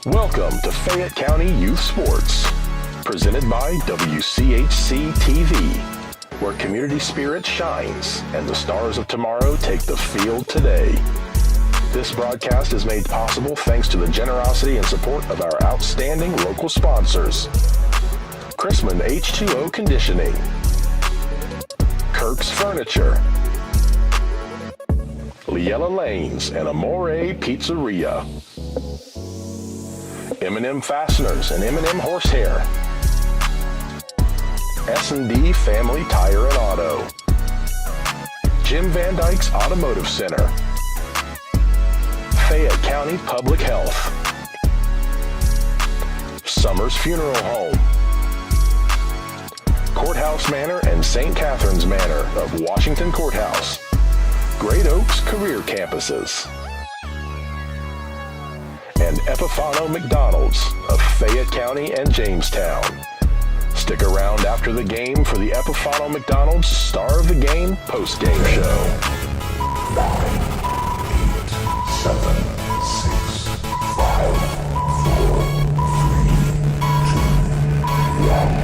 Welcome to Fayette County Youth Sports, presented by WCHC TV, where community spirit shines and the stars of tomorrow take the field today. This broadcast is made possible thanks to the generosity and support of our outstanding local sponsors. Chrisman H2O Conditioning, Kirk's Furniture, Liella Lanes and Amore Pizzeria, M&M Fasteners and M&M Horsehair, S&D Family Tire and Auto, Jim Van Dyke's Automotive Center, Fayette County Public Health, Summers Funeral Home, Courthouse Manor and St. Catherine's Manor of Washington Courthouse, Great Oaks Career Campuses, and Epifano McDonald's of Fayette County and Jamestown. Stick around after the game for the Epifano McDonald's Star of the Game Postgame Show. 9, 8, 7, 6, 5, 4, 3, 2, 1, 0.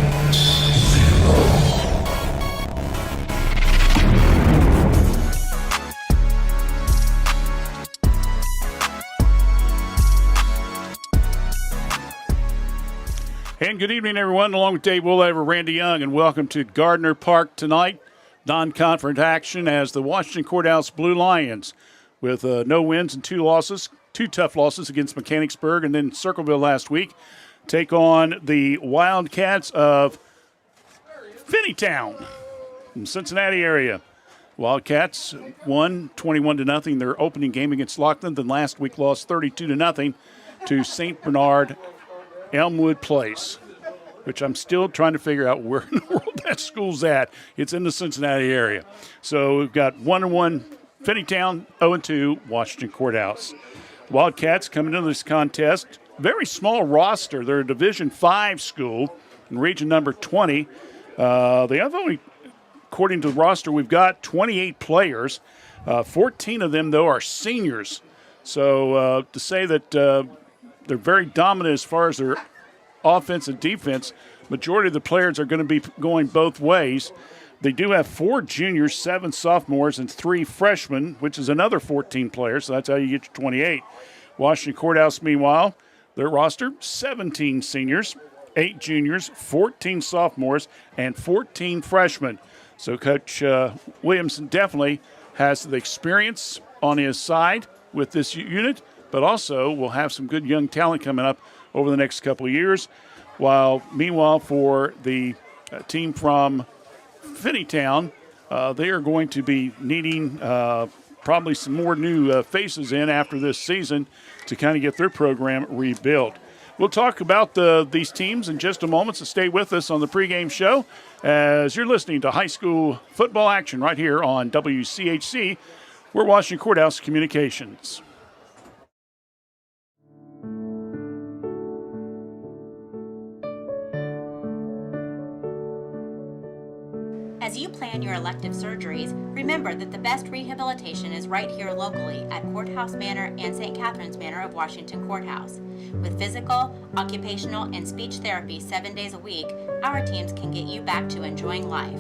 And good evening, everyone. Along with Dave Woolaver, Randy Young, and welcome to Gardner Park tonight. Non-conference action as the Washington Courthouse Blue Lions, with no wins and two tough losses against Mechanicsburg and then Circleville last week, take on the Wildcats of Finneytown in the Cincinnati area. Wildcats won 21-0 their opening game against Lockland, then last week lost 32-0 to St. Bernard Elmwood Place, which I'm still trying to figure out where in the world that school's at. It's in the Cincinnati area. So we've got 1-1 Finneytown, 0-2 Washington Courthouse. Wildcats coming into this contest, very small roster. They're a Division V school in region number 20. They have only, according to the roster, we've got 28 players. 14 of them, though, are seniors. So to say that they're very dominant as far as their offense and defense. Majority of the players are going to be going both ways. They do have 4 juniors, 7 sophomores, and 3 freshmen, which is another 14 players, so that's how you get your 28. Washington Courthouse, meanwhile, their roster, 17 seniors, 8 juniors, 14 sophomores, and 14 freshmen. So Coach Williamson definitely has the experience on his side with this unit, but also will have some good young talent coming up over the next couple of years. Meanwhile, for the team from Finneytown, they are going to be needing probably some more new faces in after this season to kind of get their program rebuilt. We'll talk about these teams in just a moment, so stay with us on the pregame show as you're listening to high school football action right here on WCHC. We're Washington Courthouse Communications. As you plan your elective surgeries, remember that the best rehabilitation is right here locally at Courthouse Manor and St. Catherine's Manor of Washington Courthouse. With physical, occupational, and speech therapy 7 days a week, our teams can get you back to enjoying life.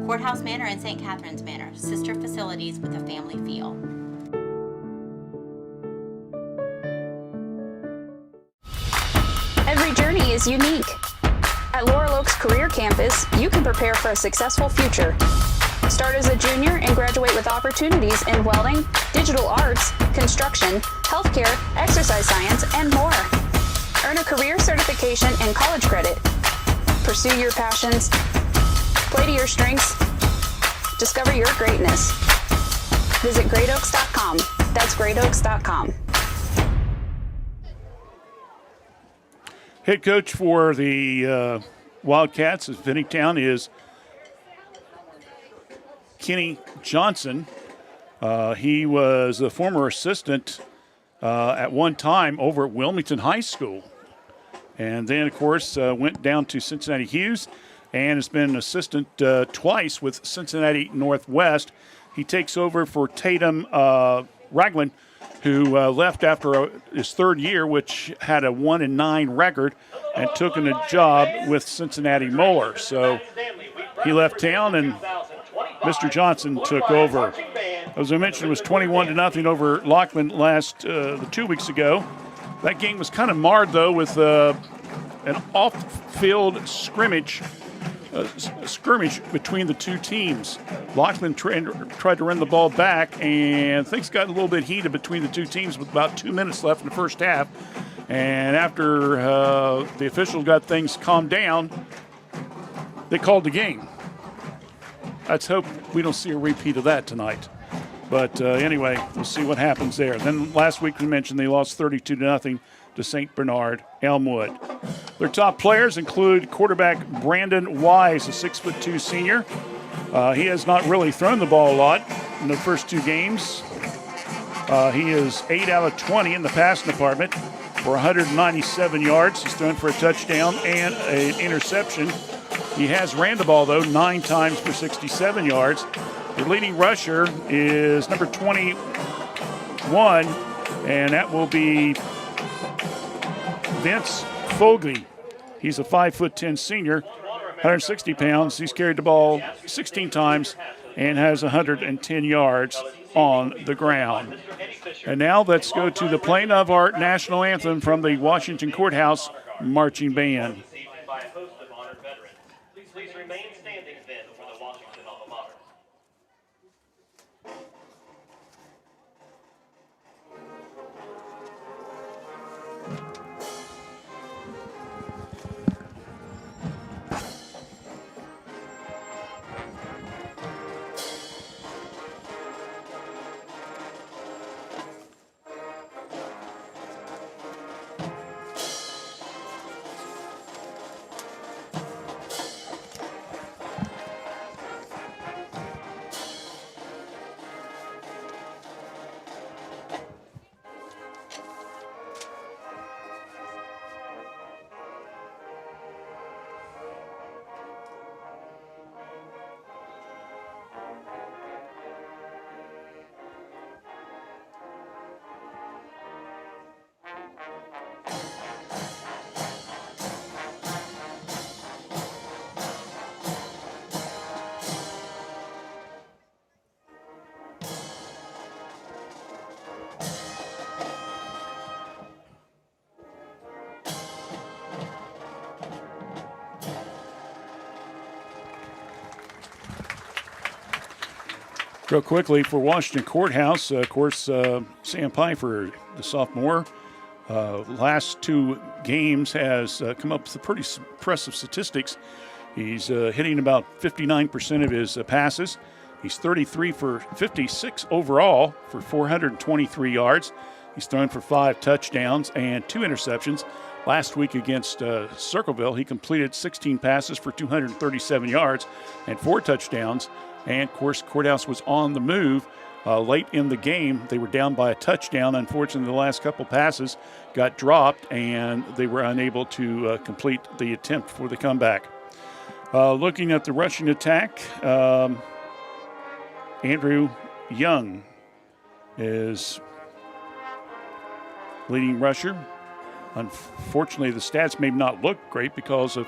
Courthouse Manor and St. Catherine's Manor, sister facilities with a family feel. Every journey is unique. At Laurel Oaks Career Campus, you can prepare for a successful future. Start as a junior and graduate with opportunities in welding, digital arts, construction, healthcare, exercise science, and more. Earn a career certification and college credit. Pursue your passions. Play to your strengths. Discover your greatness. Visit greatoaks.com. That's greatoaks.com. Head coach for the Wildcats of Finneytown is Kenny Johnson. He was a former assistant at one time over at Wilmington High School. And then, of course, went down to Cincinnati Hughes and has been an assistant twice with Cincinnati Northwest. He takes over for Tatum Ragland, who left after his third year, which had a 1-9 record, and took in a job with Cincinnati Moeller. So he left town, and Mr. Johnson took over. As I mentioned, it was 21-0 over Lockman the 2 weeks ago. That game was kind of marred, though, with an off-field skirmish between the two teams. Lockman tried to run the ball back, and things got a little bit heated between the two teams with about 2 minutes left in the first half. And after the officials got things calmed down, they called the game. Let's hope we don't see a repeat of that tonight. But anyway, we'll see what happens there. Then last week we mentioned they lost 32-0 to St. Bernard Elmwood. Their top players include quarterback Brandon Wise, a 6'2" senior. He has not really thrown the ball a lot in the first two games. He is 8 out of 20 in the passing department for 197 yards. He's thrown for a touchdown and an interception. He has ran the ball, though, 9 times for 67 yards. The leading rusher is number 21, and that will be Vince Fogley. He's a 5'10" senior, 160 pounds. He's carried the ball 16 times and has 110 yards on the ground. And now let's go to the playing of our national anthem from the Washington Courthouse Marching Band. Please remain standing then for the Washington alma mater. Real quickly for Washington Courthouse, of course, Sam Pfeiffer, the sophomore, last 2 games has come up with pretty impressive statistics. He's hitting about 59% of his passes. He's 33 for 56 overall for 423 yards. He's thrown for 5 touchdowns and 2 interceptions. Last week against Circleville, he completed 16 passes for 237 yards and 4 touchdowns. And, of course, Courthouse was on the move late in the game. They were down by a touchdown. Unfortunately, the last couple passes got dropped, and they were unable to complete the attempt for the comeback. Looking at the rushing attack, Andrew Young is leading rusher. Unfortunately, the stats may not look great because of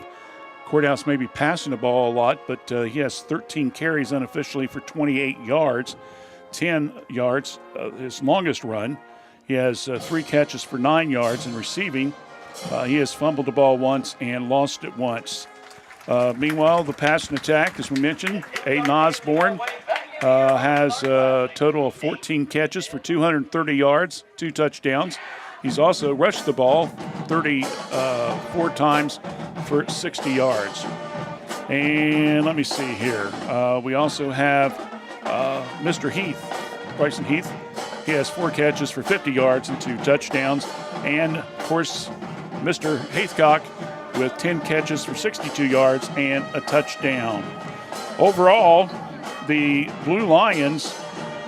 Courthouse may be passing the ball a lot, but he has 13 carries unofficially for 28 yards, 10 yards, his longest run. He has 3 catches for 9 yards in receiving. He has fumbled the ball once and lost it once. Meanwhile, the passing attack, as we mentioned, Aiden Osborne has a total of 14 catches for 230 yards, 2 touchdowns. He's also rushed the ball 34 times for 60 yards. And let me see here. We also have Mr. Heath, Bryson Heath. He has 4 catches for 50 yards and 2 touchdowns. And, of course, Mr. Haithcock with 10 catches for 62 yards and a touchdown. Overall, the Blue Lions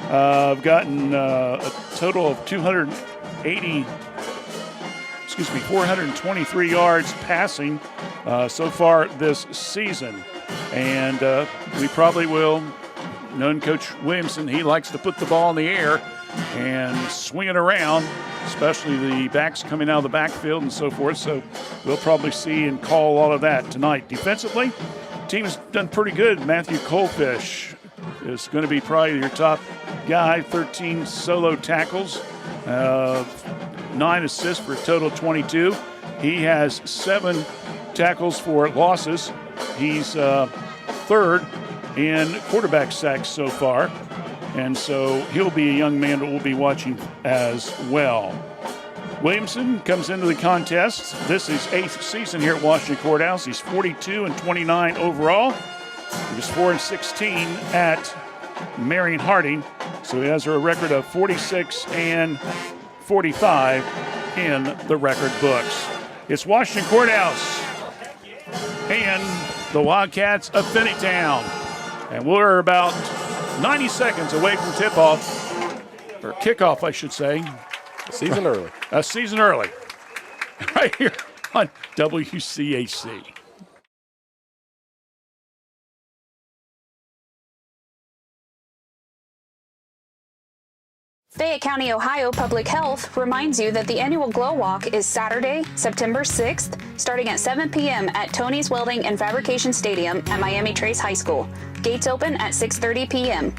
have gotten a total of 423 yards passing so far this season. And we probably will known Coach Williamson, he likes to put the ball in the air and swing it around, especially the backs coming out of the backfield and so forth. So we'll probably see and call all of that tonight. Defensively, the team has done pretty good. Matthew Colfish is going to be probably your top guy, 13 solo tackles, 9 assists for a total of 22. He has 7 tackles for losses. He's third in quarterback sacks so far. And so he'll be a young man that we'll be watching as well. Williamson comes into the contest. This is 8th season here at Washington Courthouse. He's 42-29 overall. He was 4-16 at Marion Harding. So he has a record of 46-45 in the record books. It's Washington Courthouse and the Wildcats of Finneytown. And we're about 90 seconds away from tip-off, or kickoff, I should say. A season early. A season early. Right here on WCHC. Fayette County, Ohio Public Health reminds you that the annual Glow Walk is Saturday, September 6th, starting at 7 p.m. at Tony's Welding and Fabrication Stadium at Miami Trace High School. Gates open at 6:30 p.m.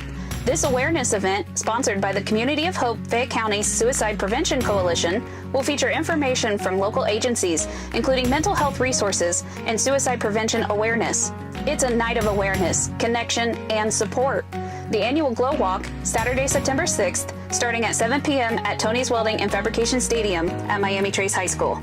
This awareness event, sponsored by the Community of Hope Fayette County Suicide Prevention Coalition, will feature information from local agencies, including mental health resources and suicide prevention awareness. It's a night of awareness, connection, and support. The annual Glow Walk, Saturday, September 6th, starting at 7 p.m. at Tony's Welding and Fabrication Stadium at Miami Trace High School.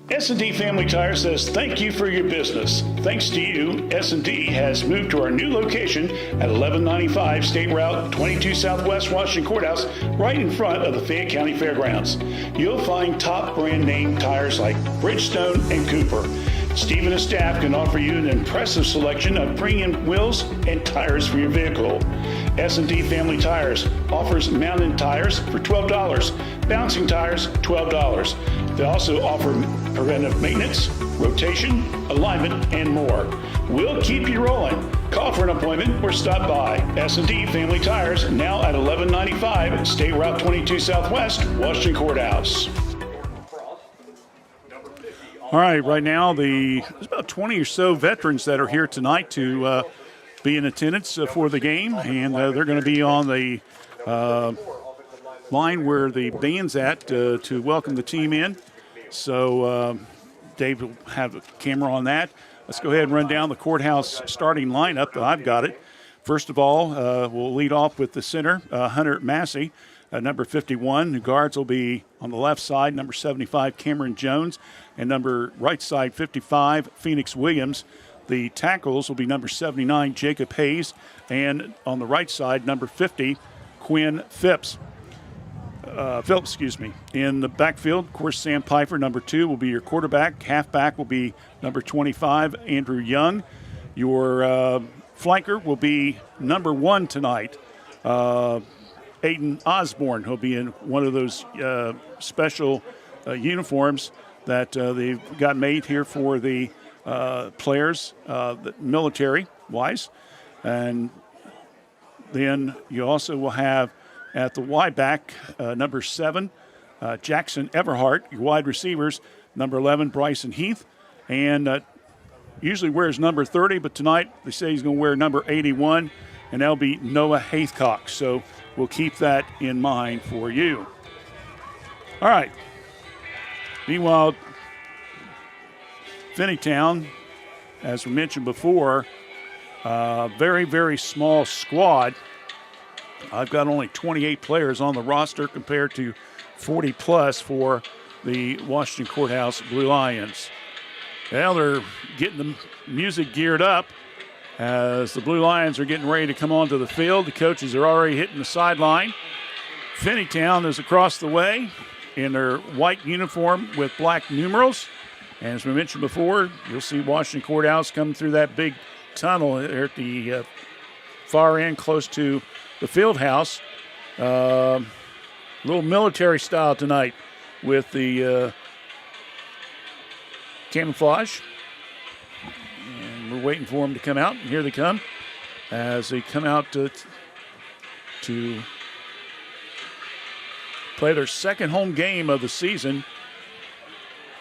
S&D Family Tire says thank you for your business. Thanks to you, S&D has moved to our new location at 1195 State Route 22 Southwest Washington Courthouse, right in front of the Fayette County Fairgrounds. You'll find top brand name tires like Bridgestone and Cooper. Steve and his staff can offer you an impressive selection of premium wheels and tires for your vehicle. S&D Family Tires offers mountain tires for $12, bouncing tires $12. They also offer preventive maintenance, rotation, alignment, and more. We'll keep you rolling. Call for an appointment or stop by. S&D Family Tires, now at 1195 State Route 22 Southwest, Washington Courthouse. All right, right now there's about 20 or so veterans that are here tonight to be in attendance for the game, and they're going to be on the line where the band's at to welcome the team in. So Dave will have a camera on that. Let's go ahead and run down the courthouse starting lineup. I've got it. First of all, we'll lead off with the center, Hunter Massey, number 51. The guards will be on the left side, number 75, Cameron Jones, and number right side, 55, Phoenix Williams. The tackles will be number 79, Jacob Hayes, and on the right side, number 50, Quinn Phillips. In the backfield, of course, Sam Pfeiffer, number 2, will be your quarterback. Halfback will be number 25, Andrew Young. Your flanker will be number 1 tonight, Aiden Osborne. He'll be in one of those special uniforms that they've got made here for the players, military-wise. And then you also will have at the wide back, number 7, Jackson Everhart. Your wide receivers, number 11, Bryson Heath. And usually wears number 30, but tonight they say he's going to wear number 81, and that'll be Noah Haycock. So we'll keep that in mind for you. All right. Meanwhile, Finneytown, as we mentioned before, very, very small squad. I've got only 28 players on the roster compared to 40-plus for the Washington Courthouse Blue Lions. Well, they're getting the music geared up as the Blue Lions are getting ready to come onto the field. The coaches are already hitting the sideline. Finneytown is across the way in their white uniform with black numerals. And as we mentioned before, you'll see Washington Courthouse come through that big tunnel there at the far end close to the field house. A little military style tonight with the camouflage. And we're waiting for them to come out. And here they come as they come out to play their second home game of the season.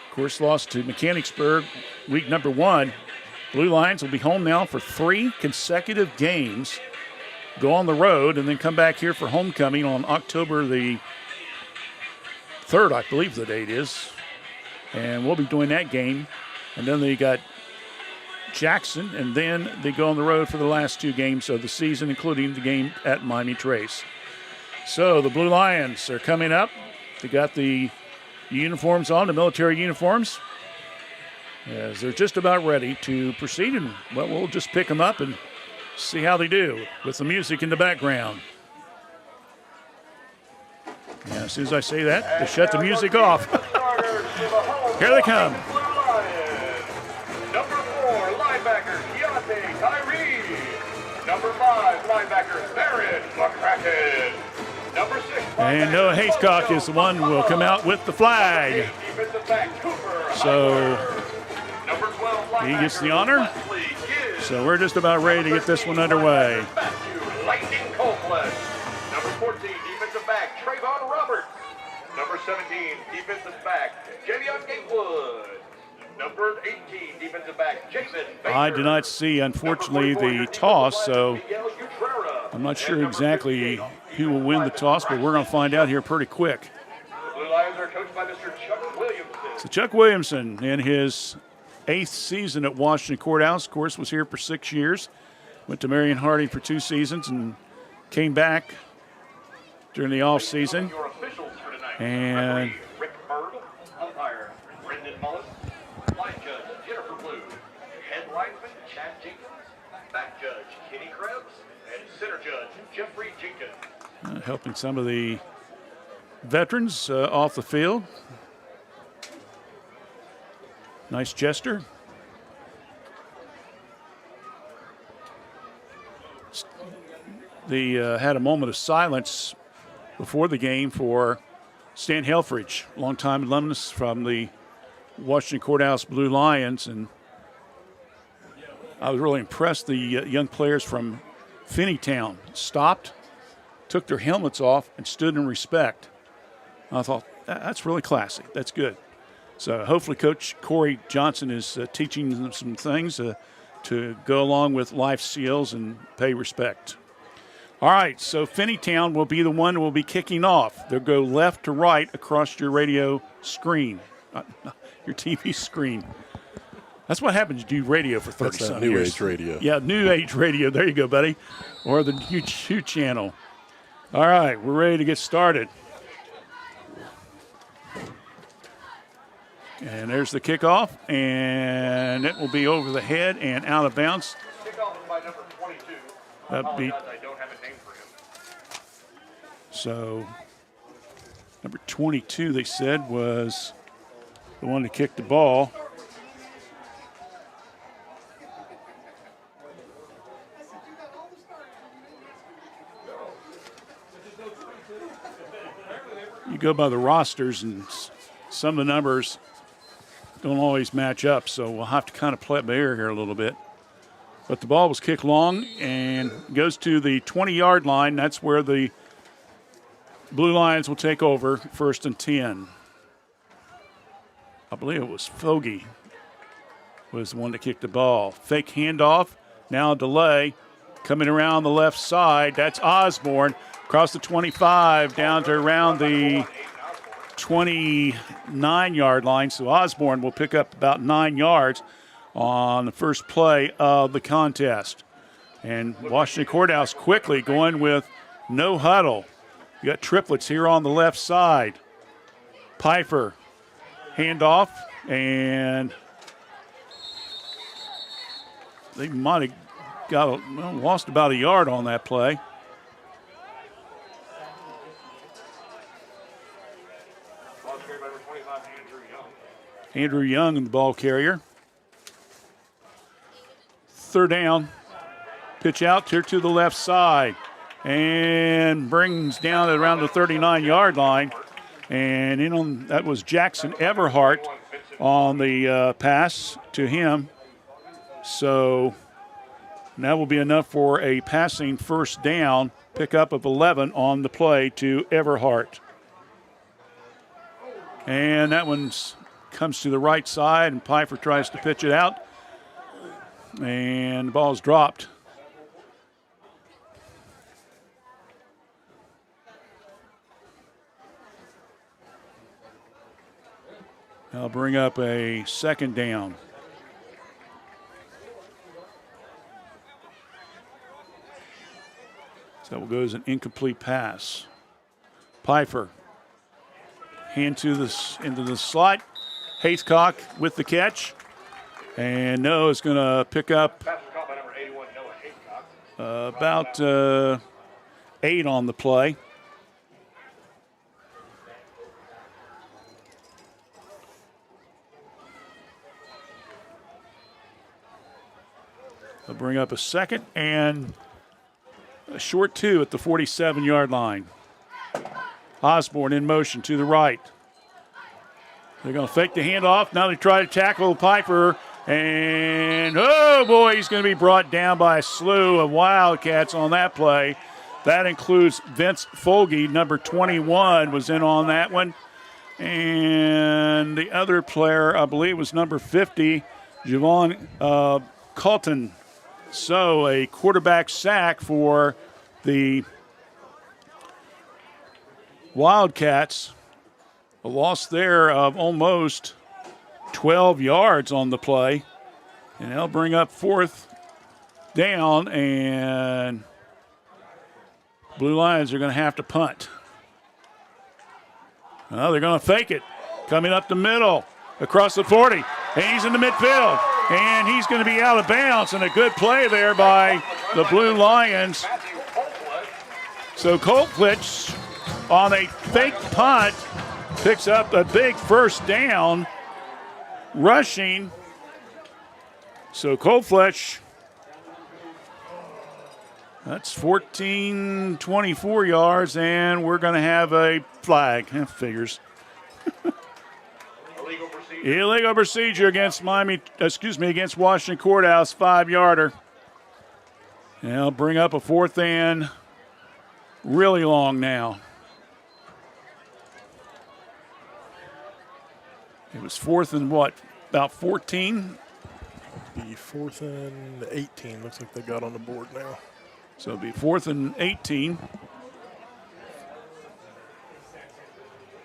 Of course, lost to Mechanicsburg week number 1. Blue Lions will be home now for 3 consecutive games, go on the road, and then come back here for homecoming on October the 3rd, I believe the date is. And we'll be doing that game. And then they got Jackson, and then they go on the road for the last 2 games of the season, including the game at Miami Trace. So the Blue Lions are coming up. They got the uniforms on, the military uniforms, as they're just about ready to proceed. And, well, we'll just pick them up and see how they do with the music in the background. And as soon as I say that, they shut the music off. Here they come. Number 4, linebacker Keontae Tyree. Number 5, linebacker Barrett McCracken. Number 6, and Noah Haycock is the one who will come out with the flag. So he gets the honor. So we're just about ready to get this one underway. Lightning Copeland. Number 14, defensive back Trayvon Roberts. Number 17, defensive back Javion Gatewood. Number 18, defensive back Jason Baker. I did not see, unfortunately, the toss, so I'm not sure exactly who will win the toss, but we're going to find out here pretty quick. The Blue Lions are coached by Mr. Chuck Williamson. So Chuck Williamson, in his 8th season at Washington Courthouse, of course, was here for 6 years. Went to Marion Harding for 2 seasons and came back during the off season. Your officials for tonight. And Referee Rick Bird, umpire Brendan Mullen, line judge Jennifer Blue, head linesman Chad Jenkins, back judge Kenny Krebs, and center judge Jeffrey Jenkins. helping some of the veterans off the field. Nice gesture. They had a moment of silence before the game for Stan Helfrich, longtime alumnus from the Washington Courthouse Blue Lions, and I was really impressed. The young players from Finneytown stopped, took their helmets off, and stood in respect. I thought, that's really classy. That's good. So hopefully Coach Corey Johnson is teaching them some things to go along with life skills and pay respect. All right, so Finneytown will be the one who will be kicking off. They'll go left to right across your radio screen, your TV screen. That's what happens. You do radio for 30 some New years. Age radio. Yeah, New Age radio. There you go, buddy. Or the YouTube channel. All right, we're ready to get started. And there's the kickoff, and it will be over the head and out of bounds. Kickoff by number 22. I don't have a name for him. So number 22, they said, was the one that kicked the ball. You go by the rosters, and some of the numbers don't always match up, so we'll have to kind of play it by ear here a little bit. But the ball was kicked long and goes to the 20-yard line. That's where the Blue Lions will take over, 1st and 10. I believe it was Fogarty was the one that kicked the ball. Fake handoff, now a delay. Coming around the left side, that's Osborne. Across the 25, down to around the 29-yard line. So Osborne will pick up about 9 yards on the first play of the contest. And Washington Courthouse quickly going with no huddle. You got triplets here on the left side. Pfeiffer, handoff, and they might have lost about a yard on that play. Andrew Young, the ball carrier. 3rd down. Pitch out here to the left side. And brings down at around the 39-yard line. And in on that was Jackson Everhart on the pass to him. So that will be enough for a passing first down, pickup of 11 on the play to Everhart. And that one comes to the right side, and Pfeiffer tries to pitch it out. And the ball's dropped. I'll bring up a second down. So it goes an incomplete pass. Pfeiffer. Hand to this into the slot. Haycock with the catch. And Noah's going to pick up about 8 on the play. They'll bring up a second and a short 2 at the 47-yard line. Osborne in motion to the right. They're going to fake the handoff. Now they try to tackle Pfeiffer. And, oh, boy, he's going to be brought down by a slew of Wildcats on that play. That includes Vince Folge, number 21, was in on that one. And the other player, I believe, was number 50, Javon Colton. So a quarterback sack for the Wildcats. A loss there of almost 12 yards on the play. And they'll bring up fourth down, and Blue Lions are going to have to punt. Well, they're going to fake it. Coming up the middle, across the 40. And he's in the midfield. And he's going to be out of bounds. And a good play there by the Blue Lions. So Coltlitz on a fake punt picks up a big first down. Rushing. So Coltlitz, that's 24 yards, and we're going to have a flag. Figures. Illegal procedure against against Washington Courthouse, 5-yarder. And they'll bring up a fourth and really long now. It was fourth and what, about 14? Be 4th and 18. Looks like they got on the board now. So it'll be 4th and 18.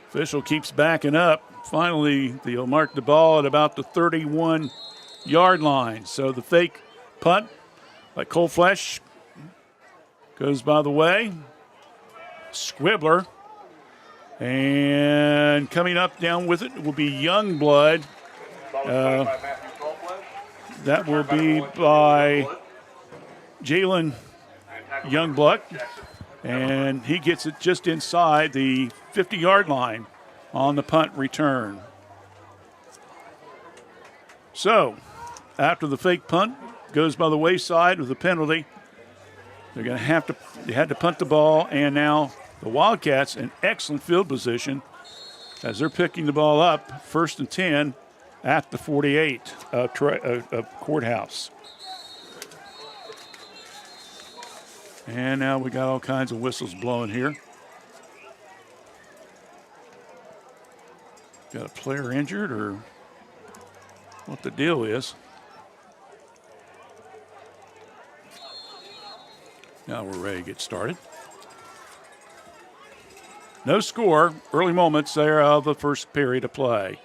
Official keeps backing up. Finally, they'll mark the ball at about the 31-yard line. So the fake punt by Colflesh goes by the way. Squibbler. And coming up down with it will be Youngblood. That will be by Jalen Youngblood. And he gets it just inside the 50-yard line on the punt return. So, after the fake punt goes by the wayside with a penalty, they're going to have to, they had to punt the ball, and now the Wildcats in excellent field position as they're picking the ball up, 1st and 10 at the 48 of Courthouse. And now we got all kinds of whistles blowing here. Got a player injured or what the deal is. Now we're ready to get started. No score, early moments there of the first period of play.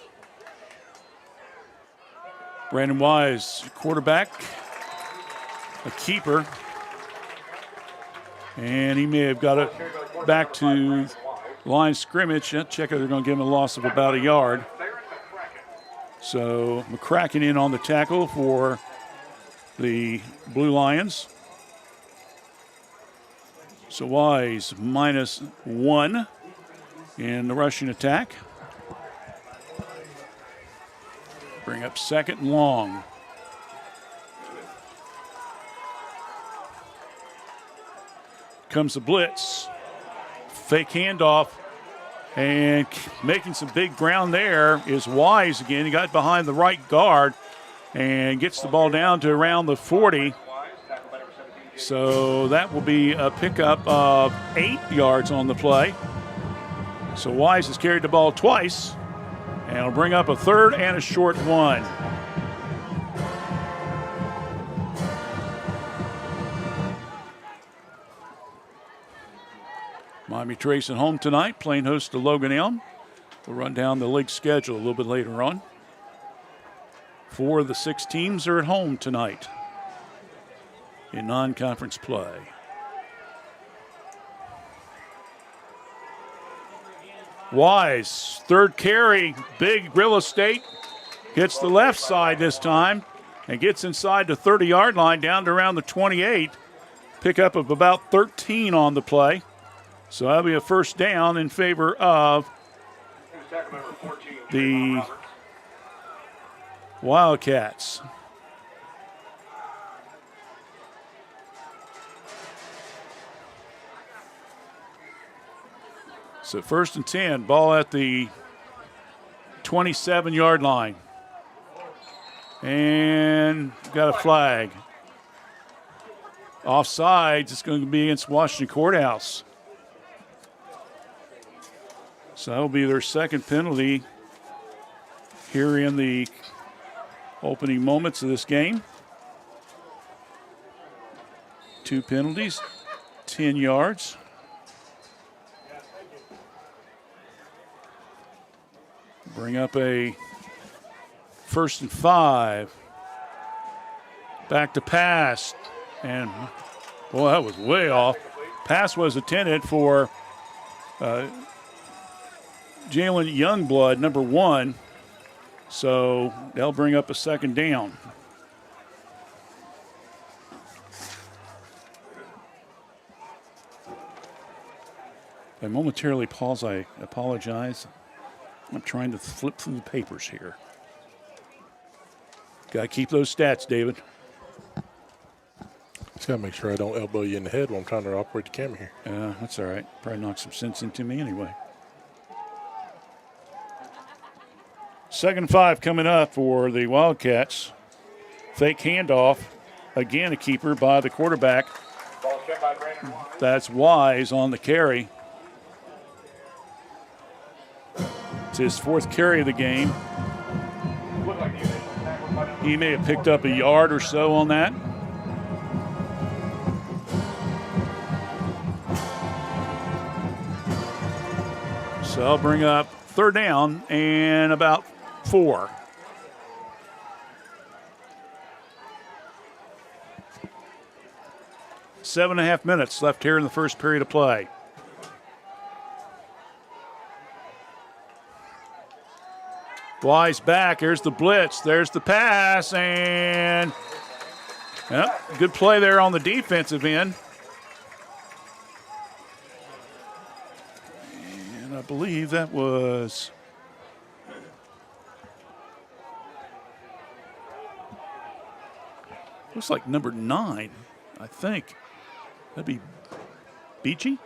Brandon Wise, quarterback, a keeper. And he may have got it back to line scrimmage. Check it, they're going to give him a loss of about a yard. So McCracken in on the tackle for the Blue Lions. So Wise -1 in the rushing attack. Bring up 2nd and long. Comes the blitz. Fake handoff. And making some big ground there is Wise again. He got behind the right guard. and gets the ball down to around the 40. So that will be a pickup of 8 yards on the play. So Wise has carried the ball twice, and will bring up a third and a short one. Miami Trace at home tonight, playing host to Logan Elm. We'll run down the league schedule a little bit later on. 4 of the 6 teams are at home tonight in non-conference play. Wise, third carry, big real estate. Gets the left side this time and gets inside the 30-yard line down to around the 28. Pickup of about 13 on the play. So that'll be a first down in favor of the Wildcats. So first and 10, ball at the 27-yard line. And got a flag. Offsides, it's going to be against Washington Courthouse. So that'll be their second penalty here in the opening moments of this game. 2 penalties, 10 yards. Bring up a first and 5. Back to pass. And, boy, that was way off. Pass was intended for Jalen Youngblood, number 1. So they'll bring up a second down. I momentarily pause. I apologize. I'm trying to flip through the papers here. Got to keep those stats, David. Just got to make sure I don't elbow you in the head while I'm trying to operate the camera here. Yeah, that's all right. Probably knock some sense into me anyway. 2nd and 5 coming up for the Wildcats. Fake handoff. Again, a keeper by the quarterback. That's Wise on the carry. It's his 4th carry of the game. He may have picked up a yard or so on that. So I'll bring up 3rd down and about 4. Seven and a half minutes left here in the first period of play. Wise back. Here's the blitz. There's the pass. And good play there on the defensive end. And I believe that was looks like number 9, I think. That'd be Beachy.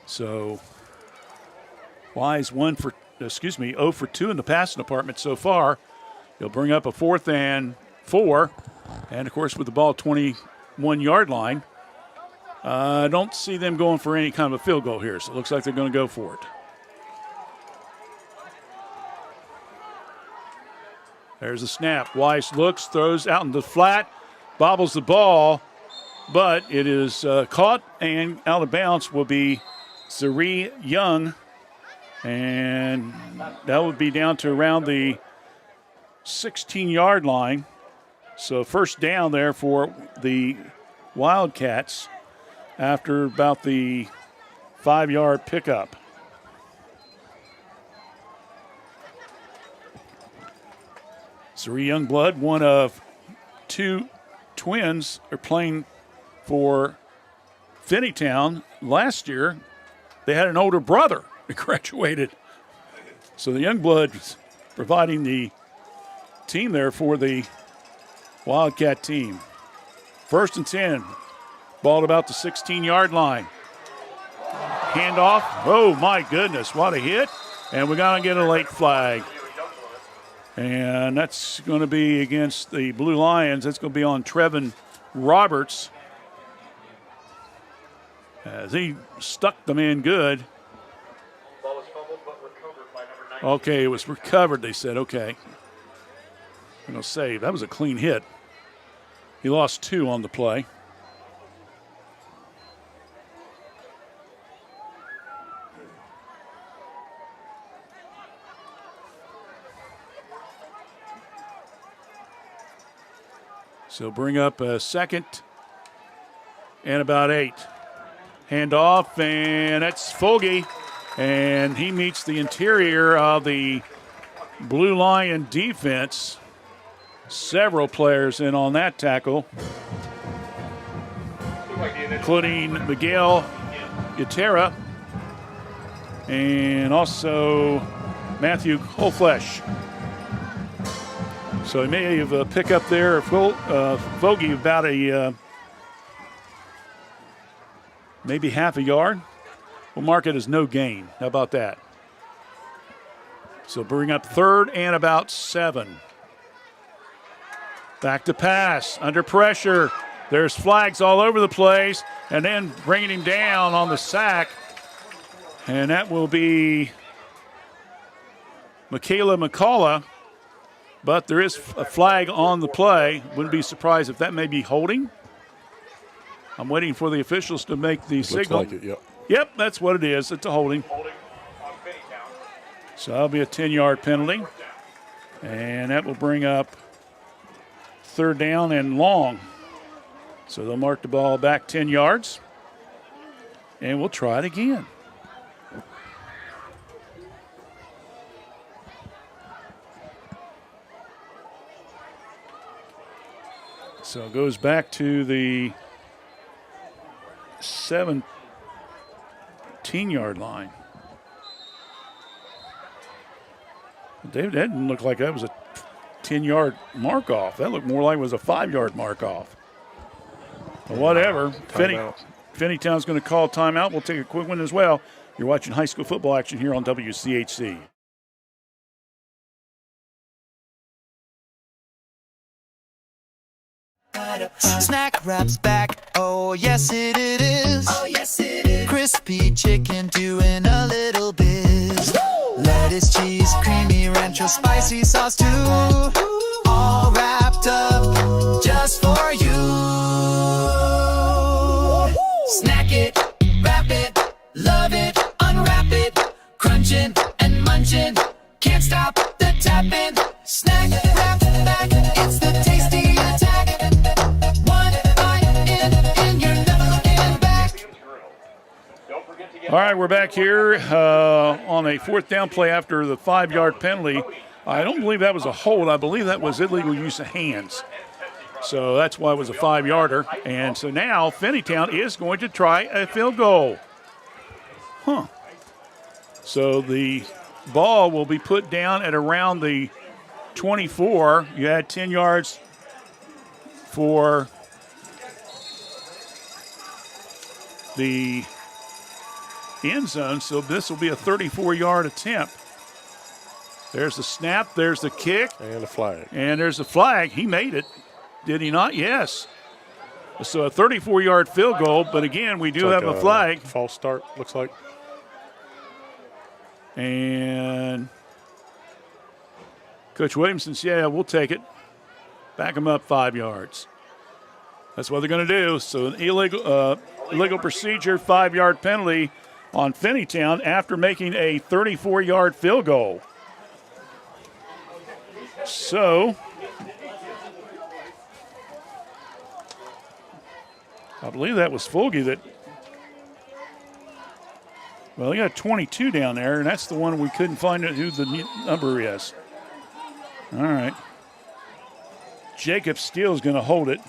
So Wise 0 for 2 in the passing department so far. He'll bring up a 4th and 4. And, of course, with the ball 21-yard line, I don't see them going for any kind of a field goal here. So it looks like they're going to go for it. There's a snap. Wise looks, throws out in the flat, bobbles the ball, but it is caught and out of bounds will be Zari Young. And that would be down to around the 16-yard line. So first down there for the Wildcats after about the 5-yard pickup. Zari Youngblood, one of 2 twins, are playing for Finneytown. Last year, they had an older brother who graduated. So the Youngblood providing the team there for the Wildcat team. 1st and 10. Ball at about the 16-yard line. Handoff. Oh, my goodness. What a hit. And we're going to get a late flag. And that's going to be against the Blue Lions. That's going to be on Trevin Roberts, as he stuck them in good. Ball was fumbled but recovered by number 19. Okay, it was recovered, they said. Okay. No save. That was a clean hit. He lost 2 on the play. So bring up a second and about 8. Handoff, and that's Foge. And he meets the interior of the Blue Lion defense. Several players in on that tackle, including Miguel Gutera and also Matthew Colflesh. So he may have picked up there Foge about a maybe half a yard. We'll mark it as no gain. How about that? So bring up 3rd and about 7. Back to pass, under pressure. There's flags all over the place, and then bringing him down on the sack. And that will be Michaela McCullough. But there is a flag on the play. Wouldn't be surprised if that may be holding. I'm waiting for the officials to make the signal. Looks like it, yep. Yep, that's what it is. It's a holding. Holding on Finneytown. So that'll be a 10-yard penalty. And that will bring up 3rd down and long. So they'll mark the ball back 10 yards. And we'll try it again. So it goes back to the 17-yard line. David, that didn't look like that was a 10-yard mark-off. That looked more like it was a 5-yard mark-off. But whatever. Finneytown's going to call timeout. We'll take a quick one as well. You're watching high school football action here on WCHC. Snack Wrap's back, oh yes it is. Oh yes it is. Crispy chicken doing a little biz. Lettuce, cheese, creamy rancho, spicy sauce too. All wrapped up just for you. Snack it, wrap it, love it, unwrap it. Crunching and munching, can't stop the tapping. Snack Wrap back, it's the tasty attack. All right, we're back here on a 4th down play after the 5-yard penalty. I don't believe that was a hold. I believe that was illegal use of hands. So that's why it was a 5-yarder. And so now Finneytown is going to try a field goal. So the ball will be put down at around the 24. You had 10 yards for the end zone, so this will be a 34-yard attempt. There's the snap, there's the kick. And a flag. And there's the flag. He made it. Did he not? Yes. So a 34-yard field goal, but again, we do have a flag. False start, looks like. And Coach Williamson says, yeah, we'll take it. Back him up 5 yards. That's what they're going to do. So an illegal procedure, 5-yard penalty on Finneytown after making a 34-yard field goal. So I believe that was Foge that, well, he got 22 down there, and that's the one we couldn't find out who the number is. All right. Jacob Steele's going to hold it.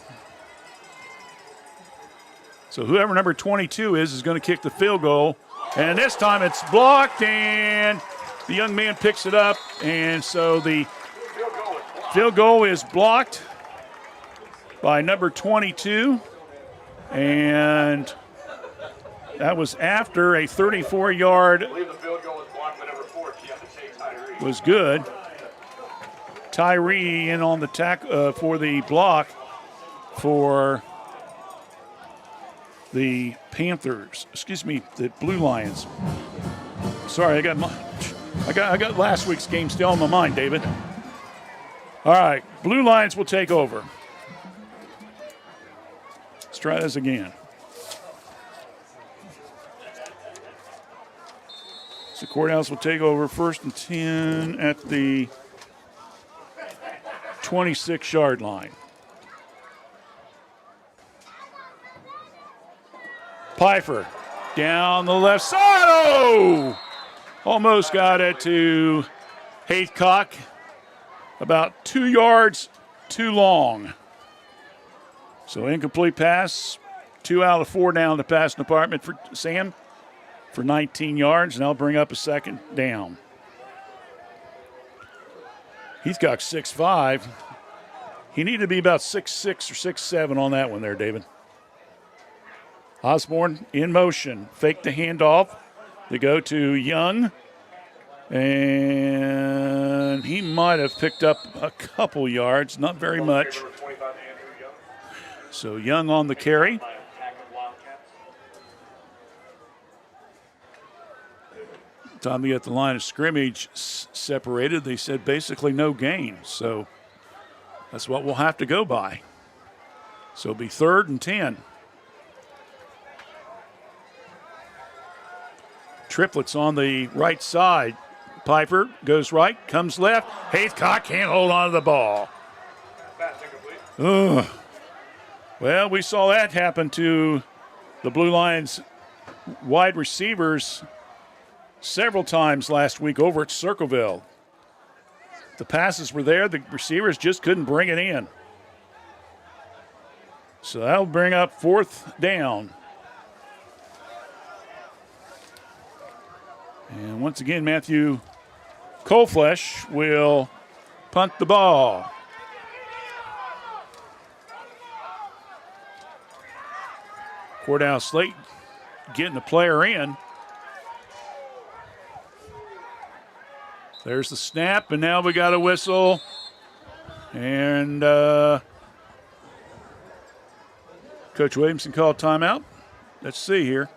So whoever number 22 is going to kick the field goal. And this time it's blocked, and the young man picks it up. And so the field goal is blocked by number 22. And that was after a 34-yard I believe the field goal was blocked by number 4. was good. Tyree in on the for the block for the the Blue Lions. Sorry, I got last week's game still on my mind, David. All right, Blue Lions will take over. Let's try this again. So Courthouse will take over 1st and 10 at the 26-yard line. Pfeiffer down the left side. Oh! Almost got it to Haycock. About 2 yards too long. So incomplete pass. 2 out of 4 down the passing department for Sam for 19 yards, and that'll bring up a 2nd down. He's got 6'5". He needed to be about 6'6" or 6'7" on that one there, David. Osborne in motion. Fake the handoff. They go to Young. And he might have picked up a couple yards, not very much. So Young on the carry. Time to get the line of scrimmage separated, they said basically no gain. So that's what we'll have to go by. So it'll be 3rd and 10. Triplets on the right side. Piper goes right, comes left. Haycock can't hold on to the ball. Ugh. Well, we saw that happen to the Blue Lions wide receivers several times last week over at Circleville. The passes were there. The receivers just couldn't bring it in. So that'll bring up 4th down. And once again, Matthew Coleflesh will punt the ball. Cordell Slate getting the player in. There's the snap, and now we got a whistle. And Coach Williamson called timeout. Let's see here.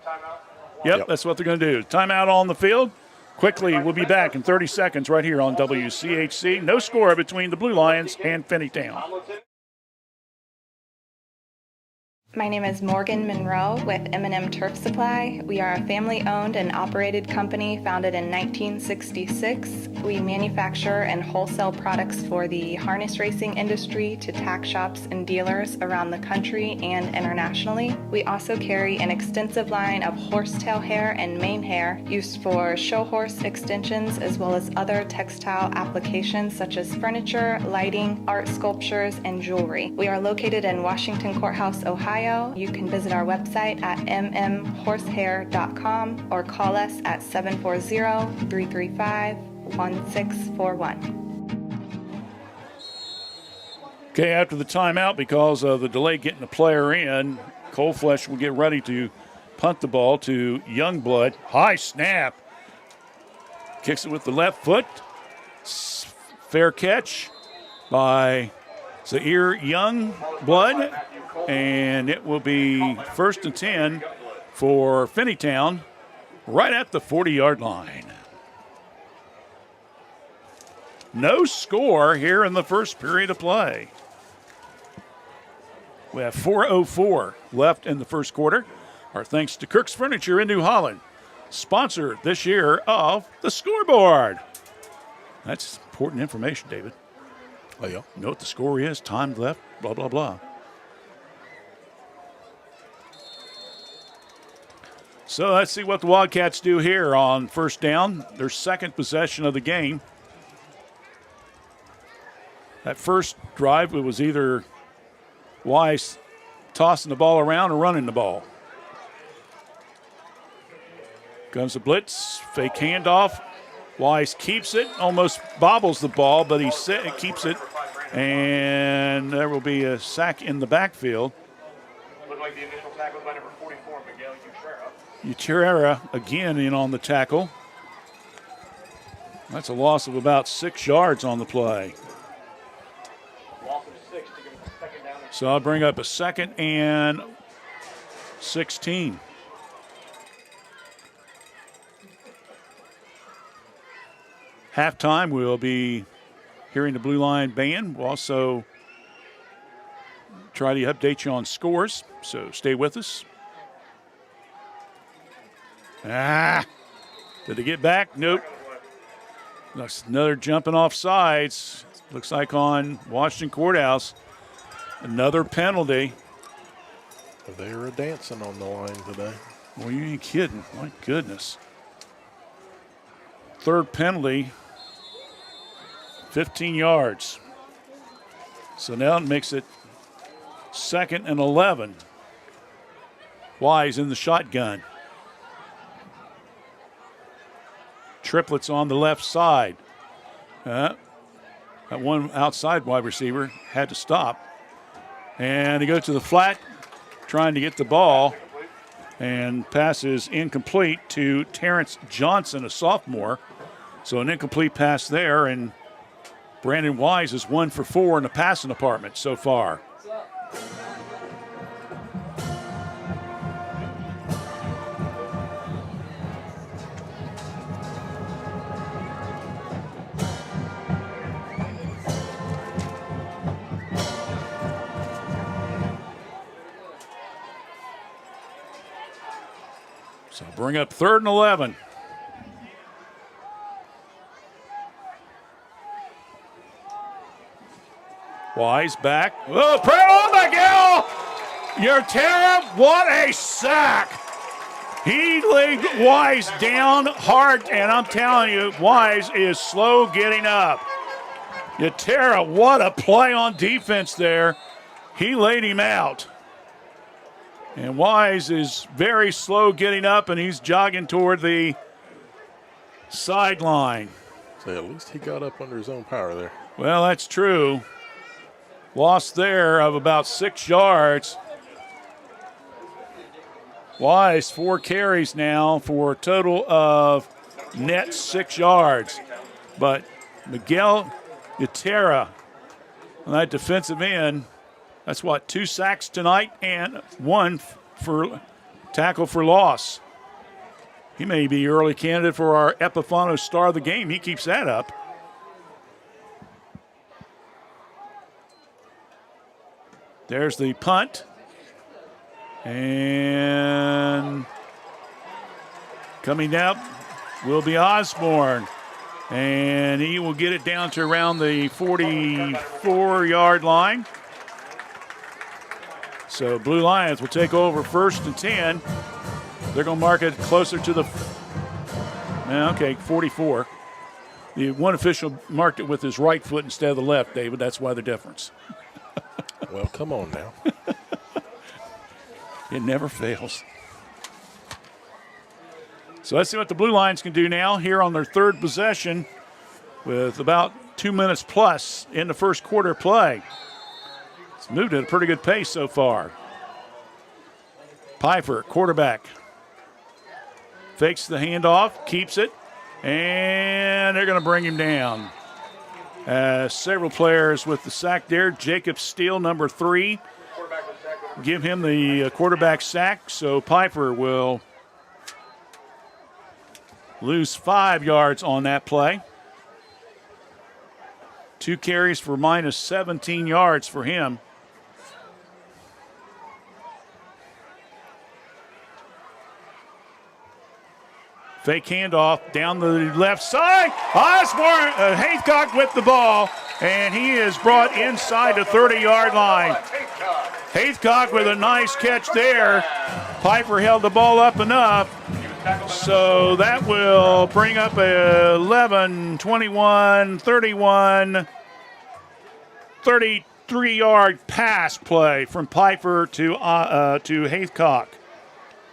Yep, that's what they're going to do. Timeout on the field. Quickly, we'll be back in 30 seconds right here on WCHC. No score between the Blue Lions and Finneytown. My name is Morgan Monroe with M&M Turf Supply. We are a family-owned and operated company founded in 1966. We manufacture and wholesale products for the harness racing industry to tack shops and dealers around the country and internationally. We also carry an extensive line of horsetail hair and mane hair used for show horse extensions as well as other textile applications such as furniture, lighting, art sculptures, and jewelry. We are located in Washington Courthouse, Ohio. You can visit our website at mmhorsehair.com or call us at 740-335-1641. Okay, after the timeout, because of the delay getting the player in, Coleflesh will get ready to punt the ball to Youngblood. High snap. Kicks it with the left foot. Fair catch by Zaire Youngblood. And it will be 1st and 10 for Finneytown right at the 40-yard line. No score here in the first period of play. We have 4:04 left in the first quarter. Our thanks to Kirk's Furniture in New Holland, sponsor this year of the scoreboard. That's important information, David. Oh, yeah. You know what the score is, time left, blah, blah, blah. So let's see what the Wildcats do here on 1st down, their 2nd possession of the game. That first drive, it was either Weiss tossing the ball around or running the ball. Comes the blitz, fake handoff. Weiss keeps it, almost bobbles the ball, but he keeps it, and there will be a sack in the backfield. Looked like the initial tackle by number 44, Miguel Utrera. Utrera again in on the tackle. That's a loss of about 6 yards on the play. So I'll bring up a 2nd and 16. Halftime, we'll be hearing the Blue Line band. We'll also try to update you on scores, so stay with us. Did they get back? Nope. That's another jumping off sides. Looks like on Washington Courthouse. Another penalty. They were dancing on the line today. Well, you ain't kidding. My goodness. 3rd penalty, 15 yards. So now it makes it 2nd and 11. Wise in the shotgun. Triplets on the left side. That one outside wide receiver had to stop. And he goes to the flat, trying to get the ball. And passes incomplete to Terrence Johnson, a sophomore. So an incomplete pass there, and Brandon Wise is 1 for 4 in the passing department so far. So bring up 3rd and 11. Wise back. Oh, Miguel! Tara, what a sack! He laid Wise down hard, and I'm telling you, Wise is slow getting up. Tara, what a play on defense there. He laid him out. And Wise is very slow getting up, and he's jogging toward the sideline. So at least he got up under his own power there. Well, that's true. Loss there of about 6 yards. Wise, 4 carries now for a total of net 6 yards. But Miguel Yatera on that defensive end, that's what, 2 sacks tonight and 1 for tackle for loss. He may be early candidate for our Epifano star of the game. He keeps that up. There's the punt. And coming up will be Osborne. And he will get it down to around the 44-yard line. So Blue Lions will take over 1st and 10. They're going to mark it closer to the, 44. The one official marked it with his right foot instead of the left, David. That's why the difference. Well, come on now. It never fails. So let's see what the Blue Lions can do now here on their 3rd possession with about 2 minutes plus in the first quarter play. It's moved at a pretty good pace so far. Pfeiffer, quarterback. Fakes the handoff, keeps it, and they're going to bring him down. Several players with the sack there. Jacob Steele, number 3. Give him the quarterback sack, so Pfeiffer will lose 5 yards on that play. 2 carries for minus 17 yards for him. Fake handoff down the left side. Osborne, Haycock with the ball, and he is brought inside the 30-yard line. Haycock with a nice catch there. Piper held the ball up enough. So that will bring up a 11, 21, 31, 33-yard pass play from Piper to Haycock.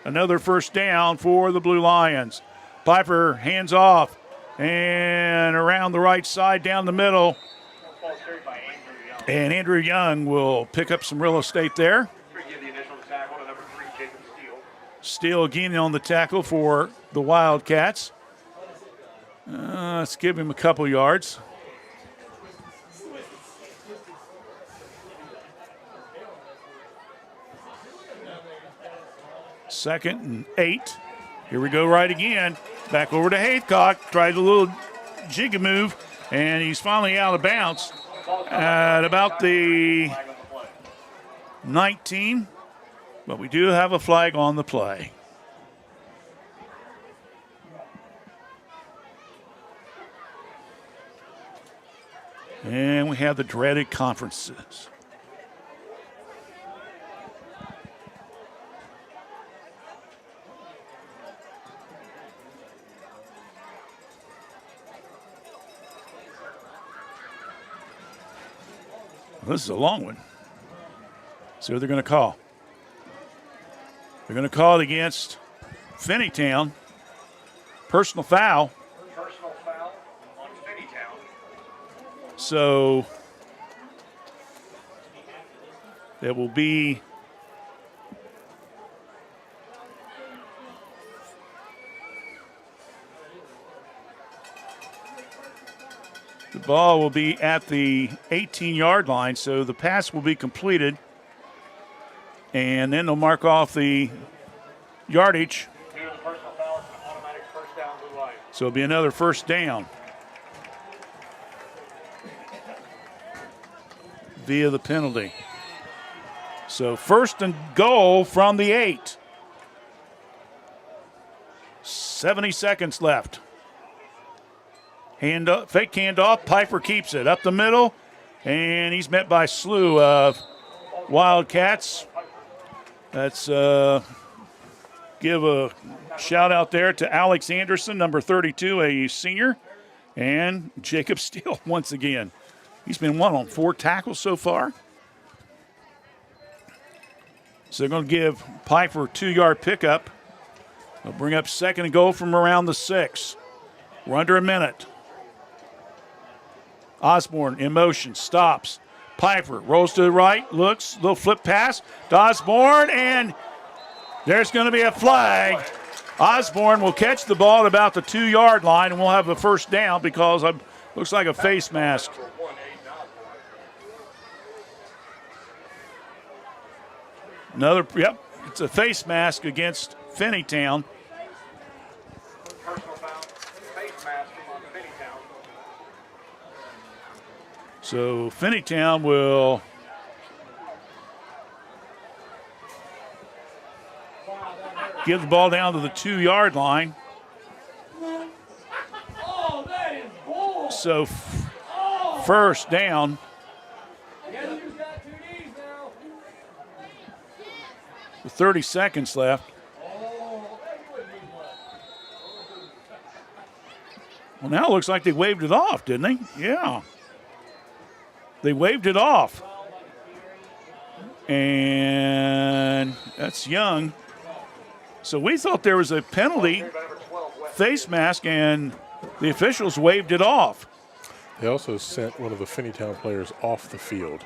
Another first down for the Blue Lions. Piper hands off and around the right side down the middle. And Andrew Young will pick up some real estate there. Steele again on the tackle for the Wildcats. Let's give him a couple yards. 2nd and 8. Here we go right again. Back over to Haycock. Tries a little jiggy move, and he's finally out of bounds at about the 19. But we do have a flag on the play. And we have the dreaded conferences. This is a long one. See what they're going to call. They're going to call it against Finneytown. Personal foul. Personal foul on Finneytown. So it will be the ball will be at the 18-yard line, so the pass will be completed. And then they'll mark off the yardage. Due to the personal foul, it's an automatic first down blue line. So it'll be another first down via the penalty. So 1st and goal from the 8. 70 seconds left. Hand up, fake handoff. Piper keeps it up the middle, and he's met by a slew of Wildcats. Let's give a shout out there to Alex Anderson, number 32, a senior, and Jacob Steele once again. He's been on 4 tackles so far. So they're going to give Piper a 2-yard pickup. They'll bring up 2nd and goal from around the 6. We're under a minute. Osborne in motion, stops. Piper rolls to the right, looks, little flip pass to Osborne, and there's going to be a flag. Osborne will catch the ball at about the 2-yard line, and we'll have a first down because it looks like a face mask. It's a face mask against Finneytown. Personal foul, face mask on Finneytown. So Finneytown will give the ball down to the 2-yard line. So first down. With 30 seconds left. Well, now it looks like they waved it off, didn't they? Yeah. They waved it off. And that's Young. So we thought there was a penalty, face mask, and the officials waved it off. They also sent one of the Finneytown players off the field.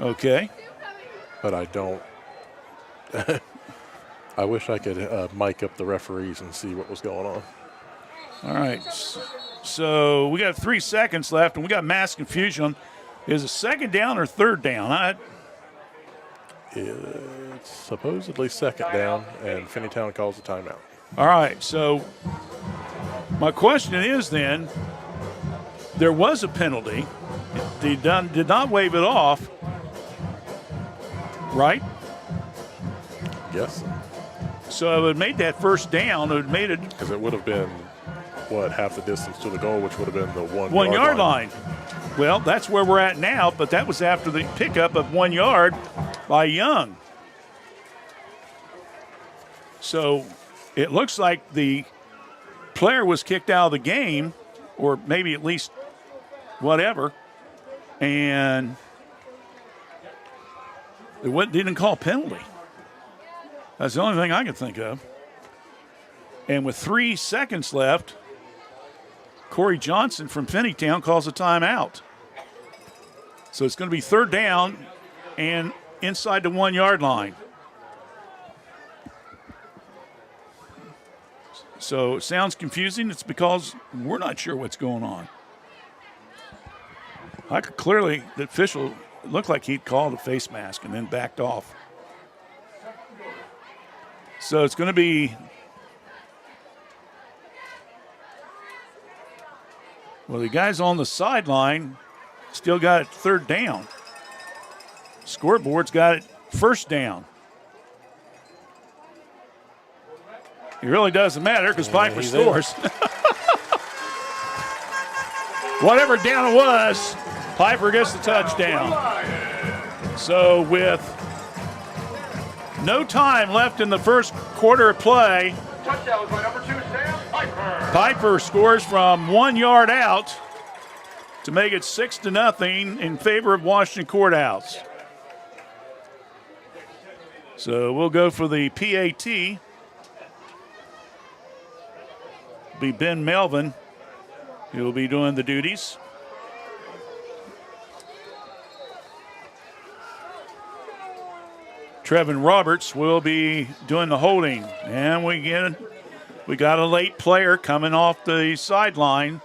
Okay. But I don't. I wish I could mic up the referees and see what was going on. All right. So we got 3 seconds left, and we got mass confusion. Is it 2nd down or 3rd down? It's supposedly 2nd down, and Finneytown calls a timeout. All right. So my question is then, there was a penalty. They did not wave it off. Right? Yes. So it would have made that first down. It would have made it. Because it would have been, half the distance to the goal, which would have been the 1 yard line. Well, that's where we're at now, but that was after the pickup of 1 yard by Young. So it looks like the player was kicked out of the game, or maybe at least whatever, and they didn't call a penalty. That's the only thing I could think of. And with 3 seconds left, Corey Johnson from Finneytown calls a timeout. So it's going to be 3rd down and inside the 1 yard line. So it sounds confusing. It's because we're not sure what's going on. The official looked like he'd called a face mask and then backed off. So it's going to be, well, the guys on the sideline still got it third down. Scoreboard's got it first down. It really doesn't matter because Piper scores. Whatever down it was, Piper gets the touchdown. So with no time left in the first quarter of play, Touchdown by number 2, Sam Piper. Piper scores from 1 yard out to make it 6-0 in favor of Washington Courthouse. So we'll go for the PAT. Be Ben Melvin. He'll be doing the duties. Trevin Roberts will be doing the holding. And we got a late player coming off the sideline.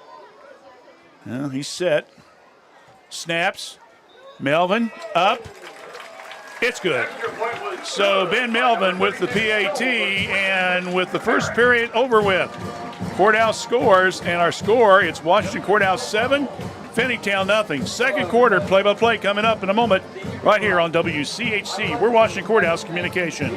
Well, he's set. Snaps. Melvin up. It's good. So Ben Melvin with the PAT, and with the first period over with, Courthouse scores, and our score, it's Washington Courthouse 7, Finneytown nothing. Second quarter play-by-play coming up in a moment right here on WCHC. We're Washington Courthouse Communication.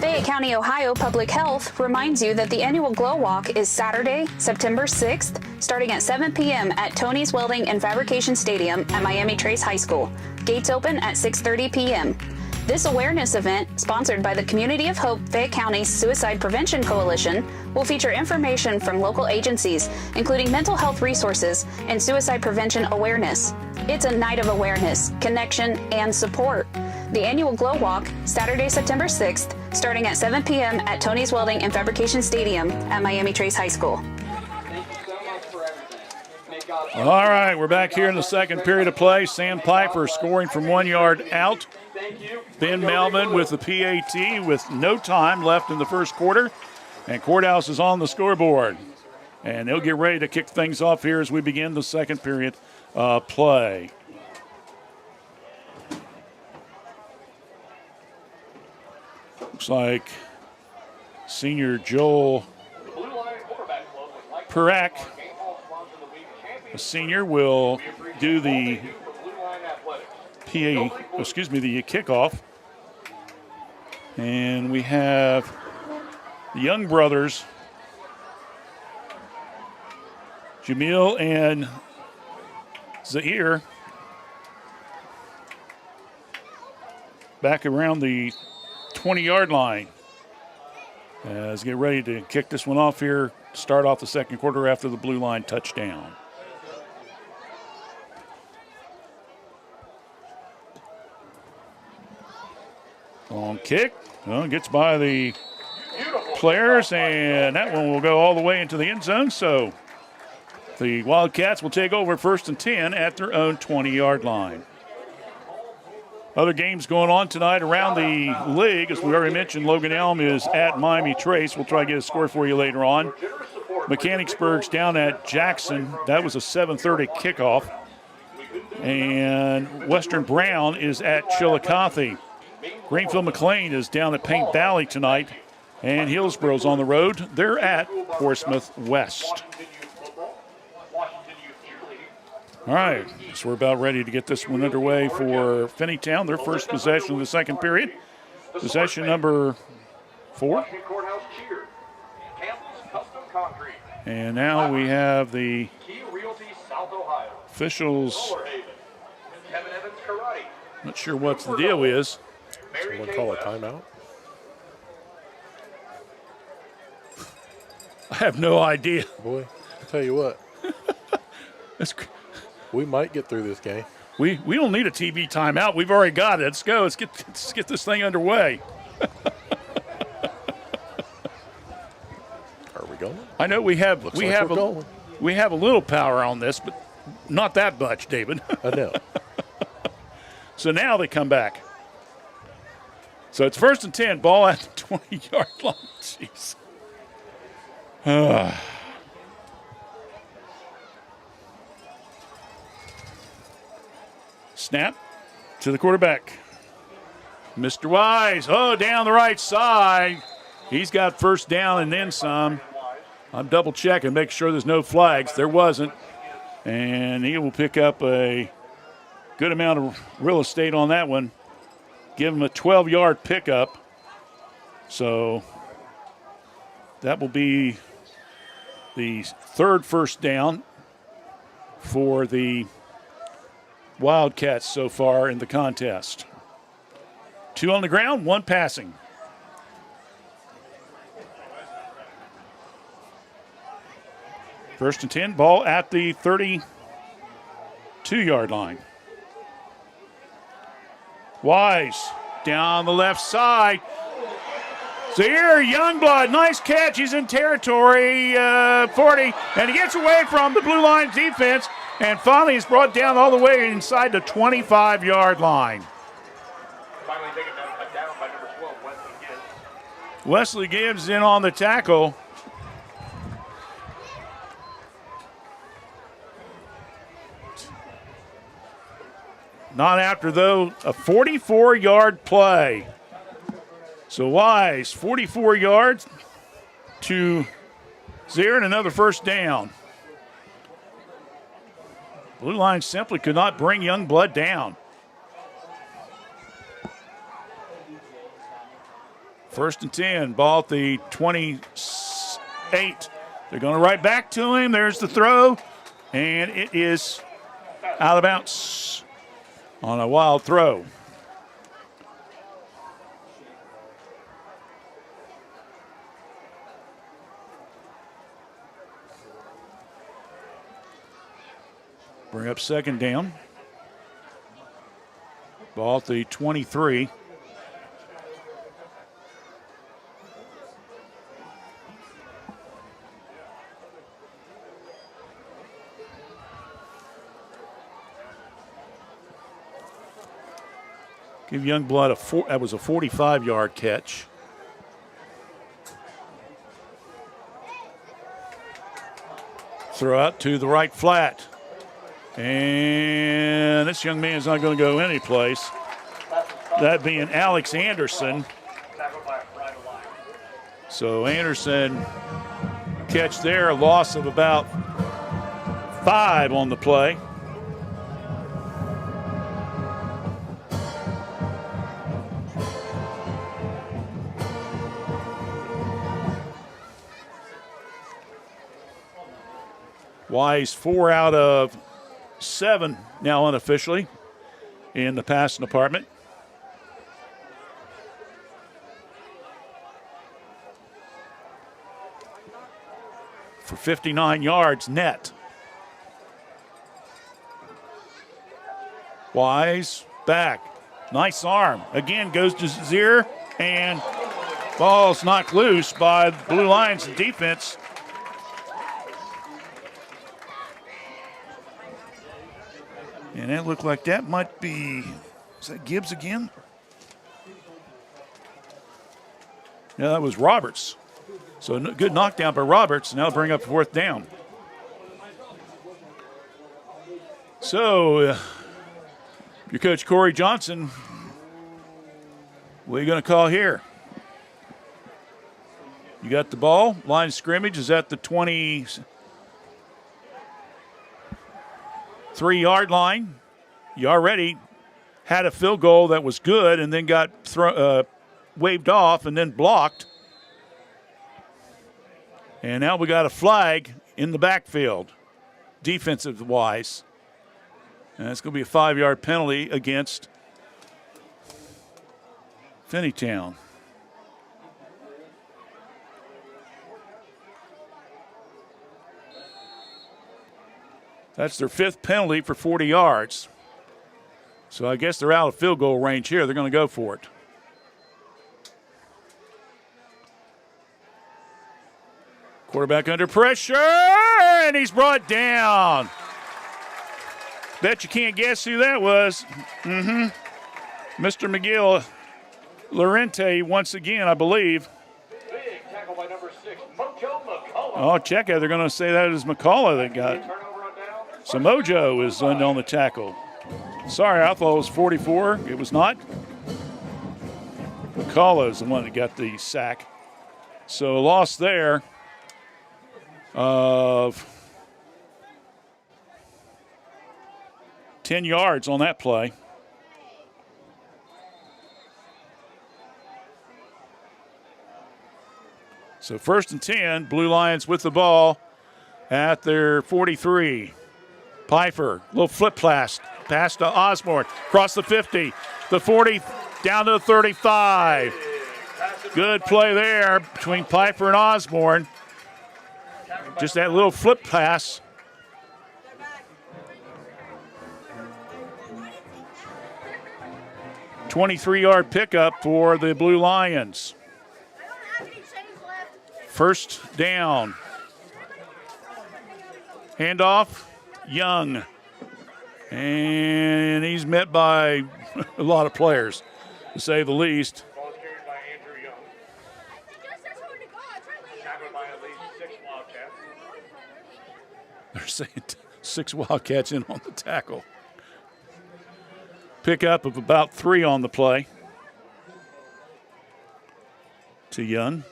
Fayette County, Ohio Public Health reminds you that the annual Glow Walk is Saturday, September 6th, starting at 7 p.m. at Tony's Welding and Fabrication Stadium at Miami Trace High School. Gates open at 6:30 p.m. This awareness event, sponsored by the Community of Hope Fayette County Suicide Prevention Coalition, will feature information from local agencies, including mental health resources and suicide prevention awareness. It's a night of awareness, connection, and support. The annual Glow Walk, Saturday, September 6th, starting at 7 p.m. at Tony's Welding and Fabrication Stadium at Miami Trace High School. All right, we're back here in the second period of play. Sam Piper scoring from 1 yard out. Ben Melvin with the PAT with no time left in the first quarter. And Courthouse is on the scoreboard. And they'll get ready to kick things off here as we begin the second period play. Looks like senior Joel Perak, a senior, will do the the kickoff. And we have the young brothers, Jamil and Zahir, back around the 20-yard line. Let's get ready to kick this one off here, start off the second quarter after the blue line touchdown. Long kick. Well, gets by the players, and that one will go all the way into the end zone. So the Wildcats will take over 1st and 10 at their own 20-yard line. Other games going on tonight around the league. As we already mentioned, Logan Elm is at Miami Trace. We'll try to get a score for you later on. Mechanicsburg's down at Jackson. That was a 7:30 kickoff. And Western Brown is at Chillicothe. Greenfield McLean is down at Paint Valley tonight, and Hillsboro's on the road. They're at Portsmouth West. All right, so we're about ready to get this one underway for Finneytown, their first possession of the second period. Possession number 4. And now we have the officials. Not sure what the deal is. Someone call a timeout? I have no idea. Boy, I'll tell you what. We might get through this game. We don't need a TV timeout. We've already got it. Let's go. Let's get this thing underway. Are we going? I know we have we have a little power on this, but not that much, David. I know. So now they come back. So it's 1st and 10, ball at the 20-yard line. Jeez. Snap to the quarterback. Mr. Wise, down the right side. He's got first down and then some. I'm double checking, make sure there's no flags. There wasn't. And he will pick up a good amount of real estate on that one. Give him a 12-yard pickup. So that will be the third first down for the Wildcats so far in the contest. 2 on the ground, 1 passing. First and 10, ball at the 32-yard line. Wise down the left side. Zaire Youngblood, nice catch. He's in territory, 40, and he gets away from the Blue Lions defense, and finally he's brought down all the way inside the 25-yard line. Finally taken down by number 12, Wesley Gibbs. Wesley Gibbs in on the tackle. Not after, though, a 44-yard play. So Wise, 44 yards to 0 and another first down. Blue Lions simply could not bring Youngblood down. First and 10, ball at the 28. They're going to right back to him. There's the throw, and it is out of bounds on a wild throw. Bring up second down. Ball at the 23. Give Youngblood that was a 45-yard catch. Throw out to the right flat. And this young man is not going to go any place. That being Alex Anderson. So Anderson catch there, a loss of about 5 on the play. Wise 4 out of 7 now unofficially in the passing department. For 59 yards net. Wise back. Nice arm. Again goes to Zier, and ball's knocked loose by Blue Lions defense. And it looked like that might be, is that Gibbs again? Yeah, that was Roberts. So good knockdown by Roberts. Now bring up fourth down. So your coach, Corey Johnson, what are you going to call here? You got the ball. Line of scrimmage is at the 23-yard line. You already had a field goal that was good and then got waved off and then blocked. And now we got a flag in the backfield, defensive-wise. And it's going to be a 5-yard penalty against Finneytown. That's their 5th penalty for 40 yards. So I guess they're out of field goal range here. They're going to go for it. Quarterback under pressure, and he's brought down. Bet you can't guess who that was. Mr. McGill Lorente once again, I believe. Big tackle by number 6, Mojo McCullough. Oh, check it. They're going to say that is McCullough that got it. So Mojo is on the tackle. Sorry, I thought it was 44. It was not. McCullough is the one that got the sack. So a loss there of 10 yards on that play. So 1st and 10, Blue Lions with the ball at their 43. Pfeiffer, little flip pass to Osborne, across the 50, the 40, down to the 35. Good play there between Pfeiffer and Osborne. Just that little flip pass. .23-yard pickup for the Blue Lions. 1st down. Handoff, Young. And he's met by a lot of players, to say the least. Ball is carried by Andrew Young. Tackled by at least 6 Wildcats. They're saying 6 Wildcats in on the tackle. Pickup of about 3 on the play to Young.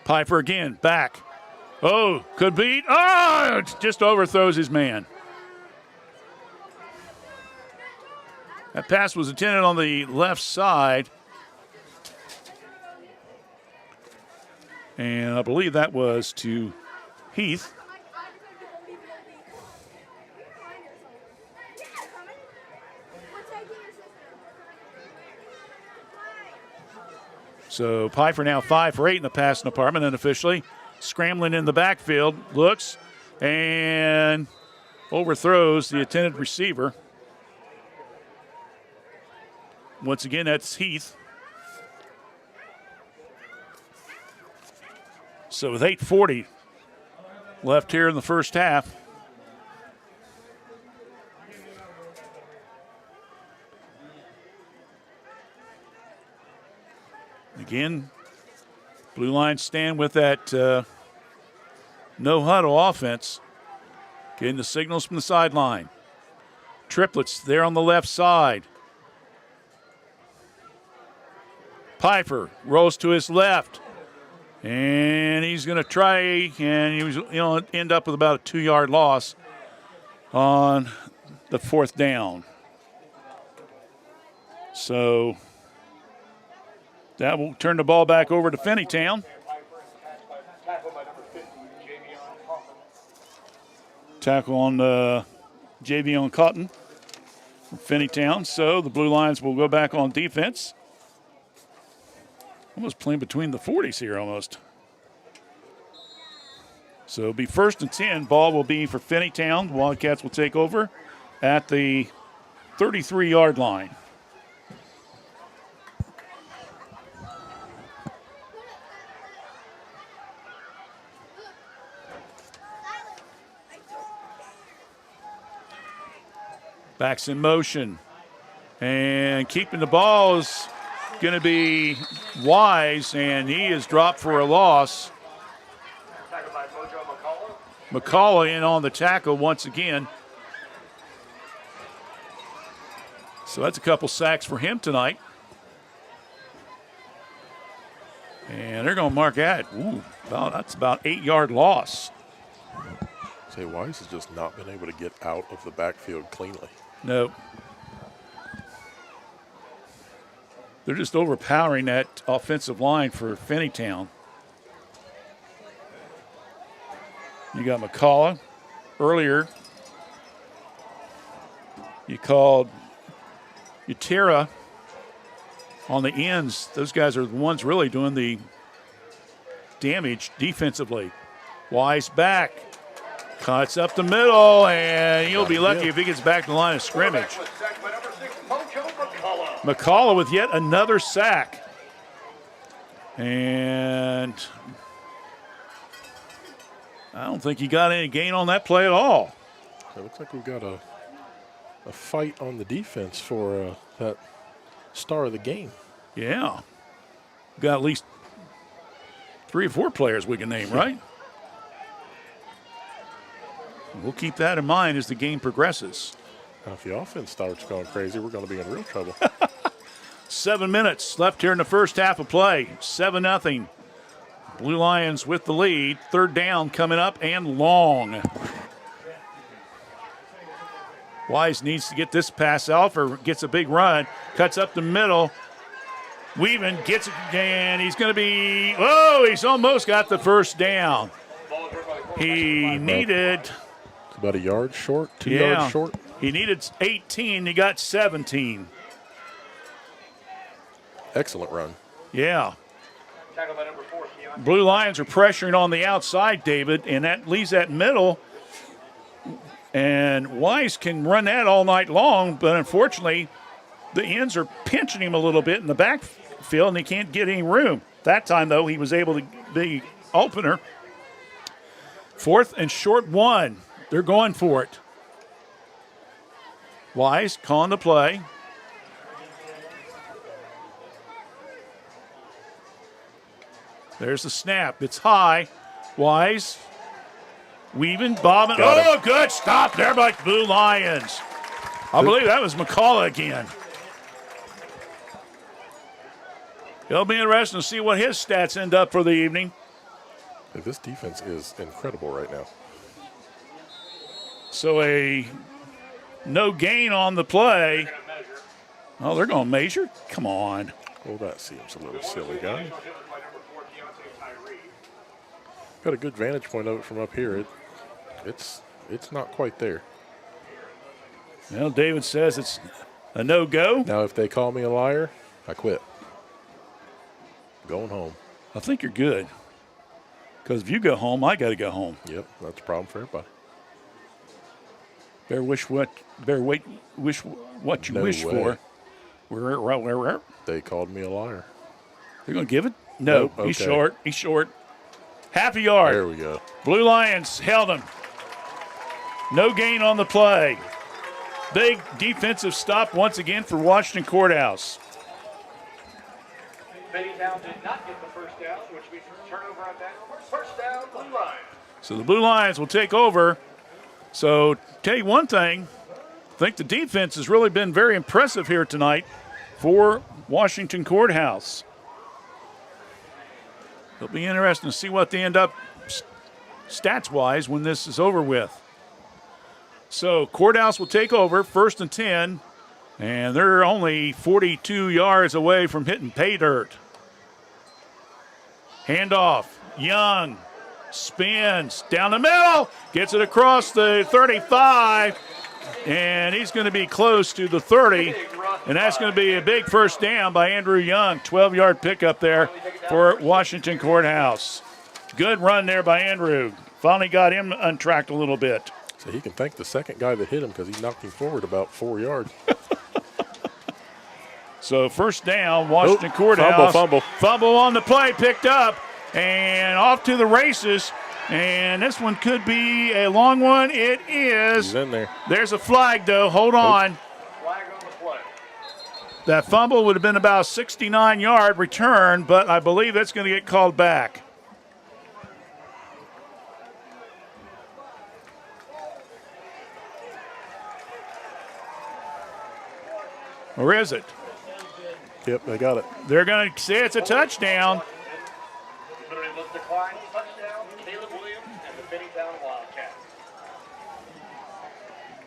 Pfeiffer again, back. Oh, could beat. Oh, just overthrows his man. That pass was intended on the left side. And I believe that was to Heath. So Pfeiffer now 5 for 8 in the passing department unofficially. Scrambling in the backfield, looks and overthrows the intended receiver. Once again, that's Heath. So with 8:40 left here in the first half, again, Blue Lions stand with that no huddle offense, getting the signals from the sideline. Triplets there on the left side. Pfeiffer rolls to his left, and he's going to try, and he was end up with about a 2-yard loss on the 4th down. So that will turn the ball back over to Finneytown. Tackle on Javion Cotton from Finneytown. So the Blue Lions will go back on defense. Almost playing between the 40s here almost. So it'll be 1st and 10. Ball will be for Finneytown. The Wildcats will take over at the 33-yard line. Backs in motion. And keeping the ball is going to be Wise, and he is dropped for a loss. Tackled by Mojo McCullough. McCullough in on the tackle once again. So that's a couple sacks for him tonight. And they're going to mark that. That's about 8-yard loss. Say, Wise has just not been able to get out of the backfield cleanly. No. They're just overpowering that offensive line for Finneytown. You got McCullough. Earlier, you called Utera on the ends. Those guys are the ones really doing the damage defensively. Wise back. Cuts up the middle, and he'll be lucky if he gets back to the line of scrimmage. McCullough with yet another sack. And I don't think he got any gain on that play at all. It looks like we've got a fight on the defense for that star of the game. Yeah. We've got at least 3 or 4 players we can name, right? We'll keep that in mind as the game progresses. Now, if the offense starts going crazy, we're going to be in real trouble. 7 minutes left here in the first half of play. 7-0. Blue Lions with the lead. Third down coming up and long. Wise needs to get this pass off or gets a big run. Cuts up the middle. Weaving gets it, and he's going to be, he's almost got the first down. He needed. It's about a yard short, 2 yards short. He needed 18. He got 17. Excellent run. Yeah. Blue Lions are pressuring on the outside, David, and that leaves that middle. And Wise can run that all night long, but unfortunately, the ends are pinching him a little bit in the backfield, and he can't get any room. That time, though, he was able to be opener. 4th and short 1. They're going for it. Wise calling the play. There's the snap. It's high. Wise. Weaving, bobbing. Oh, good stop there by Blue Lions. I believe that was McCullough again. It'll be interesting to see what his stats end up for the evening. This defense is incredible right now. So a no gain on the play. Oh, they're going to measure? Come on. Well, that seems a little silly, guy. Got a good vantage point of it from up here. It's not quite there. Well, David says it's a no-go. Now, if they call me a liar, I quit. I'm going home. I think you're good. Because if you go home, I got to go home. Yep, that's a problem for everybody. Better wish what you wish for. Where? They called me a liar. They're going to give it? No, Nope, okay. He's short. He's short. Half a yard. There we go. Blue Lions held him. No gain on the play. Big defensive stop once again for Washington Courthouse. Finneytown did not get the first down, which means turnover on that. First down, Blue Lions. So the Blue Lions will take over. So tell you one thing, I think the defense has really been very impressive here tonight for Washington Courthouse. It'll be interesting to see what they end up stats-wise when this is over with. So Courthouse will take over, 1st and 10, and they're only 42 yards away from hitting pay dirt. Handoff, Young spins down the middle, gets it across the 35, and he's going to be close to the 30, and that's going to be a big first down by Andrew Young. 12-yard pickup there for Washington Courthouse. Good run there by Andrew. Finally got him untracked a little bit. So he can thank the second guy that hit him because he knocked him forward about 4 yards. So first down, Washington Courthouse. Fumble on the play, picked up, and off to the races. And this one could be a long one. It is. He's in there. There's a flag, though. Hold on. Flag on the play. That fumble would have been about a 69-yard return, but I believe that's going to get called back. Or is it? Yep, they got it. They're going to say it's a touchdown. Decline, touchdown, Caleb Williams and the Finneytown Wildcats.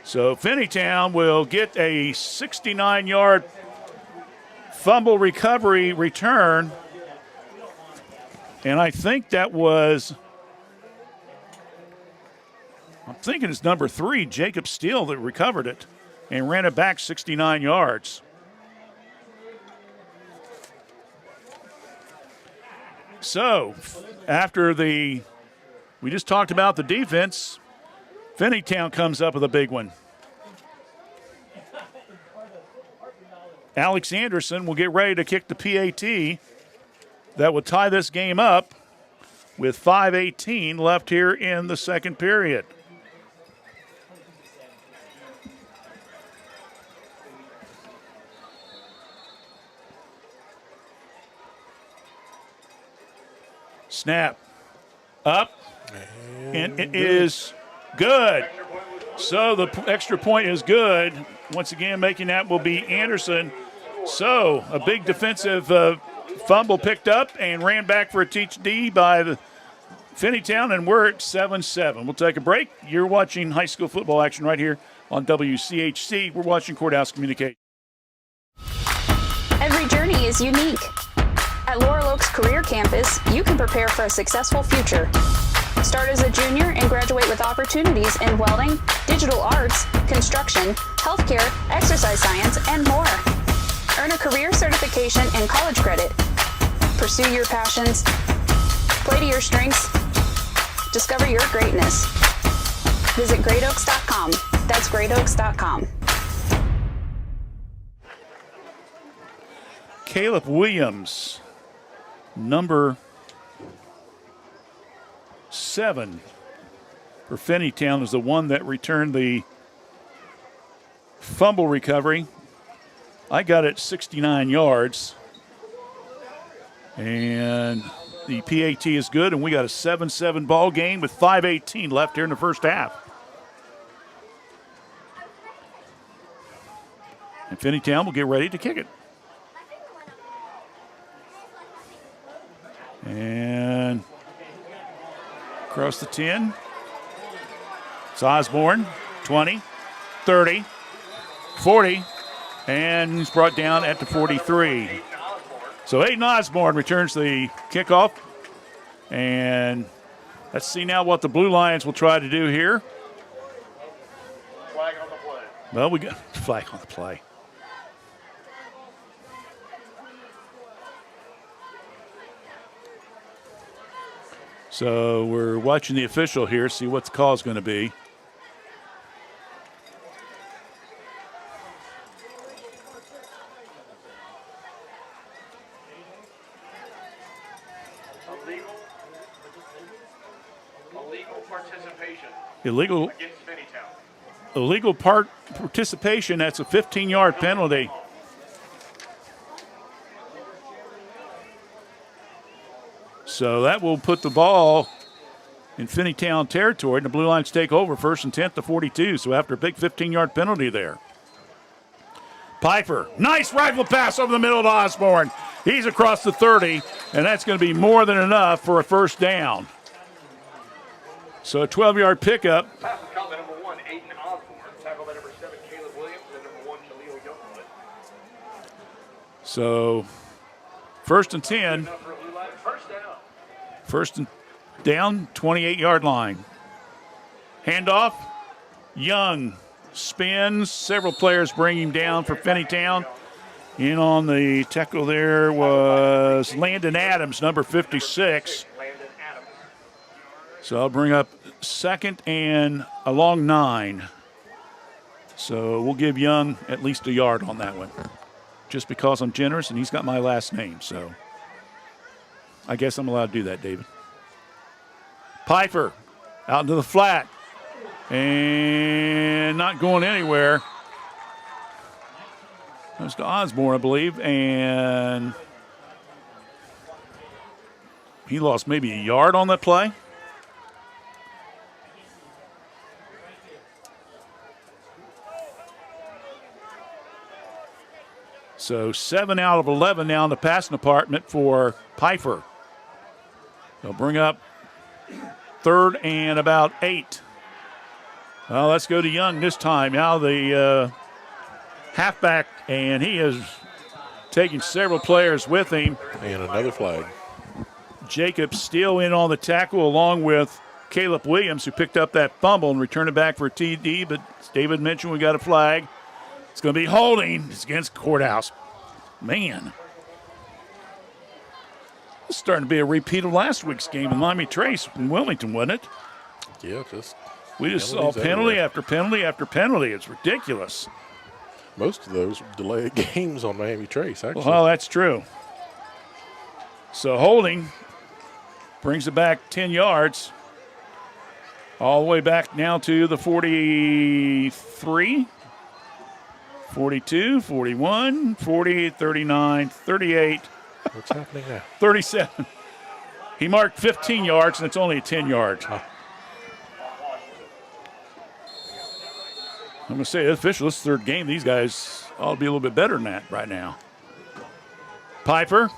So Finneytown will get a 69-yard fumble recovery return. And I think that was, I'm thinking it's number 3, Jacob Steele, that recovered it and ran it back 69 yards. So, after we just talked about the defense, Finneytown comes up with a big one. Alex Anderson will get ready to kick the PAT. That will tie this game up with 5:18 left here in the second period. Snap. Up. And it is good. So the extra point is good. Once again, making that will be Anderson So a big defensive fumble picked up and ran back for a TD by the Finneytown, and we're at 7-7. We'll take a break. You're watching high school football action right here on WCHC. We're watching Courthouse Communication. Every journey is unique. At Laurel Oaks Career Campus, you can prepare for a successful future. Start as a junior and graduate with opportunities in welding, digital arts, construction, healthcare, exercise science, and more. Earn a career certification and college credit. Pursue your passions. Play to your strengths. Discover your greatness. Visit greatoaks.com. That's greatoaks.com. Caleb Williams, number 7 for Finneytown, is the one that returned the fumble recovery. I got it 69 yards. And the PAT is good, and we got a 7-7 ball game with 5:18 left here in the first half. And Finneytown will get ready to kick it. And across the 10. It's Osborne, 20, 30, 40, and he's brought down at the 43. So Aiden Osborne returns the kickoff. And let's see now what the Blue Lions will try to do here. Flag on the play. Well, we got flag on the play. So we're watching the official here, see what the call is going to be. Illegal participation Illegal against Finneytown. participation, that's a 15-yard penalty. So that will put the ball in Finneytown territory, and the Blue Lions take over 1st and 10 to 42. So after a big 15-yard penalty there. Piper, nice rifle pass over the middle to Osborne. He's across the 30, and that's going to be more than enough for a first down. So a 12-yard pickup. Pass is caught by number 1, Aiden Osborne. Tackle by number 7, Caleb Williams, and number 1, Jaleel Youngwood. So 1st and 10. Enough for a Blue Line first down. 1st and down, 28-yard line. Handoff. Young spins. Several players bring him down for Finneytown. In on the tackle there was Landon Adams, number 56. Landon Adams. So I'll bring up 2nd and a long 9. So we'll give Young at least a yard on that one. Just because I'm generous and he's got my last name. So I guess I'm allowed to do that, David. Piper out into the flat. And not going anywhere. Goes to Osborne, I believe. And he lost maybe a yard on that play. So 7 out of 11 now in the passing department for Piper. They'll bring up 3rd and about 8. Well, let's go to Young this time. Now the halfback, and he is taking several players with him. And another flag. Jacobs still in on the tackle along with Caleb Williams, who picked up that fumble and returned it back for a TD. But as David mentioned, we got a flag. It's going to be holding. It's against Courthouse. Man. It's starting to be a repeat of last week's game in Miami Trace in Wilmington, wasn't it? Yeah, We just saw penalty after penalty after penalty. It's ridiculous. most of those delayed games on Miami Trace, actually. Well, that's true. So holding brings it back 10 yards. All the way back now to the 43, 42, 41, 40, 39, 38. What's happening now? 37. He marked 15 yards, and it's only a 10-yard. I'm going to say, official, this is the third game. These guys ought to be a little bit better than that right now. Piper.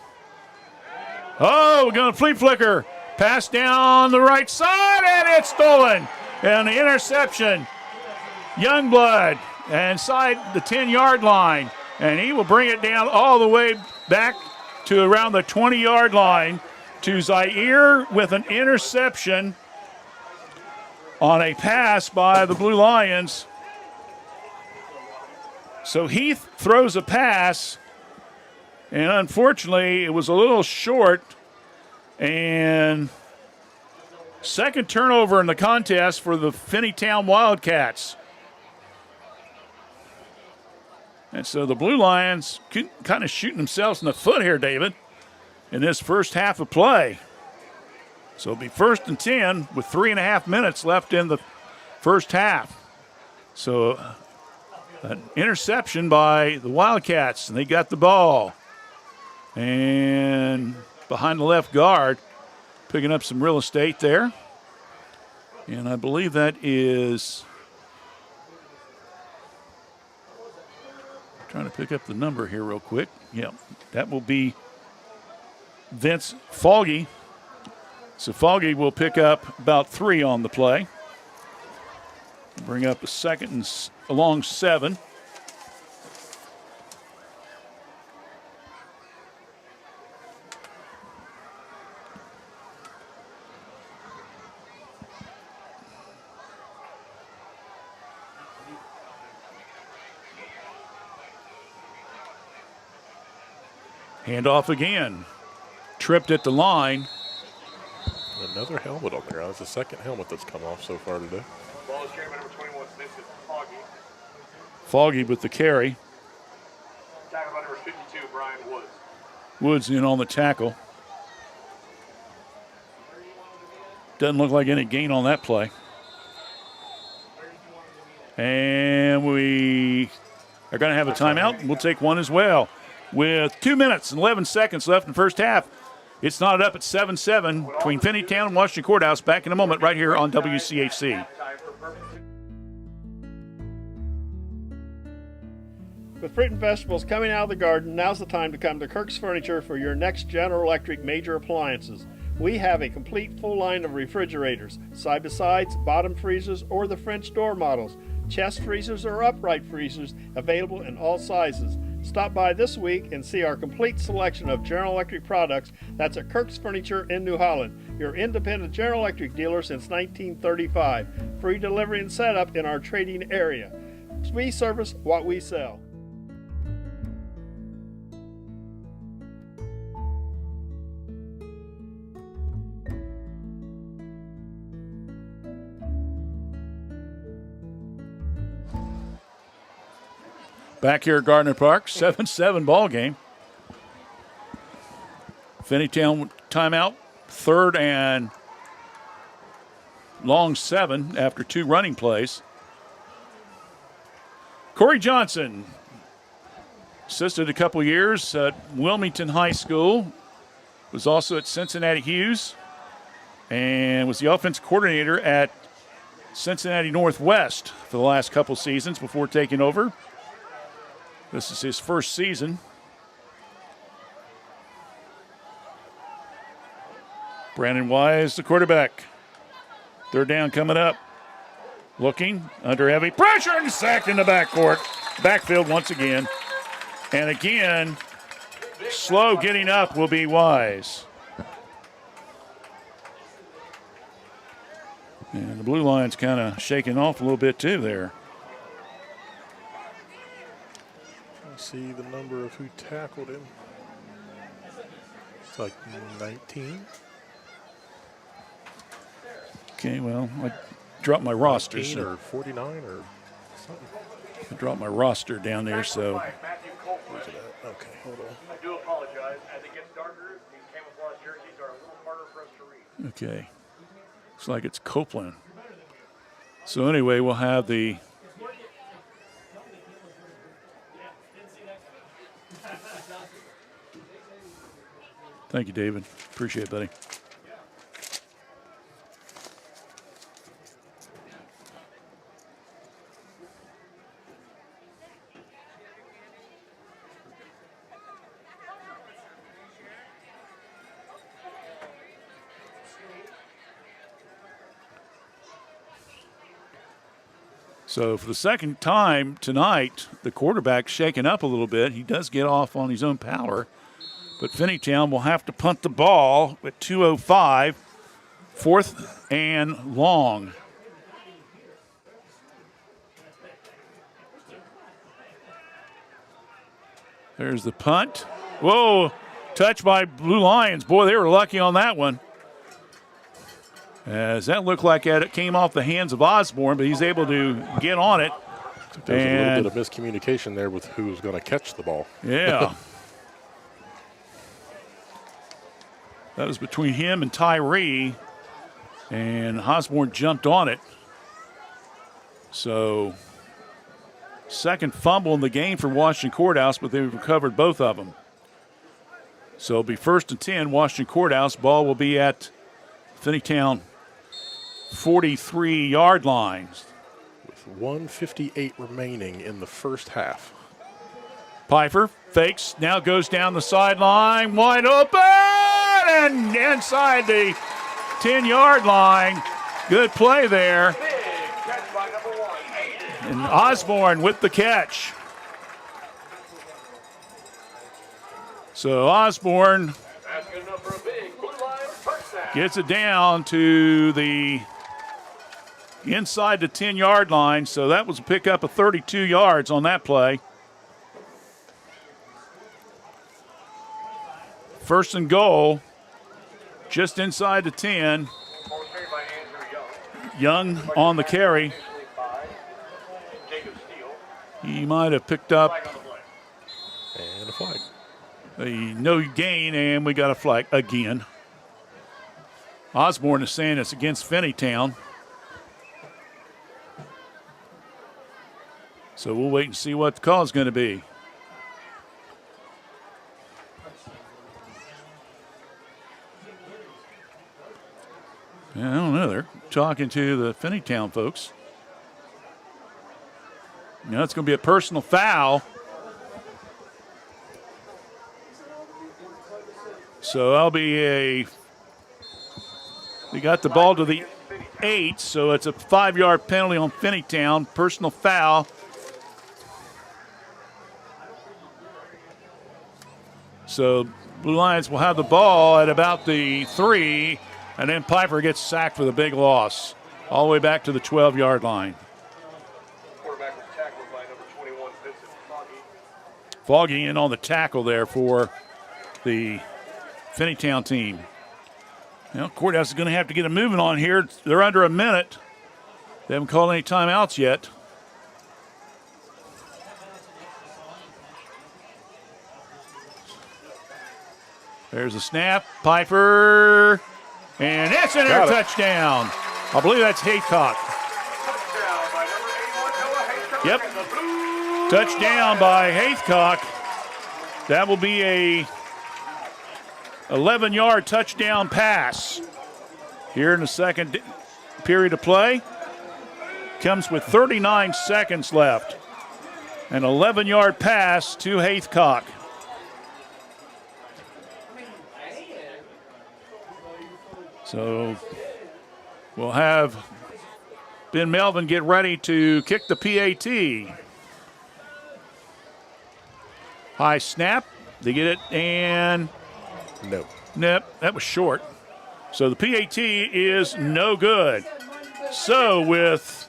Oh, we're going to flea flicker. Pass down the right side, and it's stolen. And the interception. Youngblood inside the 10-yard line. And he will bring it down all the way back to around the 20-yard line to Zaire with an interception on a pass by the Blue Lions. So Heath throws a pass, and unfortunately it was a little short. And second turnover in the contest for the Finneytown Wildcats. And so the Blue Lions kind of shooting themselves in the foot here, David, in this first half of play. So it'll be 1st and 10 with 3.5 minutes left in the first half. So an interception by the Wildcats, and they got the ball. And behind the left guard, picking up some real estate there. And I believe that is, trying to pick up the number here real quick. Yeah, that will be Vince Foggy. So Foggy will pick up about 3 on the play. Bring up a second and along 7. Handoff again. Tripped at the line. Another helmet on there. That's the second helmet that's come off so far today. Ball is carried by number 21, Vincent Foggy. Foggy with the carry. Tackle by number 52, Brian Woods. Woods in on the tackle. Doesn't look like any gain on that play. And we are going to have a timeout. We'll take one as well. With 2 minutes and 11 seconds left in the first half, it's knotted up at 7-7 between Finneytown and Washington Courthouse. Back in a moment right here on WCHC. With fruit and vegetables coming out of the garden, now's the time to come to Kirk's Furniture for your next General Electric major appliances. We have a complete full line of refrigerators, side-by-sides, bottom freezers, or the French door models, chest freezers or upright freezers available in all sizes. Stop by this week and see our complete selection of General Electric products. That's at Kirk's Furniture in New Holland, your independent General Electric dealer since 1935. Free delivery and setup in our trading area. We service what we sell. Back here at Gardner Park, 7-7 ball game. Finneytown timeout, 3rd and long 7 after 2 running plays. Corey Johnson assisted a couple years at Wilmington High School, was also at Cincinnati Hughes, and was the offense coordinator at Cincinnati Northwest for the last couple seasons before taking over. This is his first season. Brandon Wise, the quarterback. 3rd down coming up. Looking under heavy pressure and sacked in the backfield once again. And again, slow getting up will be Wise. And the Blue Lions kind of shaking off a little bit too there. See the number of who tackled him. It's like 19. Okay, well, I dropped my roster. 19 so or 49 or something. I dropped my roster down there, so. Okay, hold on. I do apologize. As it gets darker, these camouflage jerseys are a little harder for us to read. Okay. Looks like it's Copeland. So anyway, we'll have the Thank you, David. Appreciate it, buddy. So for the second time tonight, the quarterback's shaken up a little bit. He does get off on his own power. But Finneytown will have to punt the ball with 2:05, 4th and long. There's the punt. Whoa, touch by Blue Lions. Boy, they were lucky on that one. As that looked like it came off the hands of Osborne, but he's able to get on it. There's a little bit of miscommunication there with who was going to catch the ball. Yeah. That was between him and Tyree, and Osborne jumped on it. So, second fumble in the game for Washington Courthouse, but they've recovered both of them. So it'll be 1st and 10, Washington Courthouse. Ball will be at Finneytown 43-yard line. With 1:58 remaining in the first half. Pfeiffer fakes, now goes down the sideline, wide open, and inside the 10-yard line. Good play there. And Osborne with the catch. So Osborne gets it down to the inside the 10-yard line. So that was a pickup of 32 yards on that play. 1st and goal, just inside the 10. Young on the carry. He might have picked up and a flag. A no gain, and we got a flag again. Osborne is saying it's against Finneytown. So we'll wait and see what the call is going to be. I don't know. They're talking to the Finneytown folks. Now it's going to be a personal foul. So that'll be we got the ball to the 8, so it's a 5-yard penalty on Finneytown. Personal foul. So Blue Lions will have the ball at about the 3, and then Piper gets sacked for the big loss. All the way back to the 12-yard line. Quarterback was tackled by number 21, Vincent Foggy. Foggy in on the tackle there for the Finneytown team. Well, Courthouse is going to have to get a moving on here. They're under a minute. They haven't called any timeouts yet. There's a snap. Piper. And that's another touchdown. I believe that's Haycock. Yep. Touchdown by Haycock. That will be a 11-yard touchdown pass here in the second period of play. Comes with 39 seconds left. An 11-yard pass to Haycock. So we'll have Ben Melvin get ready to kick the PAT. High snap. They get it, and nope, that was short. So the PAT is no good. So with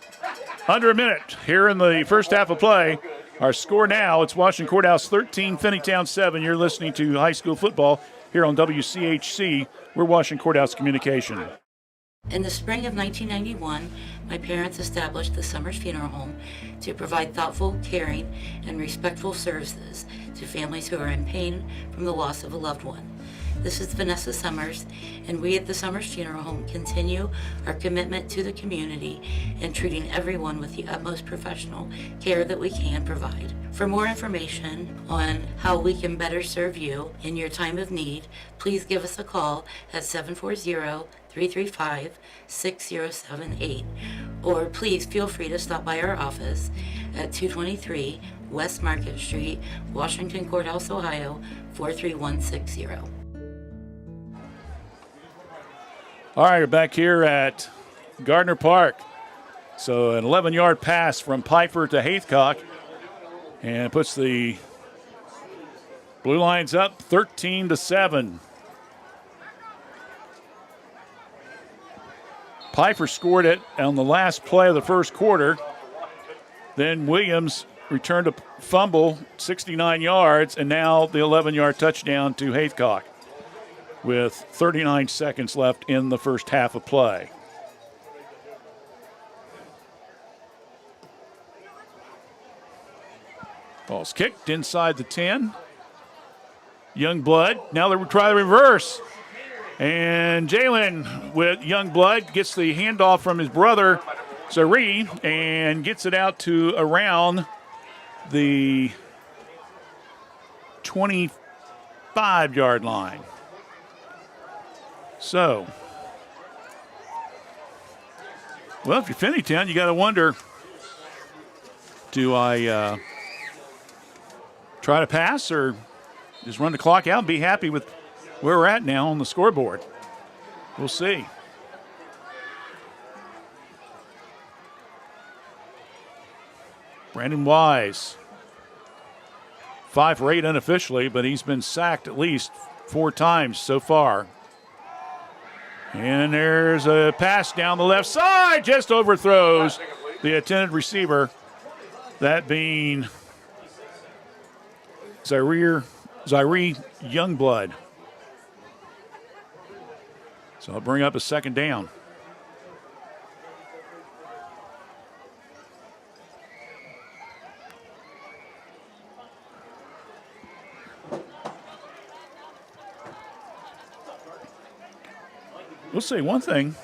under a minute here in the first half of play, our score now, it's Washington Courthouse 13, Finneytown 7. You're listening to high school football here on WCHC. We're Washington Courthouse Communication. In the spring of 1991, my parents established the Summers Funeral Home to provide thoughtful, caring, and respectful services to families who are in pain from the loss of a loved one. This is Vanessa Summers, and we at the Summers Funeral Home continue our commitment to the community and treating everyone with the utmost professional care that we can provide. For more information on how we can better serve you in your time of need, please give us a call at 740-335-6078, or please feel free to stop by our office at 223 West Market Street, Washington Courthouse, Ohio, 43160. All right, we're back here at Gardner Park. So an 11-yard pass from Piper to Haithcock, and puts the Blue Lions up 13-7. Piper scored it on the last play of the first quarter. Then Williams returned a fumble, 69 yards, and now the 11-yard touchdown to Haithcock with 39 seconds left in the first half of play. Ball's kicked inside the 10. Youngblood, now they try the reverse. And Jalen with Youngblood gets the handoff from his brother, Zari, and gets it out to around the 25-yard line. So, well, if you're Finneytown, you got to wonder, do I try to pass or just run the clock out and be happy with where we're at now on the scoreboard? We'll see. Brandon Wise, 5 for 8 unofficially, but he's been sacked at least 4 times so far. And there's a pass down the left side, just overthrows the intended receiver, that being Zaire Youngblood. So I'll bring up a second down. We'll say one thing.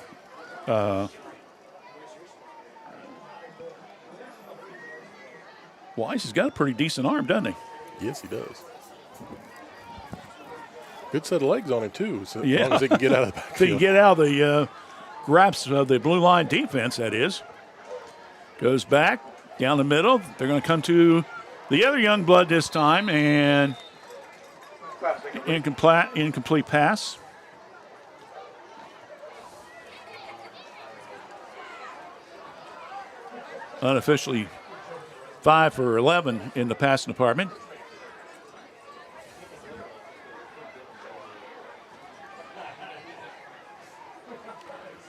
Wise has got a pretty decent arm, doesn't he? Yes, he does. Good set of legs on him, too, so as Yeah. long as he can get out of the backfield. He can get out of the grasp of the blue line defense, that is. Goes back, down the middle. They're going to come to the other Youngblood this time, and incomplete pass. Unofficially 5 for 11 in the passing department.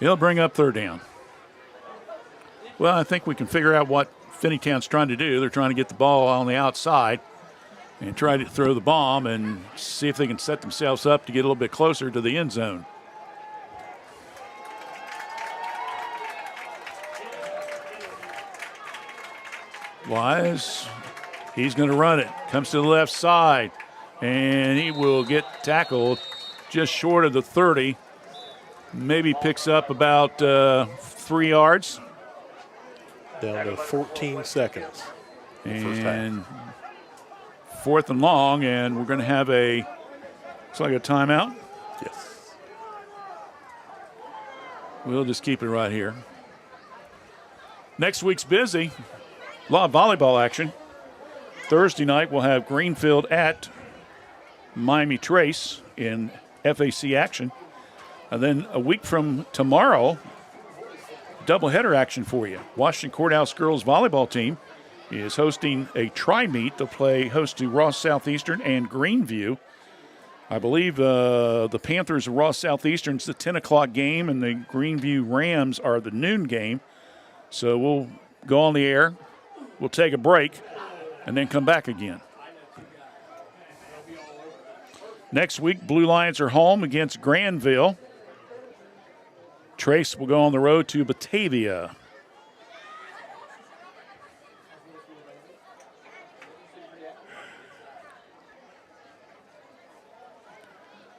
He'll bring up third down. Well, I think we can figure out what Finneytown's trying to do. They're trying to get the ball on the outside and try to throw the bomb and see if they can set themselves up to get a little bit closer to the end zone. Wise, he's going to run it. Comes to the left side, and he will get tackled just short of the 30. Maybe picks up about 3 yards. Down to 14 seconds. And 4th and long, and we're going to have looks like a timeout. Yes. We'll just keep it right here. Next week's busy. A lot of volleyball action. Thursday night, we'll have Greenfield at Miami Trace in FAC action. And then a week from tomorrow, doubleheader action for you. Washington Courthouse girls volleyball team is hosting a tri-meet. They'll play host to Ross Southeastern and Greenview. I believe the Panthers of Ross Southeastern's the 10 o'clock game, and the Greenview Rams are the noon game. So we'll go on the air. We'll take a break and then come back again. Next week, Blue Lions are home against Granville. Trace will go on the road to Batavia.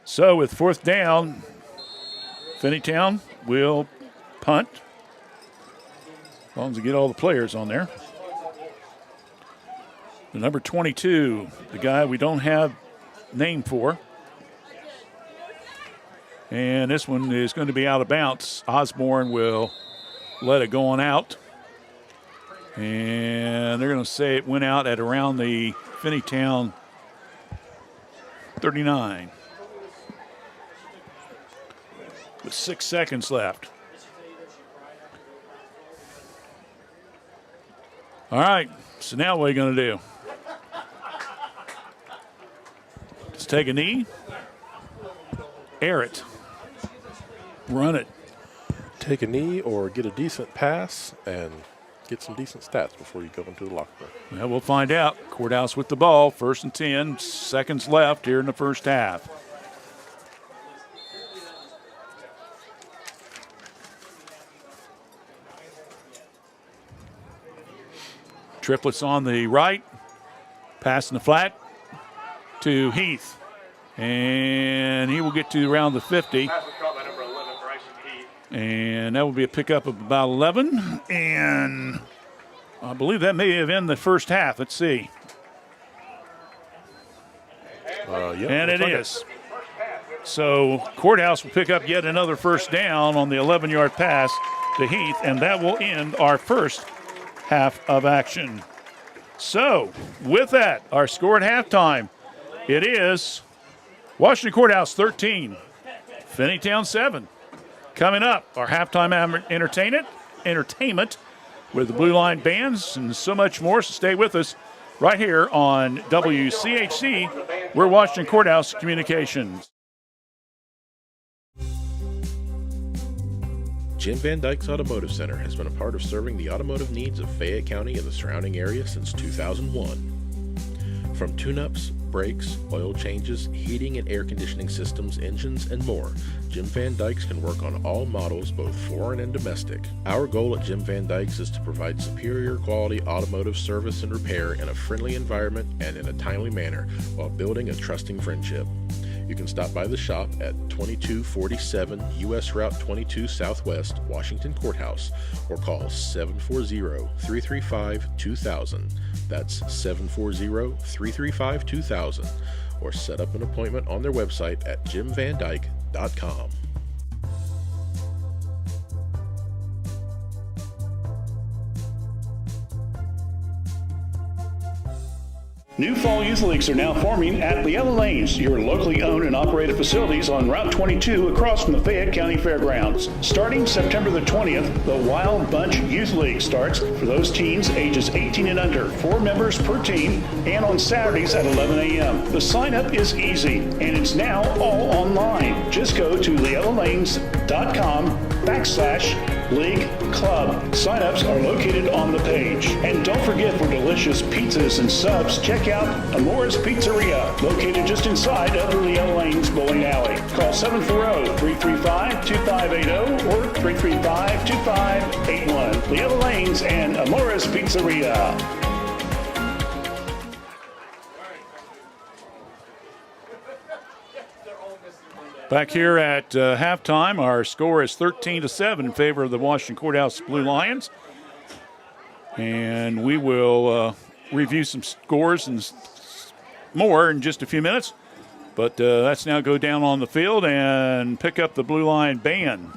So with 4th down, Finneytown will punt. As long as we get all the players on there. The number 22, the guy we don't have name for. And this one is going to be out of bounds. Osborne will let it go on out. And they're going to say it went out at around the Finneytown 39. With 6 seconds left. All right, so now what are you going to do? Let's take a knee, air it, run it. Take a knee or get a decent pass and get some decent stats before you go into the locker room. Well, we'll find out. Courthouse with the ball, 1st and 10, seconds left here in the first half. Triplets on the right, passing the flat to Heath. And he will get to around the 50. And that will be a pickup of about 11. And I believe that may have ended the first half. Let's see. Yep, and it is. So Courthouse will pick up yet another first down on the 11-yard pass to Heath, and that will end our first half of action. So with that, our score at halftime, it is Washington Courthouse 13, Finneytown 7. Coming up, our halftime entertainment with the Blue Line Bands and so much more. So stay with us right here on WCHC. We're Washington Courthouse Communications. Jim Van Dyke's Automotive Center has been a part of serving the automotive needs of Fayette County and the surrounding area since 2001. From tune-ups, brakes, oil changes, heating and air conditioning systems, engines, and more, Jim Van Dyke's can work on all models, both foreign and domestic. Our goal at Jim Van Dyke's is to provide superior quality automotive service and repair in a friendly environment and in a timely manner while building a trusting friendship. You can stop by the shop at 2247 U.S. Route 22 Southwest, Washington Courthouse, or call 740-335-2000. That's 740-335-2000, or set up an appointment on their website at jimvandyke.com. New fall youth leagues are now forming at the Yellow Lanes, your locally owned and operated facilities on Route 22 across from the Fayette County Fairgrounds. Starting September the 20th, the Wild Bunch Youth League starts for those teens ages 18 and under, 4 members per team, and on Saturdays at 11 a.m. The sign-up is easy, and it's now all online. Just go to theyellowlanes.com/League Club. Sign-ups are located on the page. And don't forget, for delicious pizzas and subs, check out Amora's Pizzeria, located just inside of the Yellow Lanes Bowling Alley. Call 740-335-2580 or 335-2581. The Yellow Lanes and Amora's Pizzeria. Back here at halftime, our score is 13-7 in favor of the Washington Courthouse Blue Lions. And we will review some scores and more in just a few minutes. But let's now go down on the field and pick up the Blue Line Band.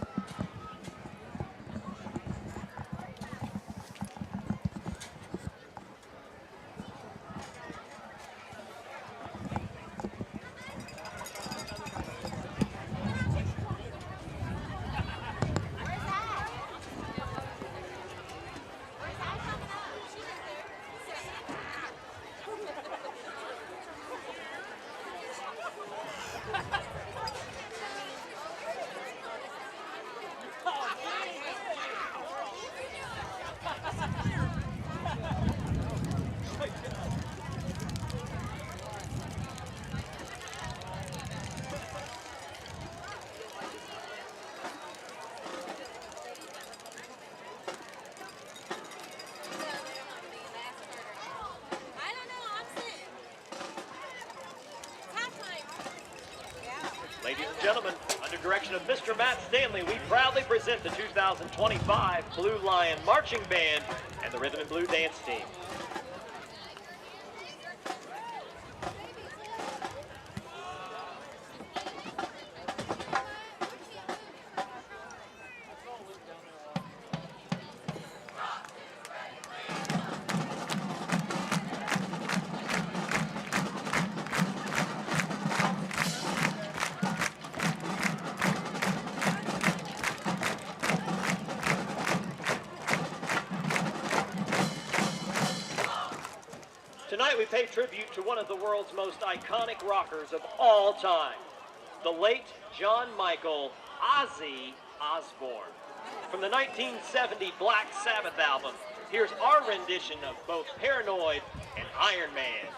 Ladies and gentlemen, under direction of Mr. Matt Stanley, we proudly present the 2025 Blue Lion Marching Band and the Rhythm and Blue Dance Team. Tonight we pay tribute to one of the world's most iconic rockers of all time, the late John Michael Ozzy Osbourne. From the 1970 Black Sabbath album, here's our rendition of both Paranoid and Iron Man.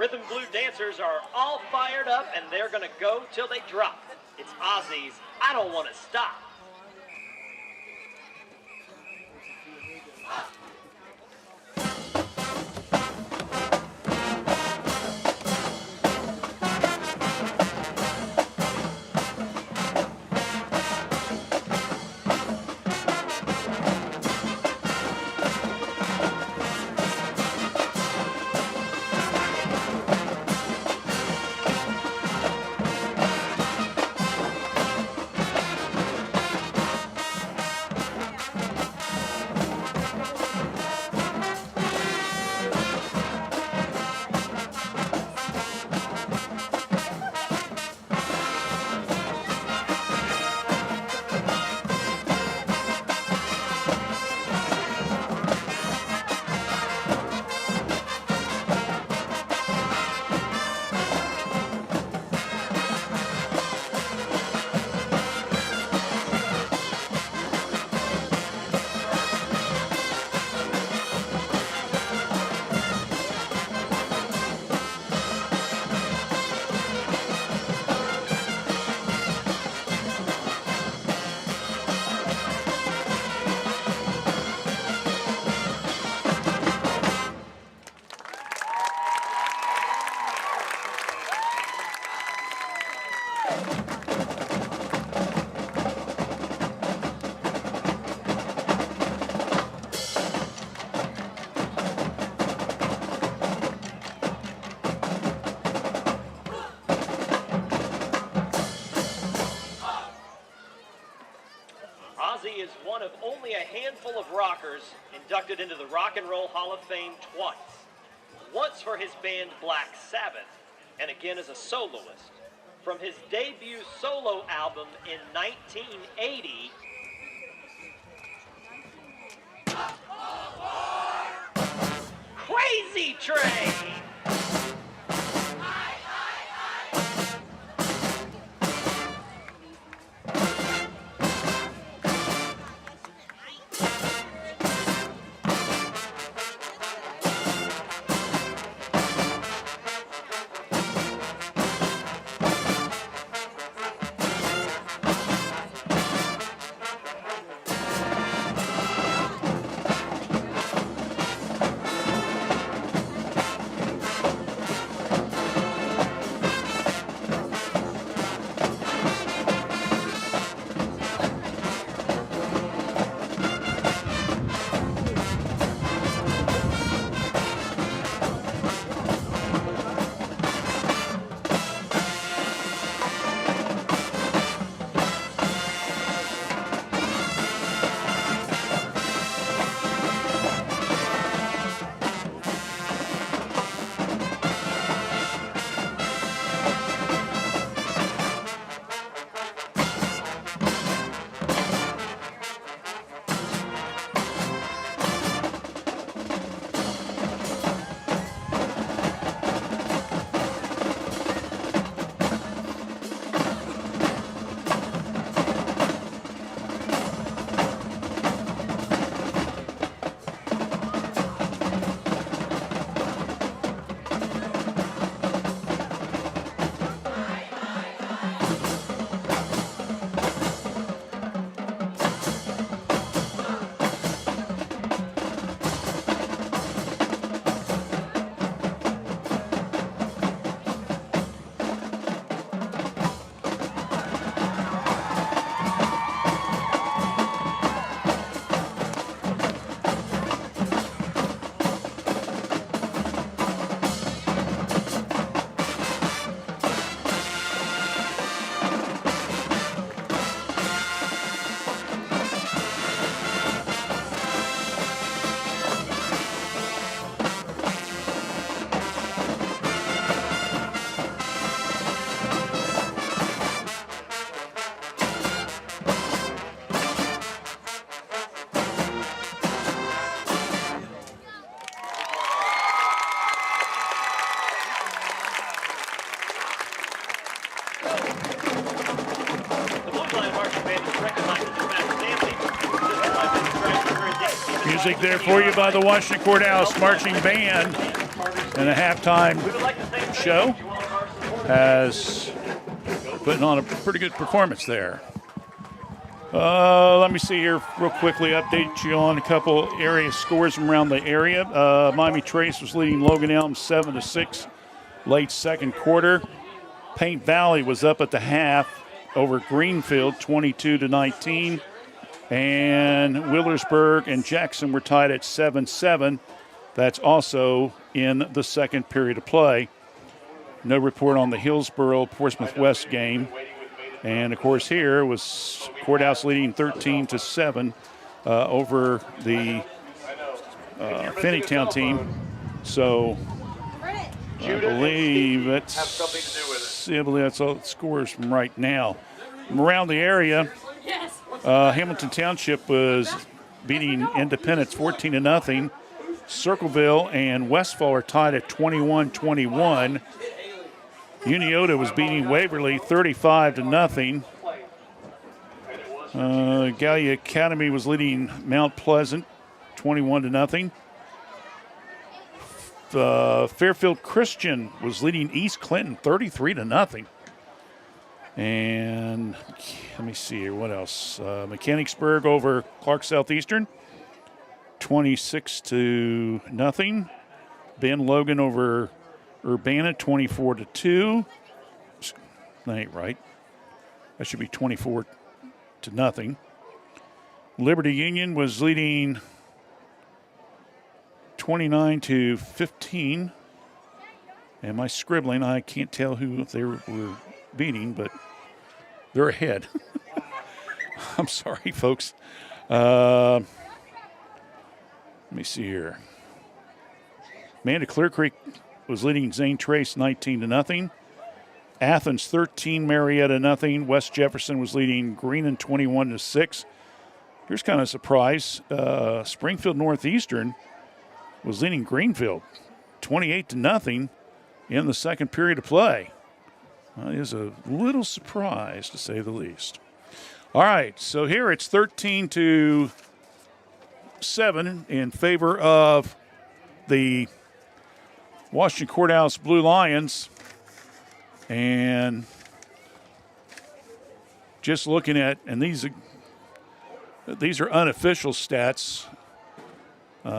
Rhythm and Blue dancers are all fired up, and they're going to go till they drop. It's Ozzy's I Don't Want to Stop. Ozzy is one of only a handful of rockers inducted into the Rock and Roll Hall of Fame twice. Once for his band Black Sabbath, and again as a soloist. From his debut solo album in 1980, Crazy Train! music there for you by the Washington Courthouse Marching Band. And a halftime show has putting on a pretty good performance there. Let me see here real quickly, update you on a couple area scores from around the area. Miami Trace was leading Logan Elm 7-6 late second quarter. Paint Valley was up at the half over Greenfield 22-19. And Willersburg and Jackson were tied at 7-7. That's also in the second period of play. No report on the Hillsboro-Portsmouth West game. And, of course, here was Courthouse leading 13-7 over the Finneytown team. So I believe that's all it scores from right now. From around the area, Hamilton Township was beating Independence 14-0. Circleville and Westfall are tied at 21-21. Uniota was beating Waverly 35-0. Gallia Academy was leading Mount Pleasant 21-0. Fairfield Christian was leading East Clinton 33-0. And let me see here, what else? Mechanicsburg over Clark Southeastern 26-0. Ben Logan over Urbana 24-2. That ain't right. That should be 24-0. Liberty Union was leading 29-15. And my scribbling, I can't tell who they were beating, but they're ahead. I'm sorry, folks. Let me see here. Amanda Clear Creek was leading Zane Trace 19-0. Athens 13, Marietta 0. West Jefferson was leading Greenon 21-6. Here's kind of a surprise. Springfield Northeastern was leading Greenfield 28-0 in the second period of play. It is a little surprise, to say the least. All right, so here it's 13-7 in favor of the Washington Courthouse Blue Lions. And just looking at, and these are unofficial stats. 2,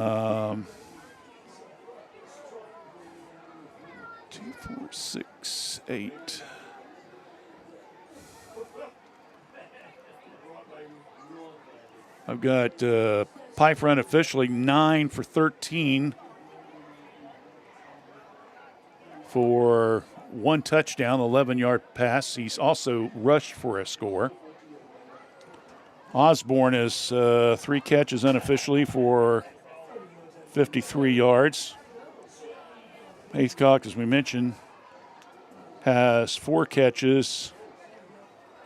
4, 6, 8. I've got Pfeiffer unofficially 9 for 13 for one touchdown, 11-yard pass. He's also rushed for a score. Osborne is 3 catches unofficially for 53 yards. Haithcock, as we mentioned, has 4 catches,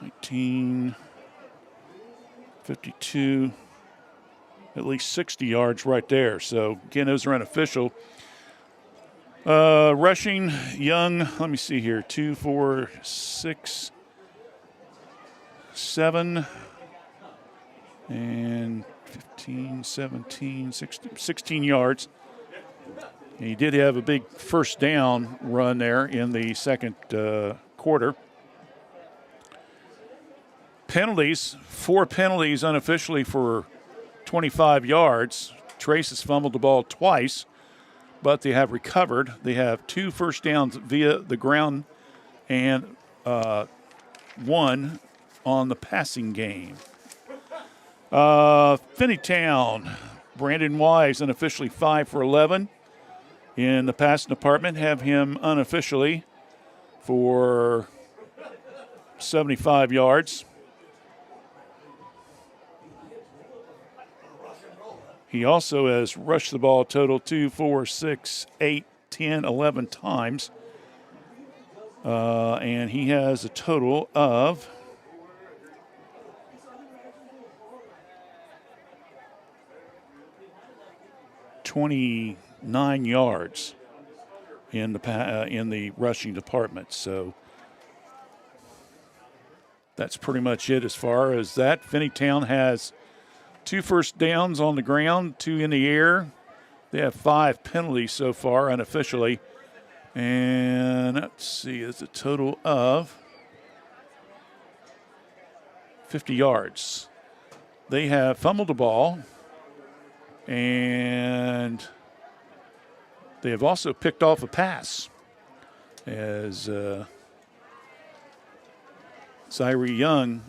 19, 52, at least 60 yards right there. So, again, those are unofficial. Rushing, Young, let me see here, 2, 4, 6, 7, and 15, 17, 16 yards. He did have a big first down run there in the second quarter. Penalties, 4 penalties unofficially for 25 yards. Trace has fumbled the ball twice, but they have recovered. They have 2 first downs via the ground and 1 on the passing game. Finneytown, Brandon Wise unofficially 5 for 11. In the passing department, have him unofficially for 75 yards. He also has rushed the ball a total 2, 4, 6, 8, 10, 11 times. And he has a total of 29 yards in the rushing department. So that's pretty much it as far as that. Finneytown has 2 first downs on the ground, 2 in the air. They have 5 penalties so far unofficially. And let's see, it's a total of 50 yards. They have fumbled the ball, and they have also picked off a pass as Zyree Young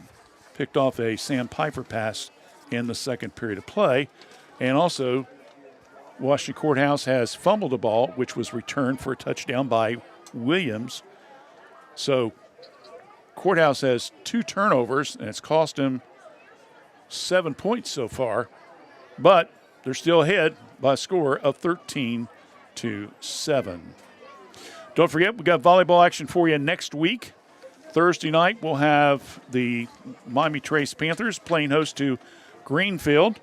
picked off a Sam Piper pass in the second period of play. And also, Washington Courthouse has fumbled the ball, which was returned for a touchdown by Williams. So Courthouse has 2 turnovers, and it's cost them 7 points so far. But they're still ahead by a score of 13-7. Don't forget, we got volleyball action for you next week. Thursday night, we'll have the Miami Trace Panthers playing host to Greenfield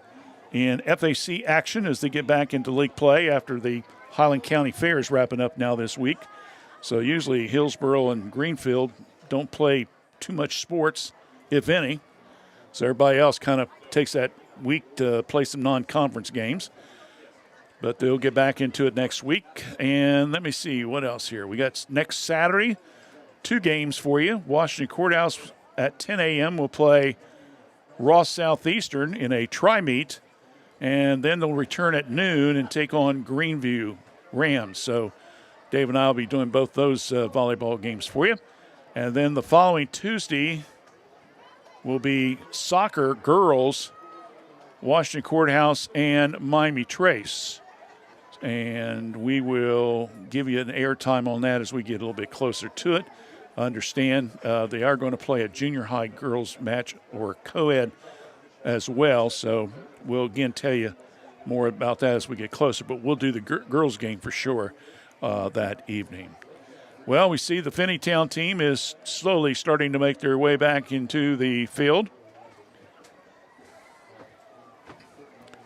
in FAC action as they get back into league play after the Highland County Fair is wrapping up now this week. So usually Hillsboro and Greenfield don't play too much sports, if any. So everybody else kind of takes that week to play some non-conference games. But they'll get back into it next week. And let me see what else here. We got next Saturday, 2 games for you. Washington Courthouse at 10 a.m. will play Ross Southeastern in a tri-meet. And then they'll return at noon and take on Greenview Rams. So Dave and I will be doing both those volleyball games for you. And then the following Tuesday will be soccer girls, Washington Courthouse and Miami Trace. And we will give you an airtime on that as we get a little bit closer to it. Understand they are going to play a junior high girls match or co-ed as well. So we'll again tell you more about that as we get closer. But we'll do the girls game for sure that evening. Well, we see the Finneytown team is slowly starting to make their way back into the field.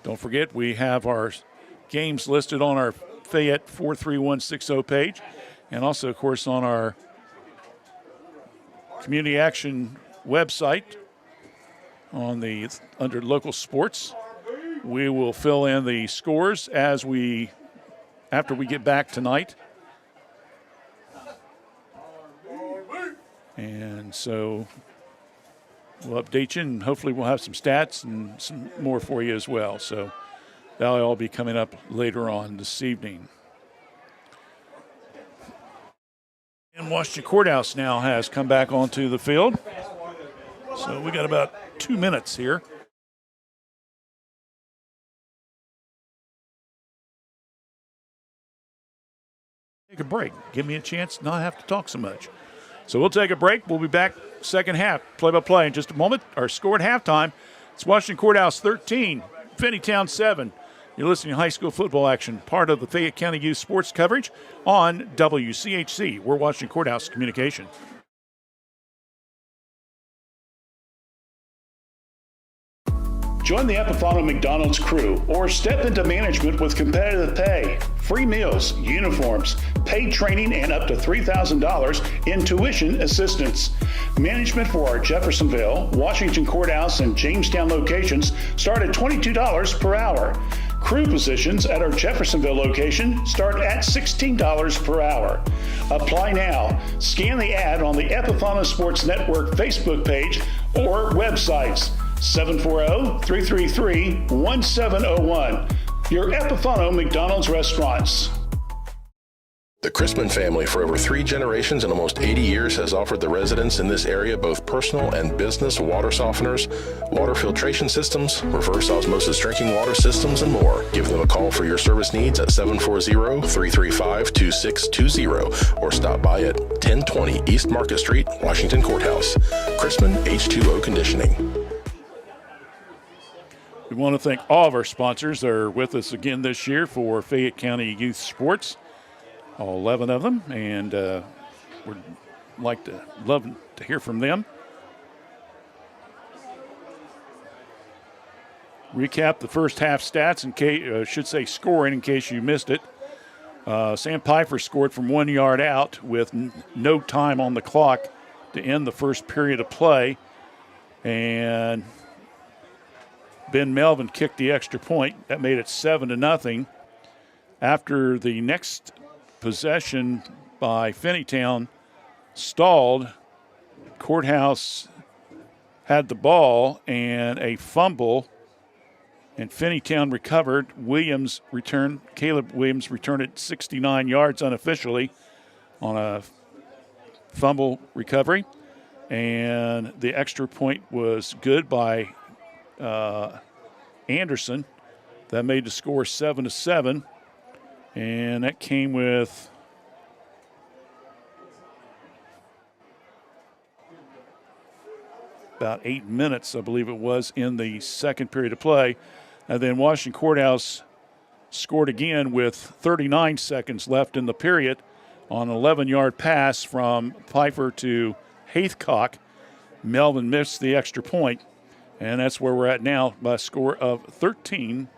Don't forget, we have our games listed on our Fayette 43160 page, and also, of course, on our Community Action website under local sports. We will fill in the scores after we get back tonight. And so we'll update you, and hopefully we'll have some stats and some more for you as well. So that'll all be coming up later on this evening. And Washington Courthouse now has come back onto the field. So we got about 2 minutes here. Take a break. Give me a chance not have to talk so much. So we'll take a break. We'll be back second half, play-by-play in just a moment. Our score at halftime, it's Washington Courthouse 13, Finneytown 7. You're listening to high school football action, part of the Fayette County Youth Sports coverage on WCHC. We're Washington Courthouse Communication. Join the Epifano McDonald's crew or step into management with competitive pay, free meals, uniforms, paid training, and up to $3,000 in tuition assistance. Management for our Jeffersonville, Washington Courthouse, and Jamestown locations start at $22 per hour. Crew positions at our Jeffersonville location start at $16 per hour. Apply now. Scan the ad on the Epifano Sports Network Facebook page or websites. 740-333-1701. Your Epifano McDonald's restaurants. The Chrisman family, for over 3 generations and almost 80 years, has offered the residents in this area both personal and business water softeners, water filtration systems, reverse osmosis drinking water systems, and more. Give them a call for your service needs at 740-335-2620 or stop by at 1020 East Market Street, Washington Courthouse. Chrisman H2O Conditioning. We want to thank all of our sponsors that are with us again this year for Fayette County Youth Sports, all 11 of them, and we'd love to hear from them. Recap the first half stats, scoring in case you missed it. Sam Piper scored from 1 yard out with no time on the clock to end the first period of play, and Ben Melvin kicked the extra point. That made it 7-0. After the next possession by Finneytown stalled, Courthouse had the ball and a fumble, and Finneytown recovered. Caleb Williams returned it 69 yards unofficially on a fumble recovery, and the extra point was good by Anderson. That made the score 7-7, and that came with about 8 minutes, I believe it was, in the second period of play. And then Washington Courthouse scored again with 39 seconds left in the period on an 11-yard pass from Pfeiffer to Haithcock. Melvin missed the extra point, and that's where we're at now by a score of 13-7.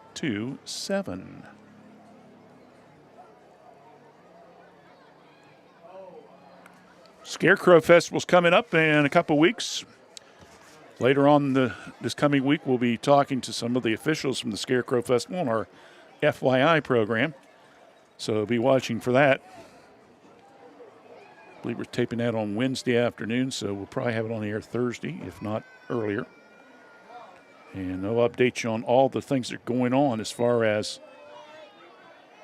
Scarecrow Festival's coming up in a couple weeks. Later on this coming week, we'll be talking to some of the officials from the Scarecrow Festival on our FYI program. So be watching for that. I believe we're taping that on Wednesday afternoon, so we'll probably have it on the air Thursday, if not earlier. And I'll update you on all the things that are going on as far as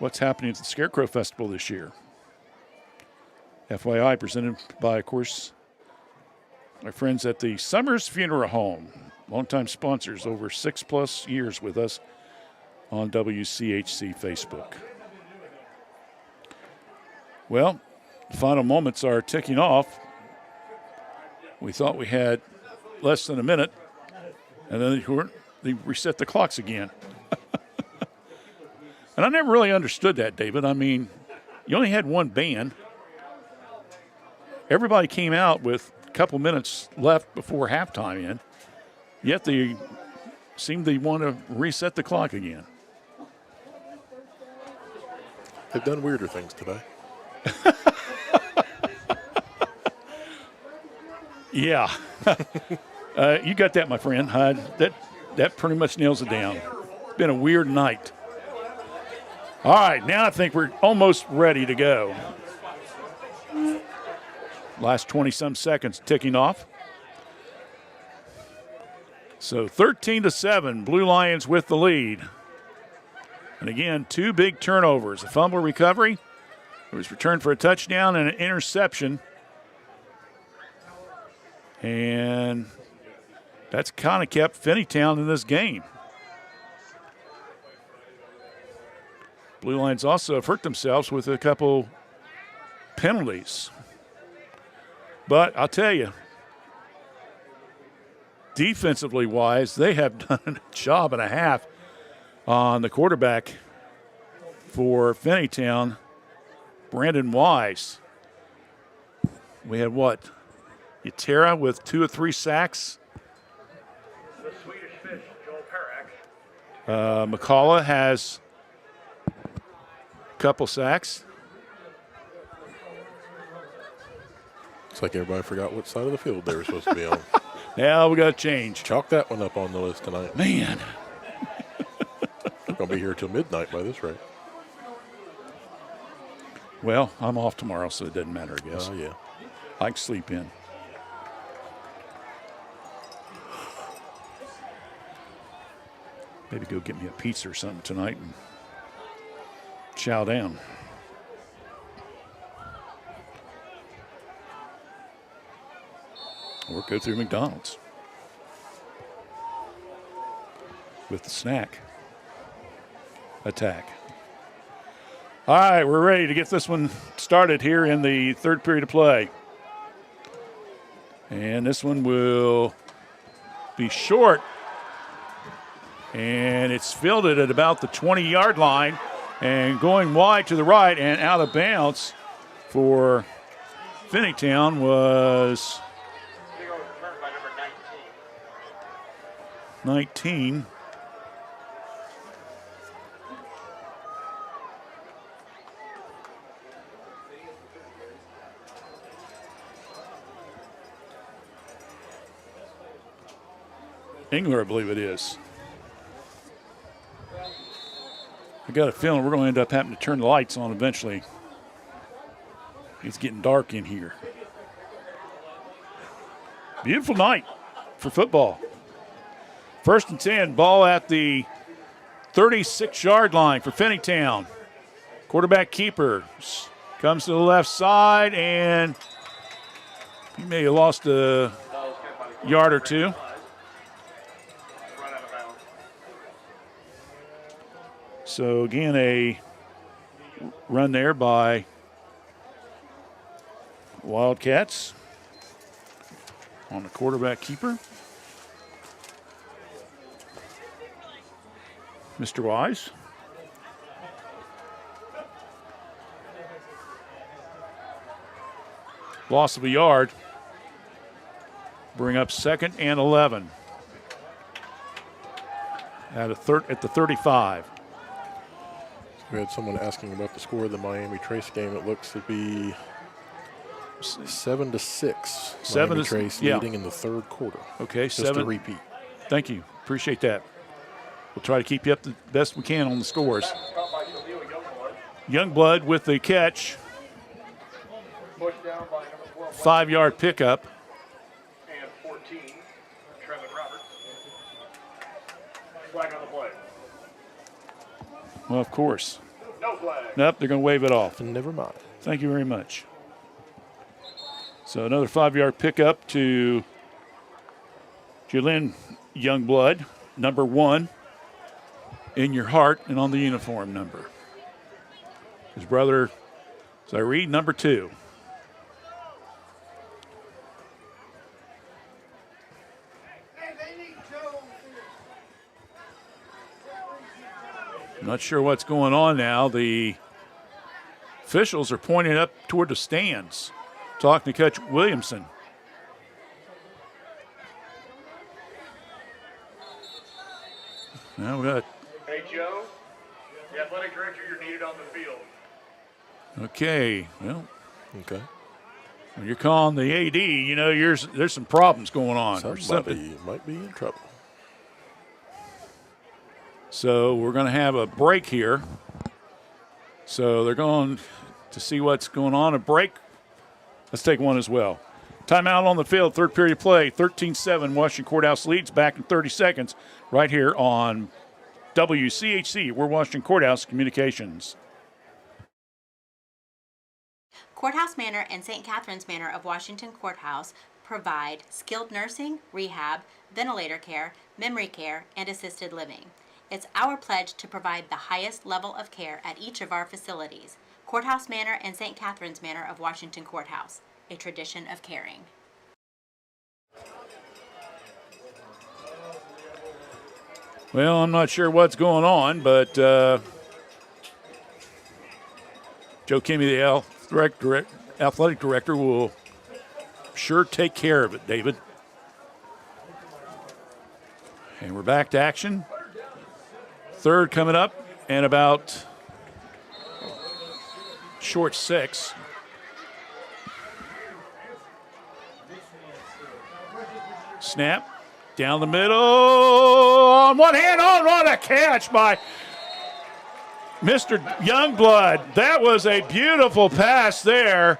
what's happening at the Scarecrow Festival this year. FYI presented by, of course, our friends at the Summers Funeral Home, longtime sponsors, over 6+ years with us on WCHC Facebook. Well, the final moments are ticking off. We thought we had less than a minute, and then they reset the clocks again. And I never really understood that, David. I mean, you only had one band. Everybody came out with couple minutes left before halftime in, yet they seem to want to reset the clock again. They've done weirder things today. Yeah. You got that, my friend. That pretty much nails it down. It's been a weird night. All right, now I think we're almost ready to go. Last 20-some seconds ticking off. So 13-7, Blue Lions with the lead. And again, two big turnovers. A fumble recovery. It was returned for a touchdown and an interception. And that's kind of kept Finneytown in this game. Blue Lions also have hurt themselves with a couple penalties. But I'll tell you, defensively wise, they have done a job and a half on the quarterback for Finneytown, Brandon Wise. We had what? Yatera with 2 or 3 sacks. The Swedish Fish, Joel Perek. McCullough has a couple sacks. It's like everybody forgot what side of the field they were supposed to be on. Now we got to change. Chalk that one up on the list tonight. Man. We're going to be here till midnight by this rate. Well, I'm off tomorrow, so it doesn't matter, I guess. Oh, yeah. I can sleep in. Maybe go get me a pizza or something tonight and chow down. Or go through McDonald's with the snack attack. All right, we're ready to get this one started here in the third period of play. And this one will be short. And it's fielded at about the 20-yard line and going wide to the right and out of bounds for Finneytown was 19. Engler, I believe it is. I got a feeling we're going to end up having to turn the lights on eventually. It's getting dark in here. Beautiful night for football. 1st and 10, ball at the 36-yard line for Finneytown. Quarterback keeper comes to the left side, and he may have lost a yard or two. So again, a run there by Wildcats on the quarterback keeper. Mr. Wise. Loss of a yard. Bring up 2nd and 11. At the 35. We had someone asking about the score of the Miami Trace game. It looks to be 7-6. Miami Trace leading in the 3rd quarter. Okay, just a repeat. Thank you. Appreciate that. We'll try to keep you up the best we can on the scores. Youngblood with the catch. 5-yard pickup. And 14, Trevin Roberts. Flag on the play. Well, of course. No flag. Nope, they're going to wave it off. Never mind. Thank you very much. So another 5-yard pickup to Julian Youngblood, number 1 in your heart and on the uniform number. His brother, as I read, number 2. Not sure what's going on now. The officials are pointing up toward the stands, talking to Coach Williamson. Now we got. Hey, Joe, the athletic director, you're needed on the field. Okay, well. Okay. When you're calling the AD, you know there's some problems going on. Somebody might be in trouble. So we're going to have a break here. So they're going to see what's going on. A break. Let's take one as well. Timeout on the field, 3rd period play. 13-7, Washington Courthouse leads. Back in 30 seconds right here on WCHC. We're Washington Courthouse Communications. Courthouse Manor and St. Catherine's Manor of Washington Courthouse provide skilled nursing, rehab, ventilator care, memory care, and assisted living. It's our pledge to provide the highest level of care at each of our facilities. Courthouse Manor and St. Catherine's Manor of Washington Courthouse, a tradition of caring. Well, I'm not sure what's going on, but Joe Kimmy, the athletic director, will sure take care of it, David. And we're back to action. 3rd coming up, and about short 6. Snap down the middle on one hand. Oh, what a catch by Mr. Youngblood. That was a beautiful pass there.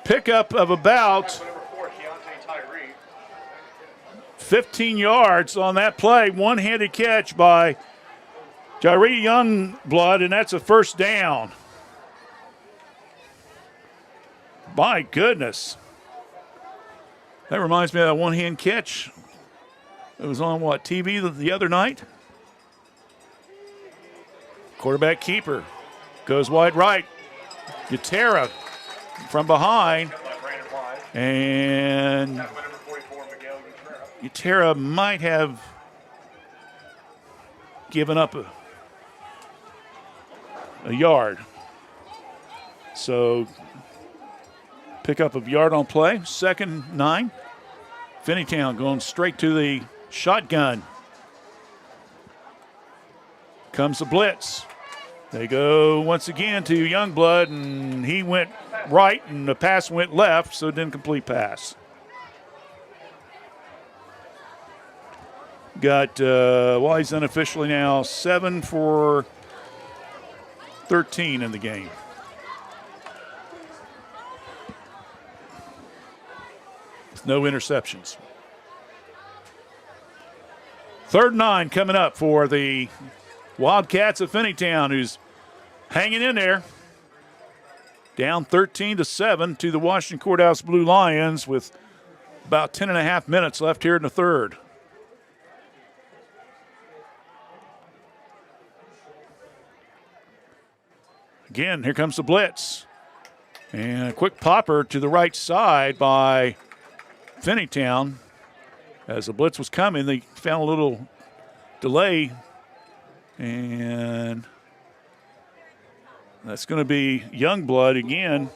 Pickup of about 15 yards on that play. One-handed catch by Jairi Youngblood, and that's a 1st down. My goodness. That reminds me of that one-hand catch. It was on, TV the other night? Quarterback keeper goes wide right. Gutera from behind. And Gutera might have given up a yard. So pick up a yard on play. 2nd 9. Finneytown going straight to the shotgun. Comes the blitz. They go once again to Youngblood, and he went right, and the pass went left, so it didn't complete pass. Got, he's unofficially now 7 for 13 in the game. No interceptions. 3rd and 9 coming up for the Wildcats of Finneytown, who's hanging in there. Down 13-7 to the Washington Courthouse Blue Lions with about 10.5 minutes left here in the 3rd. Again, here comes the blitz. And a quick popper to the right side by Finneytown. As the blitz was coming, they found a little delay. And that's going to be Youngblood again.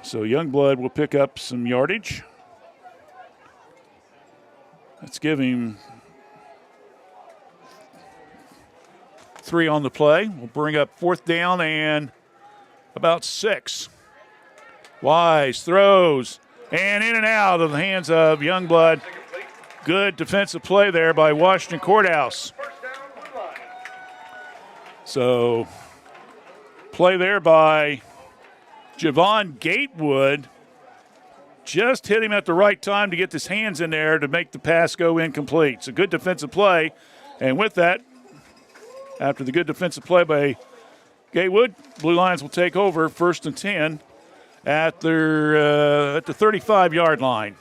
So Youngblood will pick up some yardage. Let's give him 3 on the play. We'll bring up 4th down and about 6. Wise throws and in and out of the hands of Youngblood. Good defensive play there by Washington Courthouse. So play there by Javon Gatewood. Just hit him at the right time to get his hands in there to make the pass go incomplete. It's a good defensive play. And with that, after the good defensive play by Gatewood, Blue Lions will take over 1st and 10 at the 35-yard line.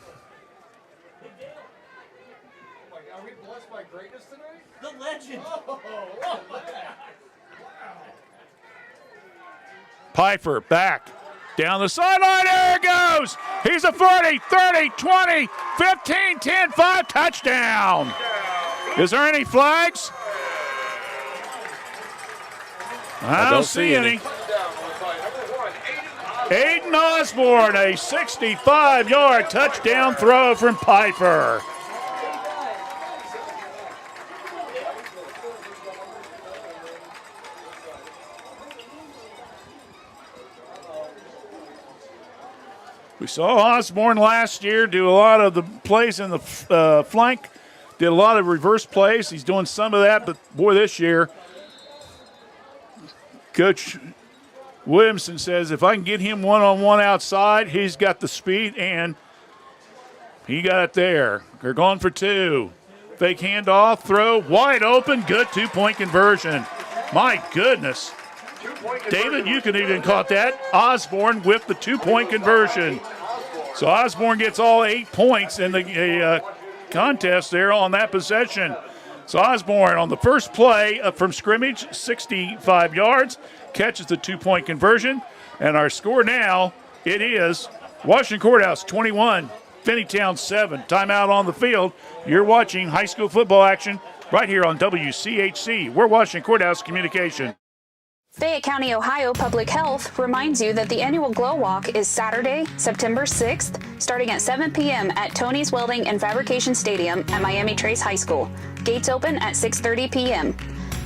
Are we blessed by greatness tonight? The legend. Pfeiffer back. Down the sideline, there it goes. He's a 40, 30, 20, 15, 10, 5, touchdown. Is there any flags? I don't see any. Aiden Osborne, a 65-yard touchdown throw from Pfeiffer. We saw Osborne last year do a lot of the plays in the flank, did a lot of reverse plays. He's doing some of that, but boy, this year, Coach Williamson says if I can get him one-on-one outside, he's got the speed, and he got it there. They're going for 2. Fake handoff, throw, wide open, good 2-point conversion. My goodness. David, you could even caught that. Osborne with the 2-point conversion. So Osborne gets all 8 points in the contest there on that possession. So Osborne on the first play from scrimmage, 65 yards, catches the 2-point conversion. And our score now, it is Washington Courthouse 21, Finneytown 7. Timeout on the field. You're watching high school football action right here on WCHC. We're Washington Courthouse Communication. Fayette County, Ohio Public Health reminds you that the annual Glow Walk is Saturday, September 6th, starting at 7 p.m. at Tony's Welding and Fabrication Stadium at Miami Trace High School. Gates open at 6:30 p.m.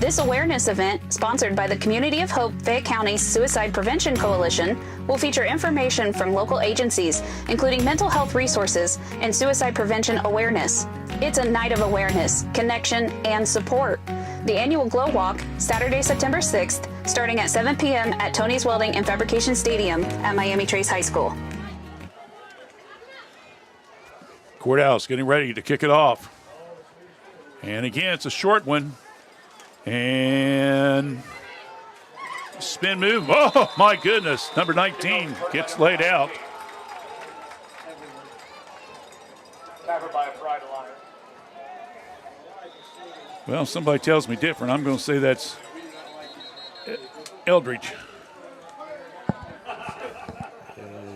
This awareness event, sponsored by the Community of Hope Fayette County Suicide Prevention Coalition, will feature information from local agencies, including mental health resources and suicide prevention awareness. It's a night of awareness, connection, and support. The annual Glow Walk, Saturday, September 6th, starting at 7 p.m. at Tony's Welding and Fabrication Stadium at Miami Trace High School. Courthouse getting ready to kick it off. And again, it's a short one. And spin move. Oh, my goodness. Number 19 gets laid out. Covered by a pride alliance. Well, somebody tells me different. I'm going to say that's Eldridge.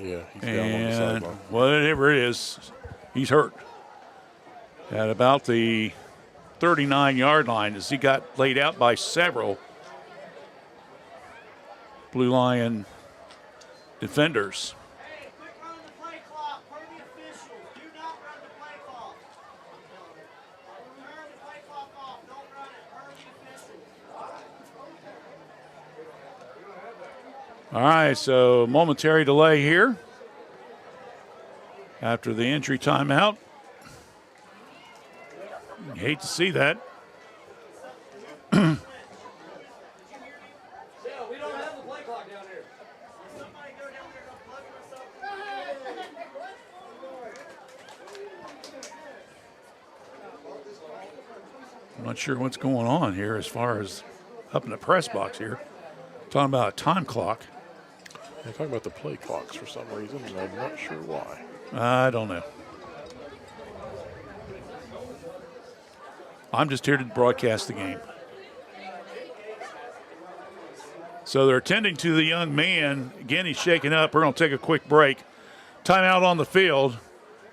Yeah, he's down on the And sideline. whatever it is, he's hurt. At about the 39-yard line as he got laid out by several Blue Lion defenders. All right, so momentary delay here after the injury timeout. You hate to see that. I'm not sure what's going on here as far as up in the press box here. Talking about a time clock. They're talking about the play clocks for some reason, and I'm not sure why. I don't know. I'm just here to broadcast the game. So they're attending to the young man. Again, he's shaken up. We're going to take a quick break. Timeout on the field.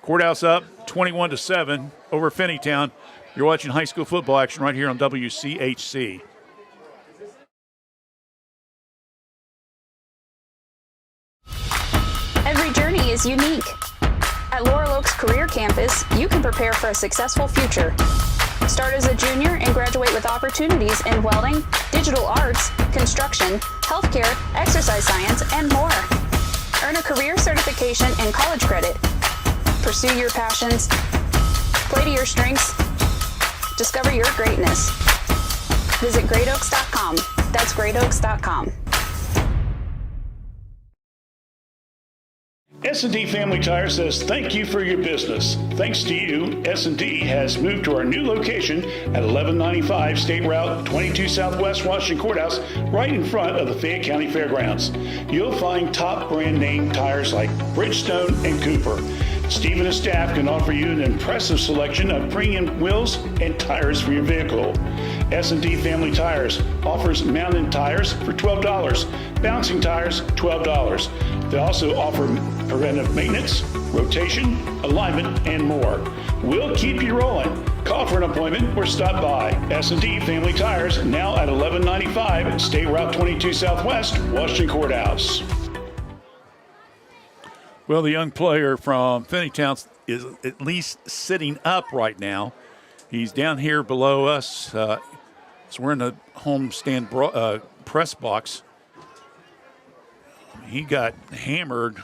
Courthouse up 21-7 over Finneytown. You're watching high school football action right here on WCHC. Every journey is unique. At Laurel Oaks Career Campus, you can prepare for a successful future. Start as a junior and graduate with opportunities in welding, digital arts, construction, healthcare, exercise science, and more. Earn a career certification and college credit. Pursue your passions. Play to your strengths. Discover your greatness. Visit greatoaks.com. That's greatoaks.com. S&D Family Tire says thank you for your business. Thanks to you, S&D has moved to our new location at 1195 State Route 22 Southwest Washington Courthouse, right in front of the Fayette County Fairgrounds. You'll find top brand name tires like Bridgestone and Cooper. Steve and his staff can offer you an impressive selection of premium wheels and tires for your vehicle. S&D Family Tires offers mounted tires for $12, bouncing tires $12. They also offer preventive maintenance, rotation, alignment, and more. We'll keep you rolling. Call for an appointment or stop by. S&D Family Tires, now at 1195 State Route 22 Southwest, Washington Courthouse. Well, the young player from Finneytown is at least sitting up right now. He's down here below us. So we're in the homestand press box. He got hammered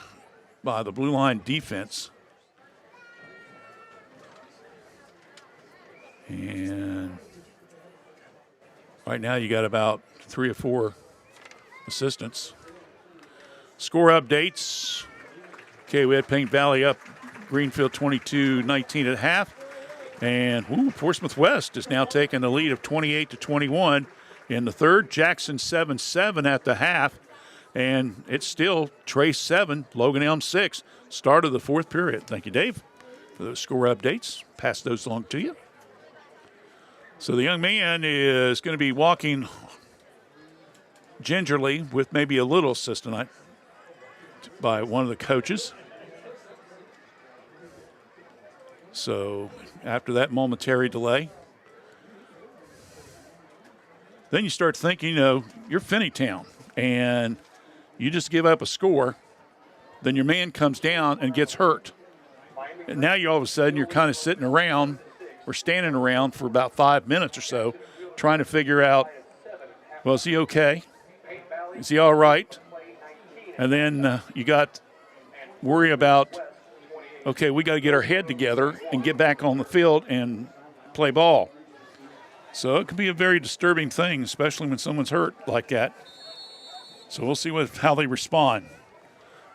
by the blue line defense. And right now you got about 3 or 4 assistants. Score updates. Okay, we had Paint Valley up Greenfield 22-19 at half. And Portsmouth West is now taking the lead of 28-21 in the third. Jackson 7-7 at the half. And it's still Trace 7, Logan Elm 6. Start of the fourth period. Thank you, Dave, for those score updates. Pass those along to you. So the young man is going to be walking gingerly with maybe a little assistance by one of the coaches. So after that momentary delay, then you start thinking, you're Finneytown, and you just give up a score, then your man comes down and gets hurt. And now all of a sudden you're kind of sitting around or standing around for about 5 minutes or so trying to figure out, well, is he okay? Is he all right? And then you got worry about, okay, we got to get our head together and get back on the field and play ball. So it can be a very disturbing thing, especially when someone's hurt like that. So we'll see how they respond.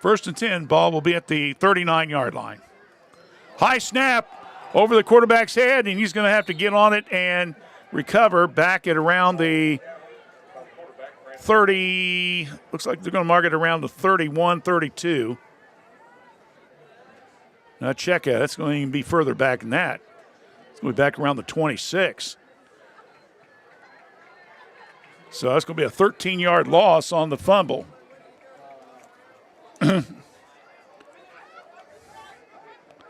1st and 10, ball will be at the 39-yard line. High snap over the quarterback's head, and he's going to have to get on it and recover back at around the 30. Looks like they're going to mark it around the 31, 32. Now check it. That's going to even be further back than that. It's going to be back around the 26. So that's going to be a 13-yard loss on the fumble.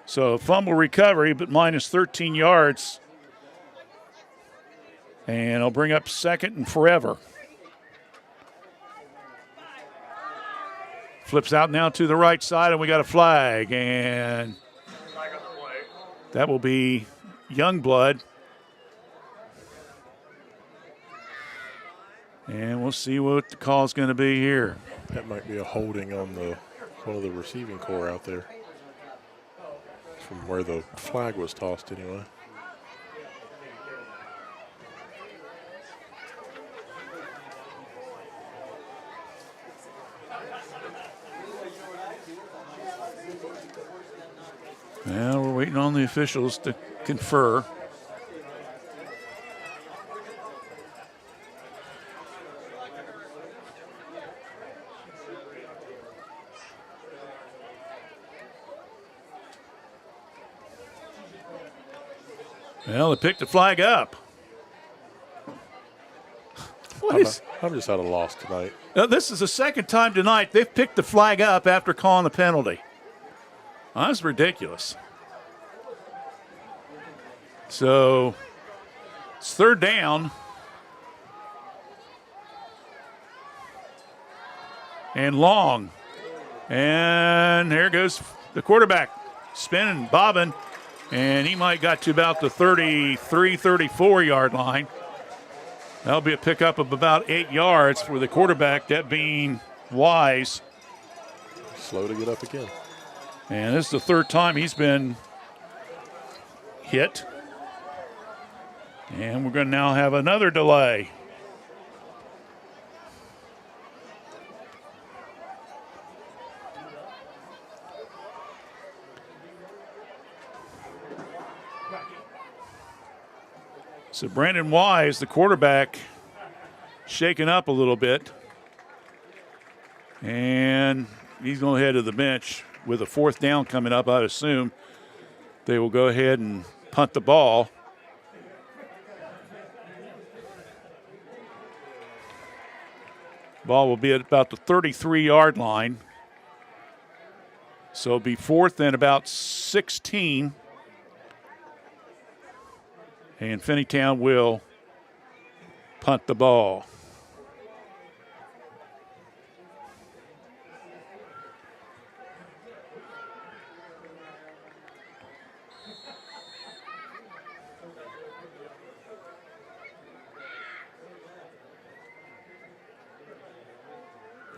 So fumble recovery, but minus 13 yards. And I'll bring up 2nd and forever. Flips out now to the right side, and we got a flag. And that will be Youngblood. And we'll see what the call is going to be here. That might be a holding on one of the receiving corps out there from where the flag was tossed anyway. Now we're waiting on the officials to confer. Well, they picked the flag up. I'm just at a loss tonight. Now, this is the second time tonight they've picked the flag up after calling the penalty. That's ridiculous. So it's third down. And long. And there goes the quarterback spinning, bobbing. And he might got to about the 33, 34-yard line. That'll be a pickup of about 8 yards for the quarterback, that being Wise. Slow to get up again. And this is the third time he's been hit. And we're going to now have another delay. So Brandon Wise, the quarterback, shaken up a little bit. And he's going to head to the bench with a fourth down coming up. I'd assume they will go ahead and punt the ball. Ball will be at about the 33-yard line. So it'll be fourth and about 16. And Finneytown will punt the ball.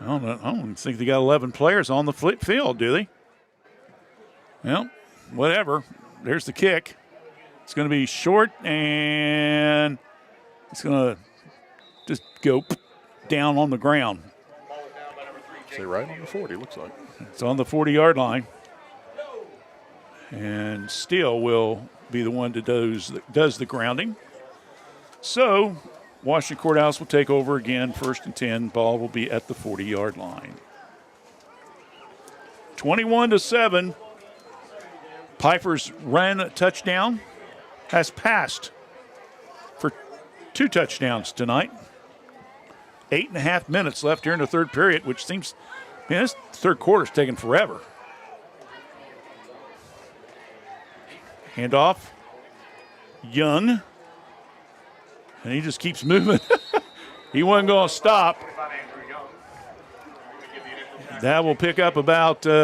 I don't think they got 11 players on the field, do they? Well, whatever. There's the kick. It's going to be short, and it's going to just go down on the ground. Say right on the 40, looks like. It's on the 40-yard line. And Steele will be the one that does the grounding. So Washington Courthouse will take over again, 1st and 10. Ball will be at the 40-yard line. 21-7. Pfeiffer's run touchdown has passed for 2 touchdowns tonight. 8.5 minutes left here in the third period, which seems, man, this third quarter's taking forever. Handoff. Young. And he just keeps moving. He wasn't going to stop. That will pick up about Ladies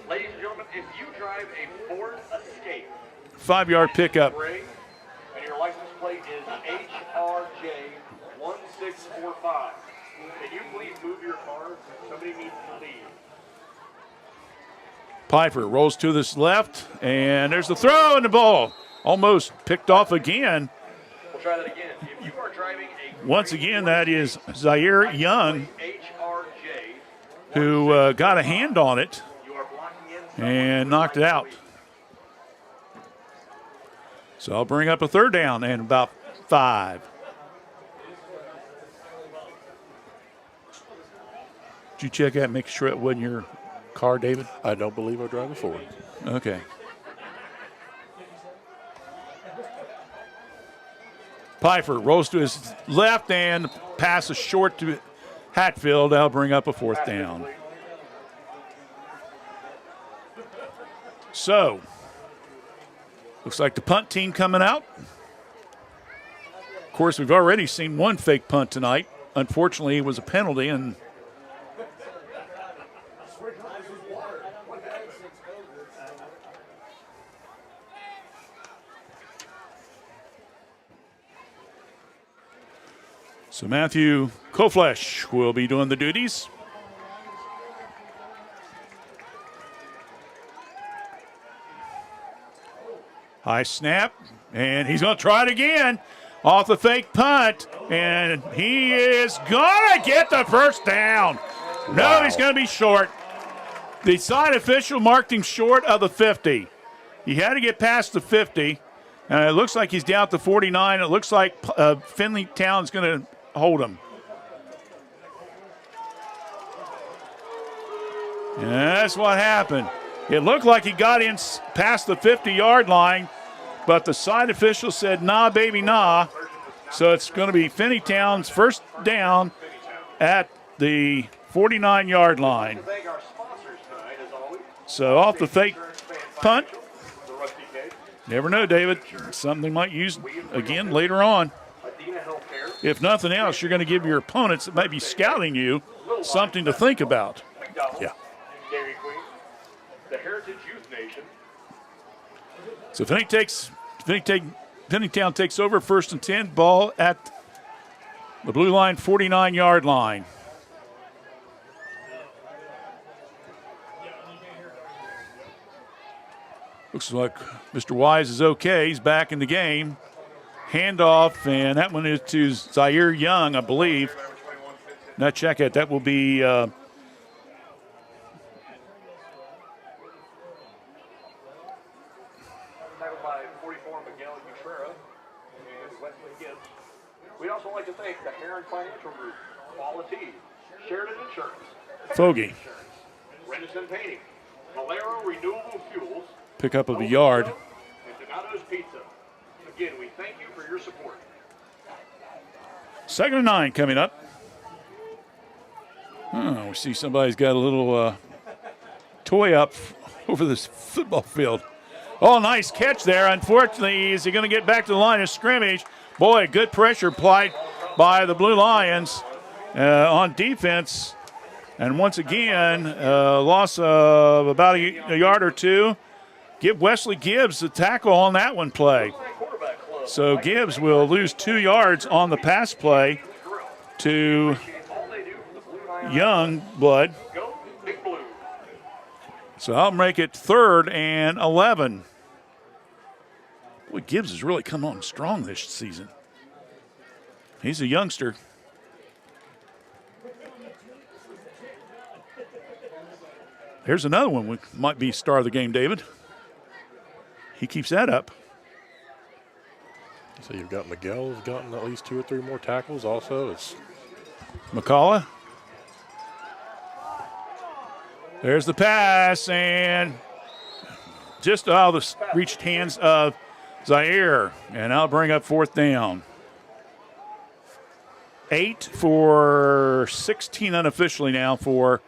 and gentlemen, if you drive a Ford Escape, 5-yard pickup. and your license plate is HRJ 1645, can you please move your car? Somebody needs to leave. Pfeiffer rolls to this left, and there's the throw and the ball. Almost picked off again. We'll try that again. If you are driving a Once again, that is Zaire Young, who got a hand on it and knocked it out. So I'll bring up a third down and about 5. Did you check that, make sure it wasn't your car, David? I don't believe I drive a Ford. Okay. Pfeiffer rolls to his left and passes short to Hatfield. That'll bring up a 4th down. So, looks like the punt team coming out. Of course, we've already seen one fake punt tonight. Unfortunately, it was a penalty, and so Matthew Koflesh will be doing the duties. High snap, and he's going to try it again off the fake punt, and he is going to get the first down. No, he's going to be short. The side official marked him short of the 50. He had to get past the 50. And it looks like he's down to 49. It looks like Finneytown's going to hold him. And that's what happened. It looked like he got in past the 50-yard line, but the side official said, nah, baby, nah. So it's going to be Finneytown's first down at the 49-yard line. So off the fake punt. Never know, David. Something they might use again later on. If nothing else, you're going to give your opponents that might be scouting you something to think about. Yeah. The Heritage Youth Nation. So Finneytown takes over 1st and 10, ball at the blue line, 49-yard line. Looks like Mr. Wise is okay. He's back in the game. Handoff, and that one is to Zaire Young, I believe. Now check it. That will be We'd also like to thank the Heron Financial Group, Quality, Sheridan Insurance, Fogey. Renison Painting, Valero Renewable Fuels, Pickup of a yard. and Donato's Pizza. Again, we thank you for your support. 2nd and 9 coming up. We see somebody's got a little toy up over this football field. Oh, nice catch there. Unfortunately, is he going to get back to the line of scrimmage? Boy, good pressure applied by the Blue Lions on defense. And once again, loss of about a yard or two. Give Wesley Gibbs the tackle on that one play. So Gibbs will lose 2 yards on the pass play to Youngblood. So I'll make it 3rd and 11. Boy, Gibbs has really come on strong this season. He's a youngster. Here's another one which might be star of the game, David. He keeps that up. So you've got Miguel who's gotten at least 2 or 3 more tackles also. It's McCullough. There's the pass, and just out of the reached hands of Zaire, and I'll bring up 4th down. 8 for 16 unofficially now for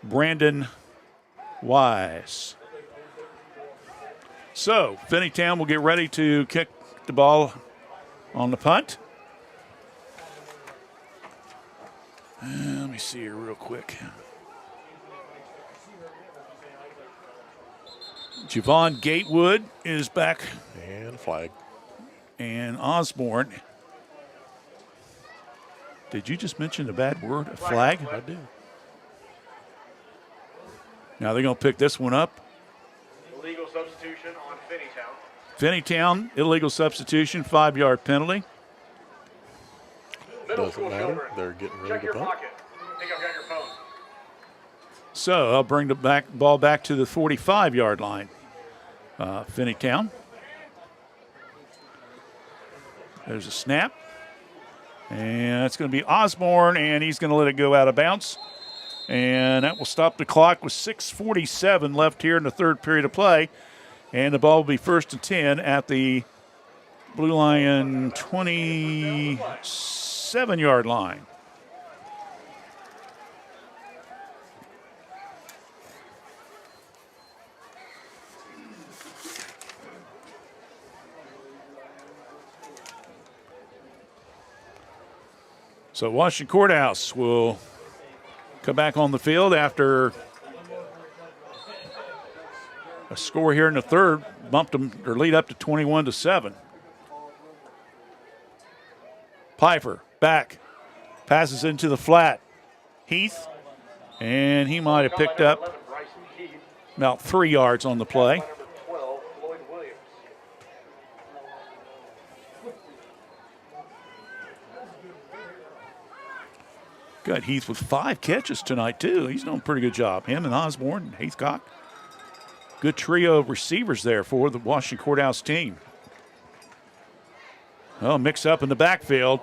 Brandon Wise. So Finneytown will get ready to kick the ball on the punt. Let me see here real quick. Javon Gatewood is back. And flag. And Osborne. Did you just mention a bad word, a flag? I did. Now they're going to pick this one up. Illegal substitution on Finneytown. Finneytown, illegal substitution, 5-yard penalty. Doesn't matter. They're getting ready to punt. I think I've got your phone. So I'll bring the ball back to the 45-yard line. Finneytown. There's a snap. And that's going to be Osborne, and he's going to let it go out of bounds. And that will stop the clock with 6:47 left here in the 3rd period of play. And the ball will be 1st and 10 at the Blue Lion 27-yard line. So Washington Courthouse will come back on the field after a score here in the 3rd bumped them or lead up to 21-7. Pfeiffer back, passes into the flat. Heath, and he might have picked up about 3 yards on the play. Got Heath with 5 catches tonight, too. He's doing a pretty good job. Him and Osborne and Heathcock. Good trio of receivers there for the Washington Courthouse team. Oh, mix up in the backfield.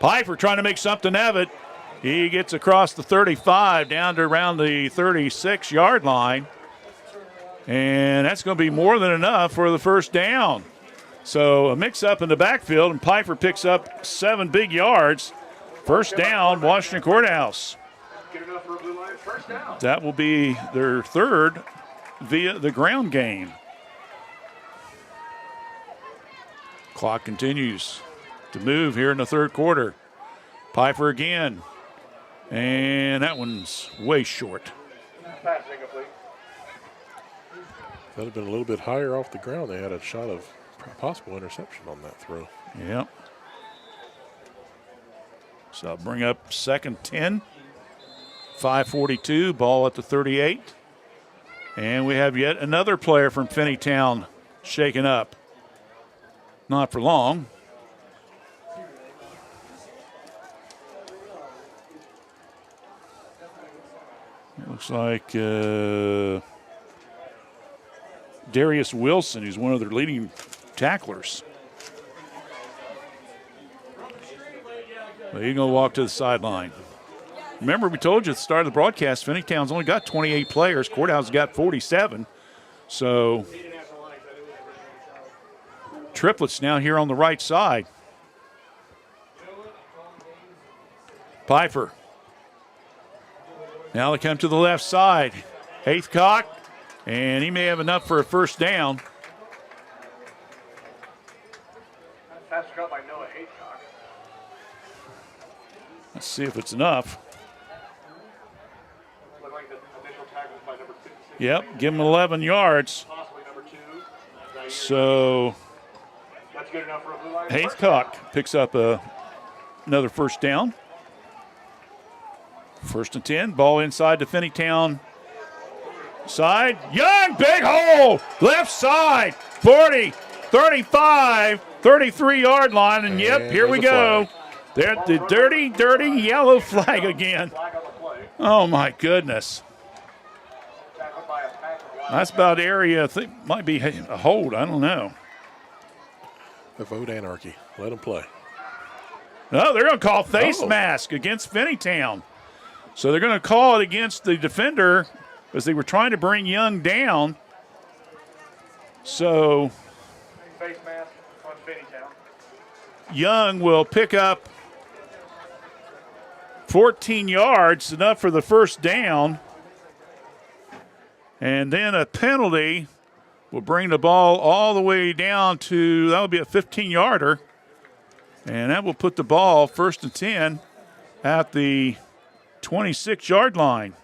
Pfeiffer trying to make something of it. He gets across the 35 down to around the 36-yard line. And that's going to be more than enough for the first down. So a mix-up in the backfield, and Pfeiffer picks up 7 big yards. First down, Washington Courthouse. That will be their third via the ground game. Clock continues to move here in the third quarter. Pfeiffer again. And that one's way short. If that had been a little bit higher off the ground, they had a shot of possible interception on that throw. Yeah. So I'll bring up 2nd 10. 5:42, ball at the 38. And we have yet another player from Finneytown shaken up. Not for long. It looks like Darius Wilson, who's one of their leading tacklers. Well, he's going to walk to the sideline. Remember, we told you at the start of the broadcast, Finneytown's only got 28 players. Courthouse has got 47. So triplets now here on the right side. Pfeiffer. Now they come to the left side. Heathcock, and he may have enough for a first down. Fast cut by Noah Heathcock. Let's see if it's enough. Looked like the initial tag was by number 56. Yep, give him 11 yards. Possibly number 2. So That's good enough for a blue line. Heathcock picks up another first down. 1st and 10, ball inside the Finneytown side. Young, big hole, left side, 40, 35, 33-yard line, and yep, here we go. They're the dirty yellow flag again. Oh, my goodness. That's about area, I think might be a hold, I don't know. The vote anarchy. Let them play. No, they're going to call face mask against Finneytown. So they're going to call it against the defender as they were trying to bring Young down. So Face mask on Finneytown. Young will pick up 14 yards, enough for the first down. And then a penalty will bring the ball all the way down to, that will be a 15-yarder. And that will put the ball 1st and 10 at the 26-yard line.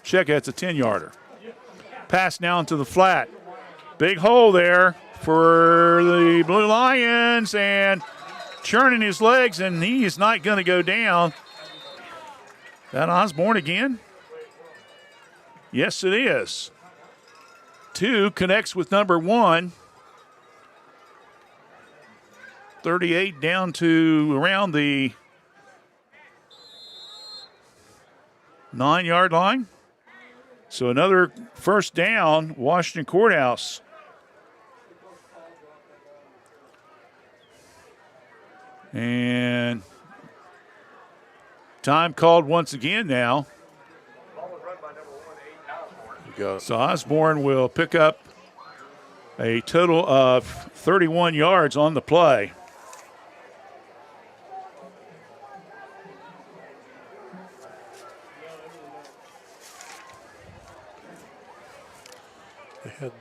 Check, that's a 10-yarder. Pass down to the flat. Big hole there for the Blue Lions, and churning his legs, and he is not going to go down. That Osborne again? Yes, it is. 2 connects with number 1. 38 down to around the 9-yard line. So another first down, Washington Courthouse. And time called once again now. So Osborne will pick up a total of 31 yards on the play. They had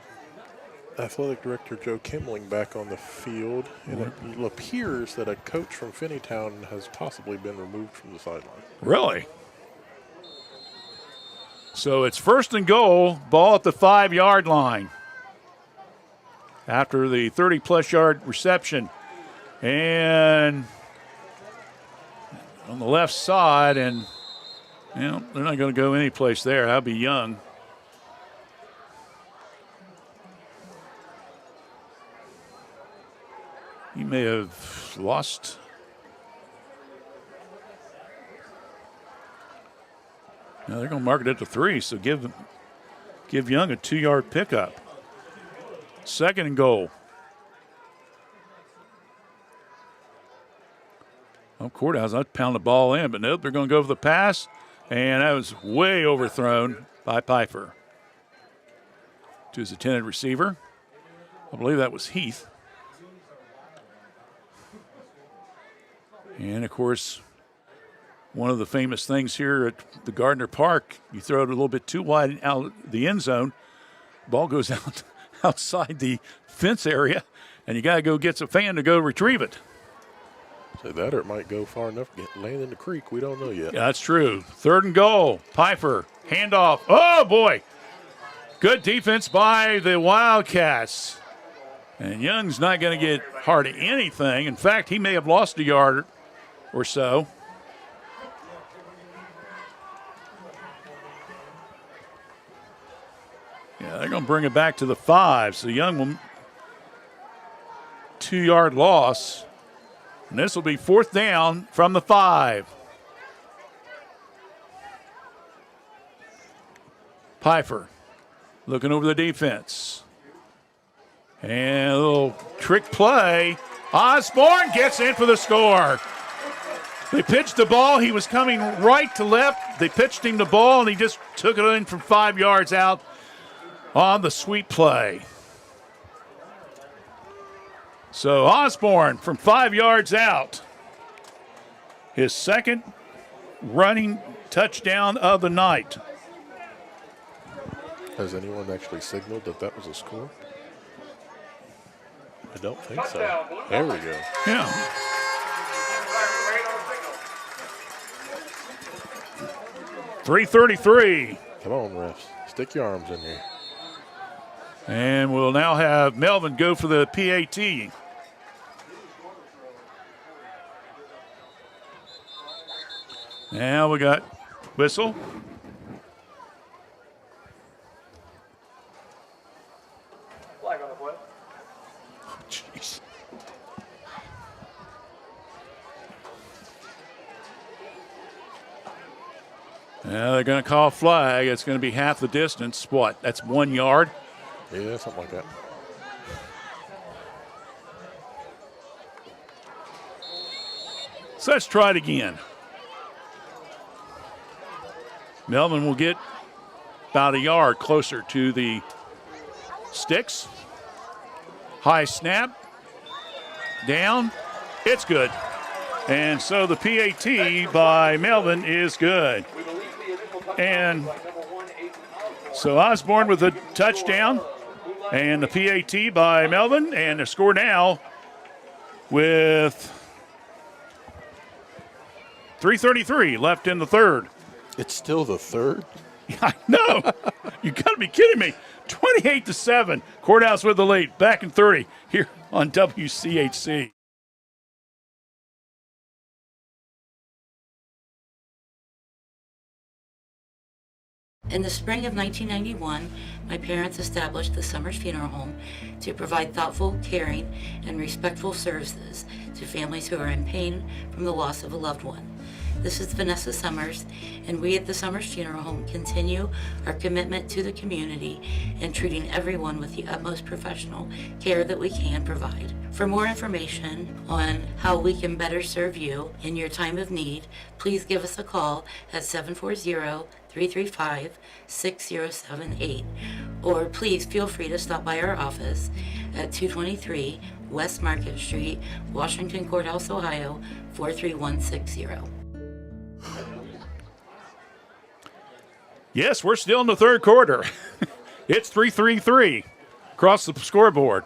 athletic director Joe Kimling back on the field, and it appears that a coach from Finneytown has possibly been removed from the sideline. Really? So it's 1st and goal, ball at the 5-yard line. After the 30-plus yard reception. And on the left side, and they're not going to go any place there. That'll be Young. He may have lost Now they're going to mark it at the 3, so give Young a 2-yard pickup. 2nd and goal. Courthouse, I pound the ball in, but nope, they're going to go for the pass, and that was way overthrown by Pfeiffer to his intended receiver. I believe that was Heath. And, of course, one of the famous things here at the Gardner Park, you throw it a little bit too wide out the end zone, ball goes out outside the fence area, and you got to go get some fan to go retrieve it. Say that, or it might go far enough to land in the creek. We don't know yet. Yeah, that's true. 3rd and goal. Pfeiffer, handoff. Oh, boy. Good defense by the Wildcats. And Young's not going to get hardly anything. In fact, he may have lost a yard or so. Yeah, they're going to bring it back to the 5. So Young will 2-yard loss. And this will be 4th down from the 5. Pfeiffer looking over the defense. And a little trick play. Osborne gets in for the score. They pitched the ball. He was coming right to left. They pitched him the ball, and he just took it in from 5 yards out on the sweep play. So Osborne from 5 yards out. His 2nd running touchdown of the night. Has anyone actually signaled that that was a score? I don't think so. There we go. Yeah. .333. Come on, refs. Stick your arms in here. And we'll now have Melvin go for the PAT. Now we got whistle. Flag on the play. Jeez. Now they're going to call flag. It's going to be half the distance. What? That's 1 yard? Yeah, something like that. So let's try it again. Melvin will get about a yard closer to the sticks. High snap. Down. It's good. And so the PAT by Melvin is good. And so Osborne with a touchdown. And the PAT by Melvin. And the score now with 3:33 left in the 3rd. It's still the 3rd? I know. You got to be kidding me. 28-7. Courthouse with the lead. Back in 30 here on WCHC. In the spring of 1991, my parents established the Summers Funeral Home to provide thoughtful, caring, and respectful services to families who are in pain from the loss of a loved one. This is Vanessa Summers, and we at the Summers Funeral Home continue our commitment to the community and treating everyone with the utmost professional care that we can provide. For more information on how we can better serve you in your time of need, please give us a call at 740-335-6078, or please feel free to stop by our office at 223 West Market Street, Washington Courthouse, Ohio, 43160. Yes, we're still in the 3rd quarter. It's 3-3-3 across the scoreboard.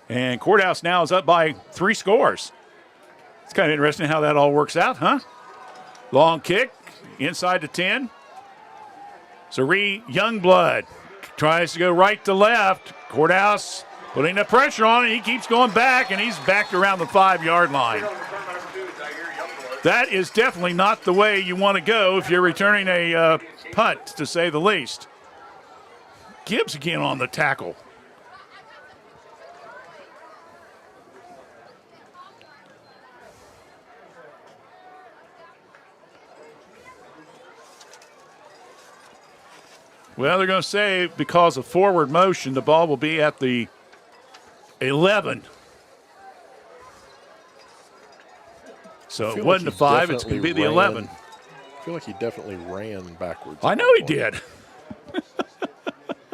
And Courthouse now is up by 3 scores. It's kind of interesting how that all works out, huh? Long kick, inside the 10. Sari Youngblood tries to go right to left. Courthouse putting the pressure on it. He keeps going back, and he's backed around the 5-yard line. That is definitely not the way you want to go if you're returning a punt, to say the least. Gibbs again on the tackle. Well, they're going to say because of forward motion, the ball will be at the 11. So it wasn't the 5, it's going to be the 11. I feel like he definitely ran backwards. I know he did.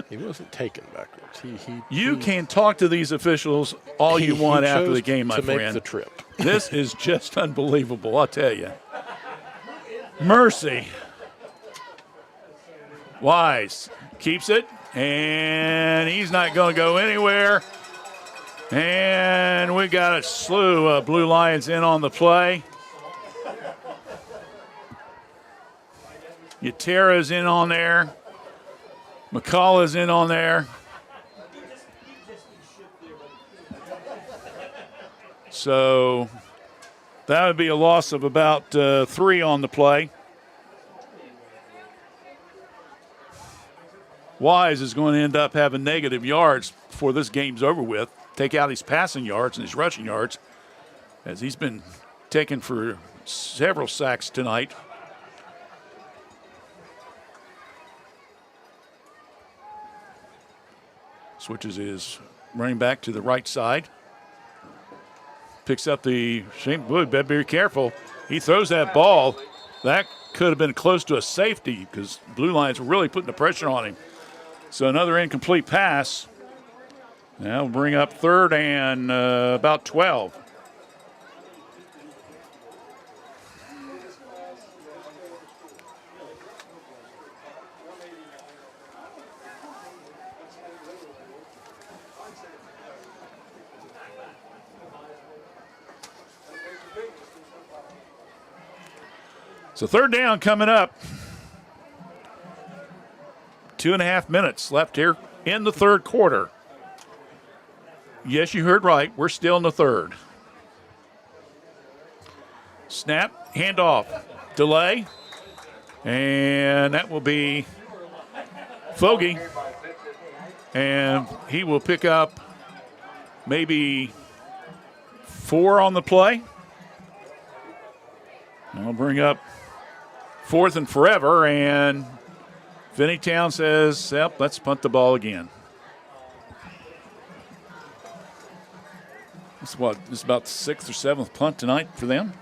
He wasn't taken backwards. You can talk to these officials all you want after the game, my to friend. make the trip. This is just unbelievable, I'll tell you. Mercy. Wise keeps it, and he's not going to go anywhere. And we got a slew of Blue Lions in on the play. Yatera's in on there. McCullough's in on there. So that would be a loss of about 3 on the play. Wise is going to end up having negative yards before this game's over with. Take out his passing yards and his rushing yards, as he's been taken for several sacks tonight. Switches his running back to the right side. Picks up the St. Wood. Better be careful. He throws that ball. That could have been close to a safety because Blue Lions were really putting the pressure on him. So another incomplete pass. Now we'll bring up 3rd and about 12. So 3rd down coming up. 2.5 minutes left here in the 3rd quarter. Yes, you heard right. We're still in the 3rd. Snap, handoff, delay. And that will be Fogey. And he will pick up maybe 4 on the play. I'll bring up 4th and forever, and Finneytown says, yep, let's punt the ball again. This is about the 6th or 7th punt tonight for them.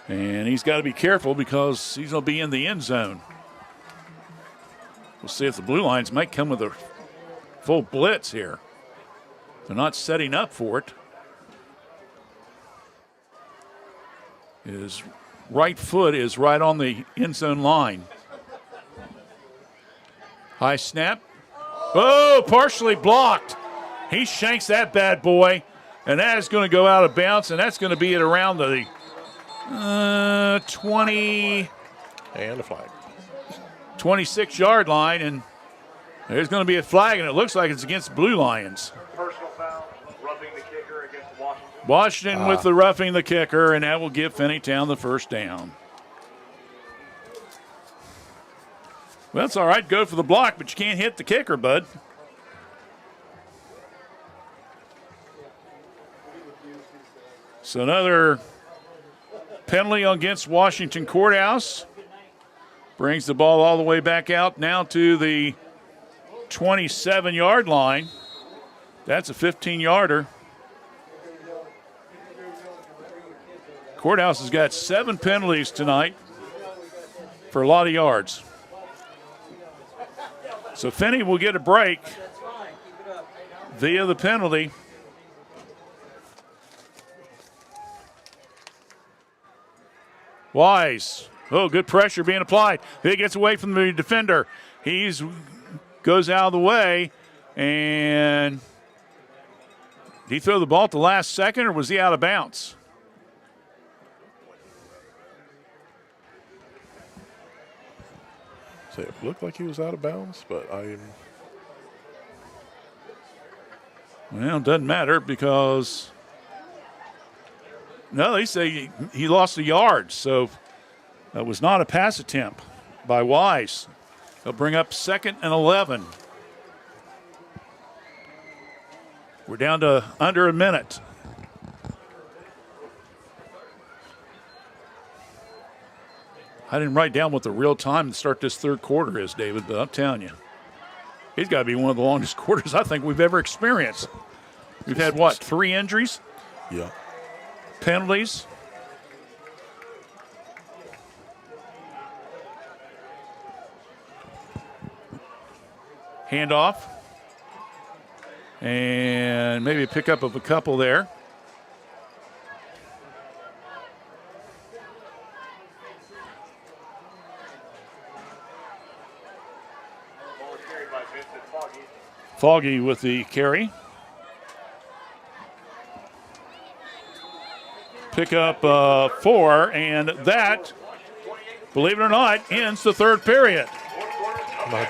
And he's got to be careful because he's going to be in the end zone. We'll see if the Blue Lions might come with a full blitz here. They're not setting up for it. His right foot is right on the end zone line. High snap. Oh, partially blocked. He shanks that bad boy, and that is going to go out of bounds, and that's going to be at around the 20. And a flag. 26-yard line, and there's going to be a flag, and it looks like it's against Blue Lions. Personal foul, roughing the kicker against Washington. Washington with the roughing the kicker, and that will give Finneytown the 1st down. Well, that's all right. Go for the block, but you can't hit the kicker, bud. So another penalty against Washington Courthouse. Brings the ball all the way back out now to the 27-yard line. That's a 15-yarder. Courthouse has got 7 penalties tonight for a lot of yards. So Finney will get a break via the penalty. Wise. Oh, good pressure being applied. He gets away from the defender. He goes out of the way, and did he throw the ball at the last second, or was he out of bounds? So it looked like he was out of bounds, but Well, it doesn't matter because no, they say he lost a yard, so that was not a pass attempt by Wise. They'll bring up 2nd and 11. We're down to under a minute. I didn't write down what the real time to start this third quarter is, David, but I'm telling you, it's got to be one of the longest quarters I think we've ever experienced. We've had, what, 3 injuries? Yeah. Penalties. Handoff. And maybe a pickup of a couple there. Foggy with the carry. Pick up 4, and that, believe it or not, ends the third period.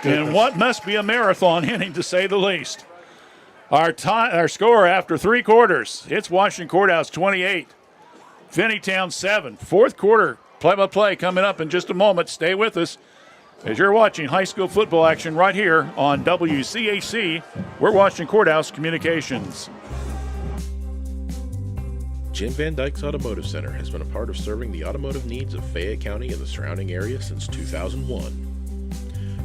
And what must be a marathon inning, to say the least. Our score after 3 quarters, it's Washington Courthouse 28, Finneytown 7. Fourth quarter play-by-play coming up in just a moment. Stay with us as you're watching high school football action right here on WCAC. We're Washington Courthouse Communications. Jim Van Dyke's Automotive Center has been a part of serving the automotive needs of Fayette County and the surrounding area since 2001.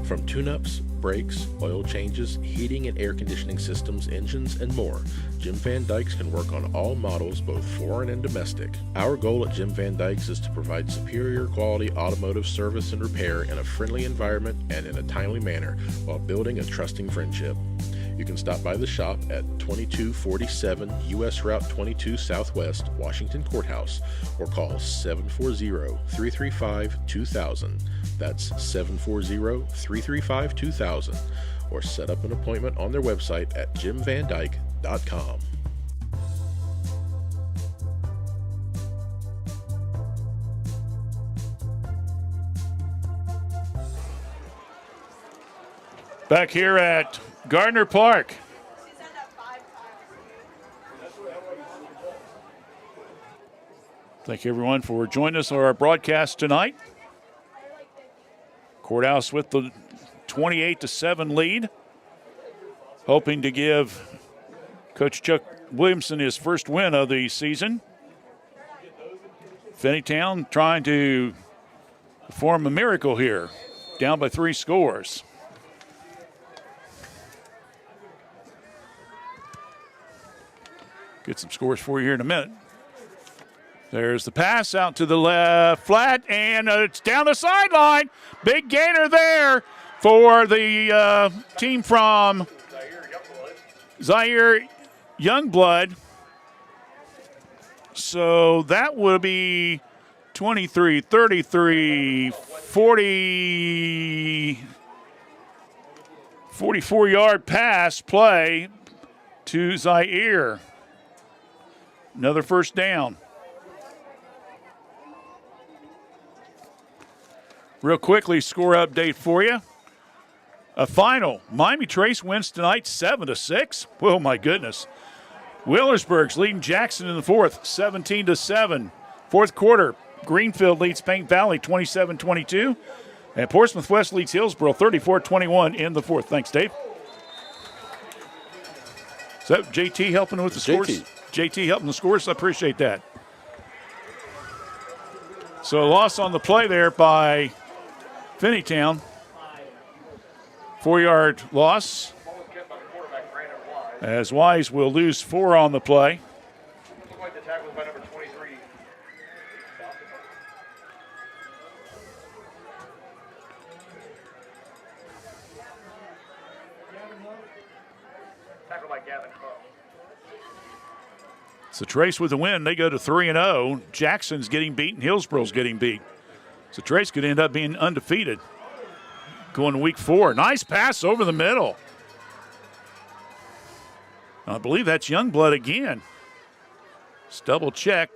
From tune-ups, brakes, oil changes, heating and air conditioning systems, engines, and more, Jim Van Dyke's can work on all models, both foreign and domestic. Our goal at Jim Van Dyke's is to provide superior quality automotive service and repair in a friendly environment and in a timely manner while building a trusting friendship. You can stop by the shop at 2247 U.S. Route 22 Southwest, Washington Courthouse, or call 740-335-2000. That's 740-335-2000, or set up an appointment on their website at jimvandyke.com. Back here at Gardner Park. Thank you, everyone, for joining us on our broadcast tonight. Courthouse with the 28-7 lead, hoping to give Coach Chuck Williamson his first win of the season. Finneytown trying to perform a miracle here, down by 3 scores. Get some scores for you here in a minute. There's the pass out to the left, flat, and it's down the sideline. Big gainer there for the team from Zaire Youngblood. So that would be 23, 33, 40, 44-yard pass play to Zaire. Another first down. Real quickly, score update for you. A final. Miami Trace wins tonight 7-6. Oh, my goodness. Willersburg's leading Jackson in the fourth, 17-7. Fourth quarter, Greenfield leads Paint Valley 27-22. And Portsmouth West leads Hillsborough 34-21 in the fourth. Thanks, Dave. Is that JT helping with the scores? JT helping the scores. I appreciate that. So a loss on the play there by Finneytown. 4-yard loss. As Wise will lose 4 on the play. Looked like the tackle was by number 23. Tackle by Gavin Cook. So Trace with the win. They go to 3-0. Jackson's getting beat and Hillsborough's getting beat. So Trace could end up being undefeated going to week 4. Nice pass over the middle. I believe that's Youngblood again. Just double check.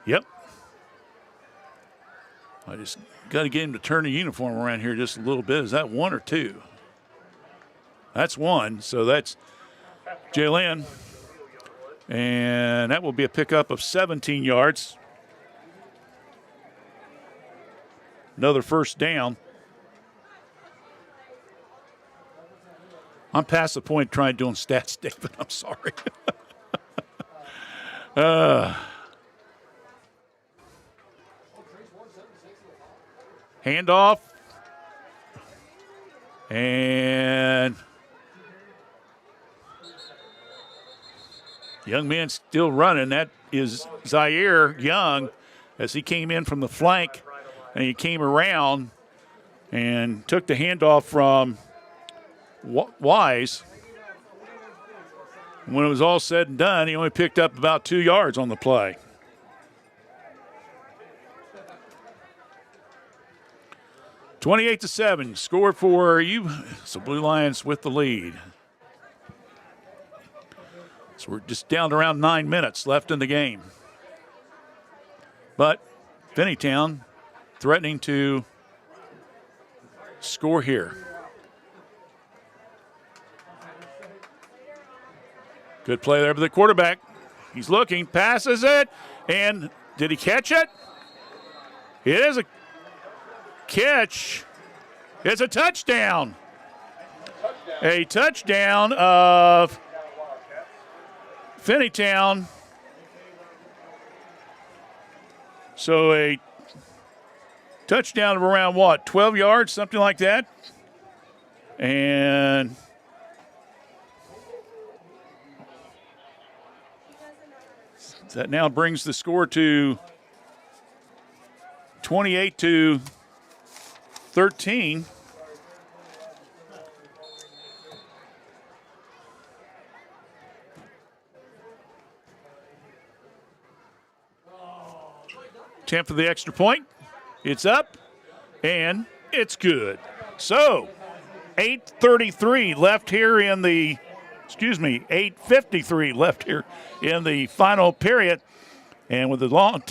Yep. I just got to get him to turn the uniform around here just a little bit. Is that 1 or 2? That's 1. So that's Jalen. And that will be a pickup of 17 yards. Another first down. I'm past the point trying doing stats, David. I'm sorry. Handoff. And young man still running. That is Zaire Young as he came in from the flank, and he came around and took the handoff from Wise. When it was all said and done, he only picked up about 2 yards on the play. (28-7) score for you. So Blue Lions with the lead. So we're just down to around 9 minutes left in the game. But Finneytown threatening to score here. Good play there by the quarterback. He's looking, passes it, and did he catch it? It is a catch. It's a touchdown. A touchdown of Finneytown. So a touchdown of around 12 yards, something like that. And that now brings the score to 28-13. Attempt for the extra point. It's up, and it's good. So, 8:33 left here in the, 8:53 left here in the final period. And with the long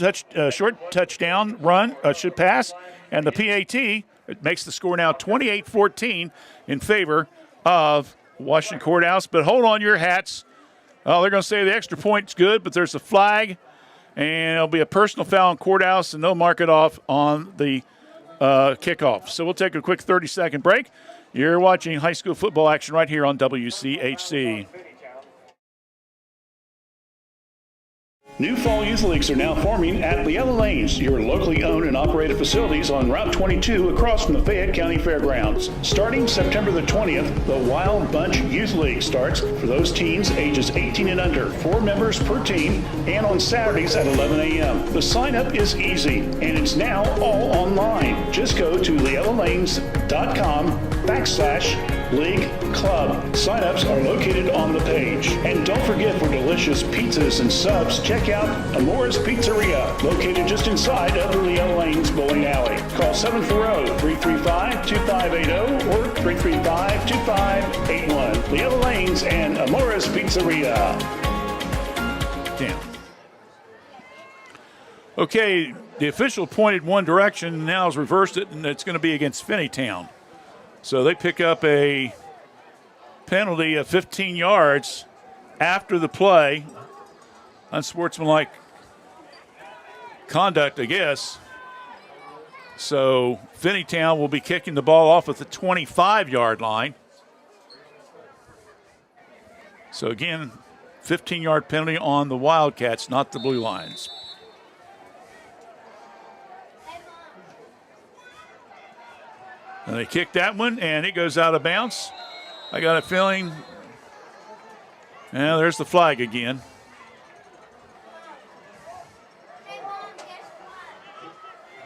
short touchdown run, should pass, and the PAT, it makes the score now 28-14 in favor of Washington Courthouse. But hold on your hats. Oh, they're going to say the extra point's good, but there's a flag, and it'll be a personal foul on Courthouse, and they'll mark it off on the kickoff. So we'll take a quick 30-second break. You're watching high school football action right here on WCHC. New fall youth leagues are now forming at Leella Lanes, your locally owned and operated facilities on Route 22 across from the Fayette County Fairgrounds. Starting September the 20th, the Wild Bunch Youth League starts for those teens ages 18 and under, 4 members per team, and on Saturdays at 11 a.m. The sign-up is easy, and it's now all online. Just go to leellalanes.com/League Club. Sign-ups are located on the page. And don't forget, for delicious pizzas and subs, check out Amora's Pizzeria, located just inside of the Leella Lanes bowling alley. Call 740-335-2580 or 335-2581. Leella Lanes and Amora's Pizzeria. Damn. Okay, the official pointed one direction and now has reversed it, and it's going to be against Finneytown. So they pick up a penalty of 15 yards after the play. Unsportsmanlike conduct, I guess. So Finneytown will be kicking the ball off at the 25-yard line. So again, 15-yard penalty on the Wildcats, not the Blue Lions. And they kick that one, and it goes out of bounds. I got a feeling, there's the flag again.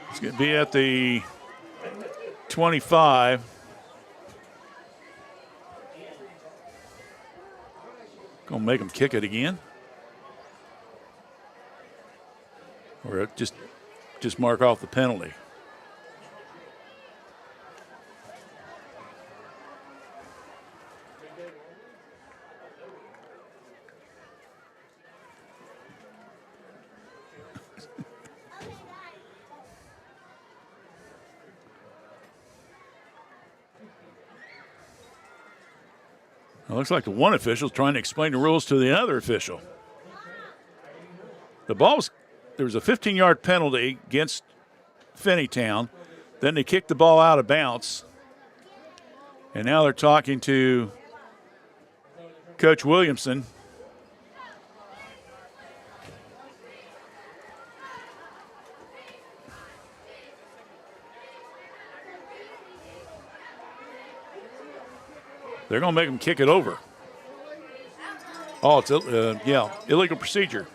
It's going to be at the 25. Going to make them kick it again. Or just mark off the penalty. It looks like the one official is trying to explain the rules to the other official. There was a 15-yard penalty against Finneytown. Then they kicked the ball out of bounds. And now they're talking to Coach Williamson. They're going to make them kick it over. Oh, it's illegal procedure.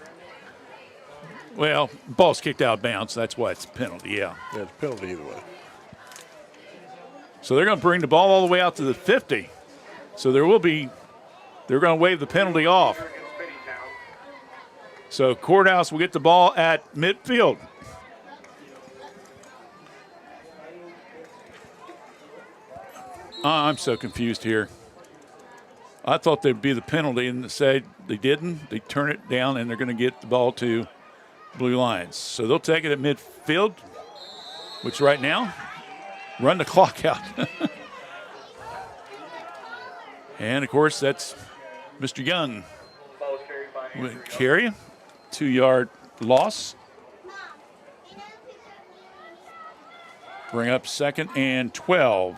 Well, ball's kicked out of bounds. That's why it's a penalty, yeah. Yeah, it's a penalty either way. So they're going to bring the ball all the way out to the 50. So they're going to waive the penalty off. So Courthouse will get the ball at midfield. I'm so confused here. I thought there'd be the penalty, and they didn't. They turn it down, and they're going to get the ball to Blue Lions. So they'll take it at midfield, which right now, run the clock out. And, of course, that's Mr. Young. Carry, 2-yard loss. Bring up 2nd and 12.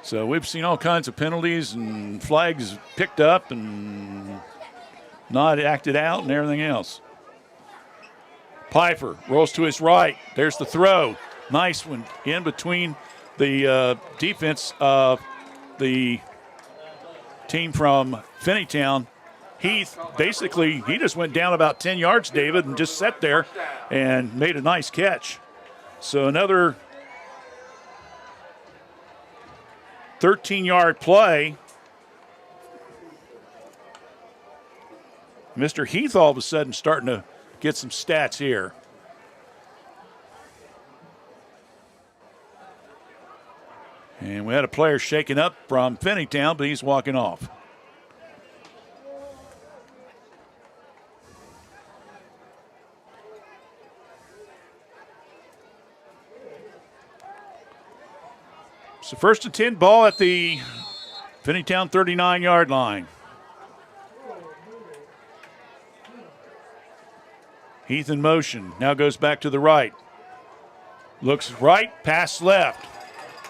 So we've seen all kinds of penalties and flags picked up and not acted out and everything else. Pfeiffer rolls to his right. There's the throw. Nice one in between the defense of the team from Finneytown. Heath, basically, he just went down about 10 yards, David, and just sat there and made a nice catch. So another 13-yard play. Mr. Heath all of a sudden starting to get some stats here. And we had a player shaken up from Finneytown, but he's walking off. So 1st and 10 ball at the Finneytown 39-yard line. Heath in motion. Now goes back to the right. Looks right, pass left.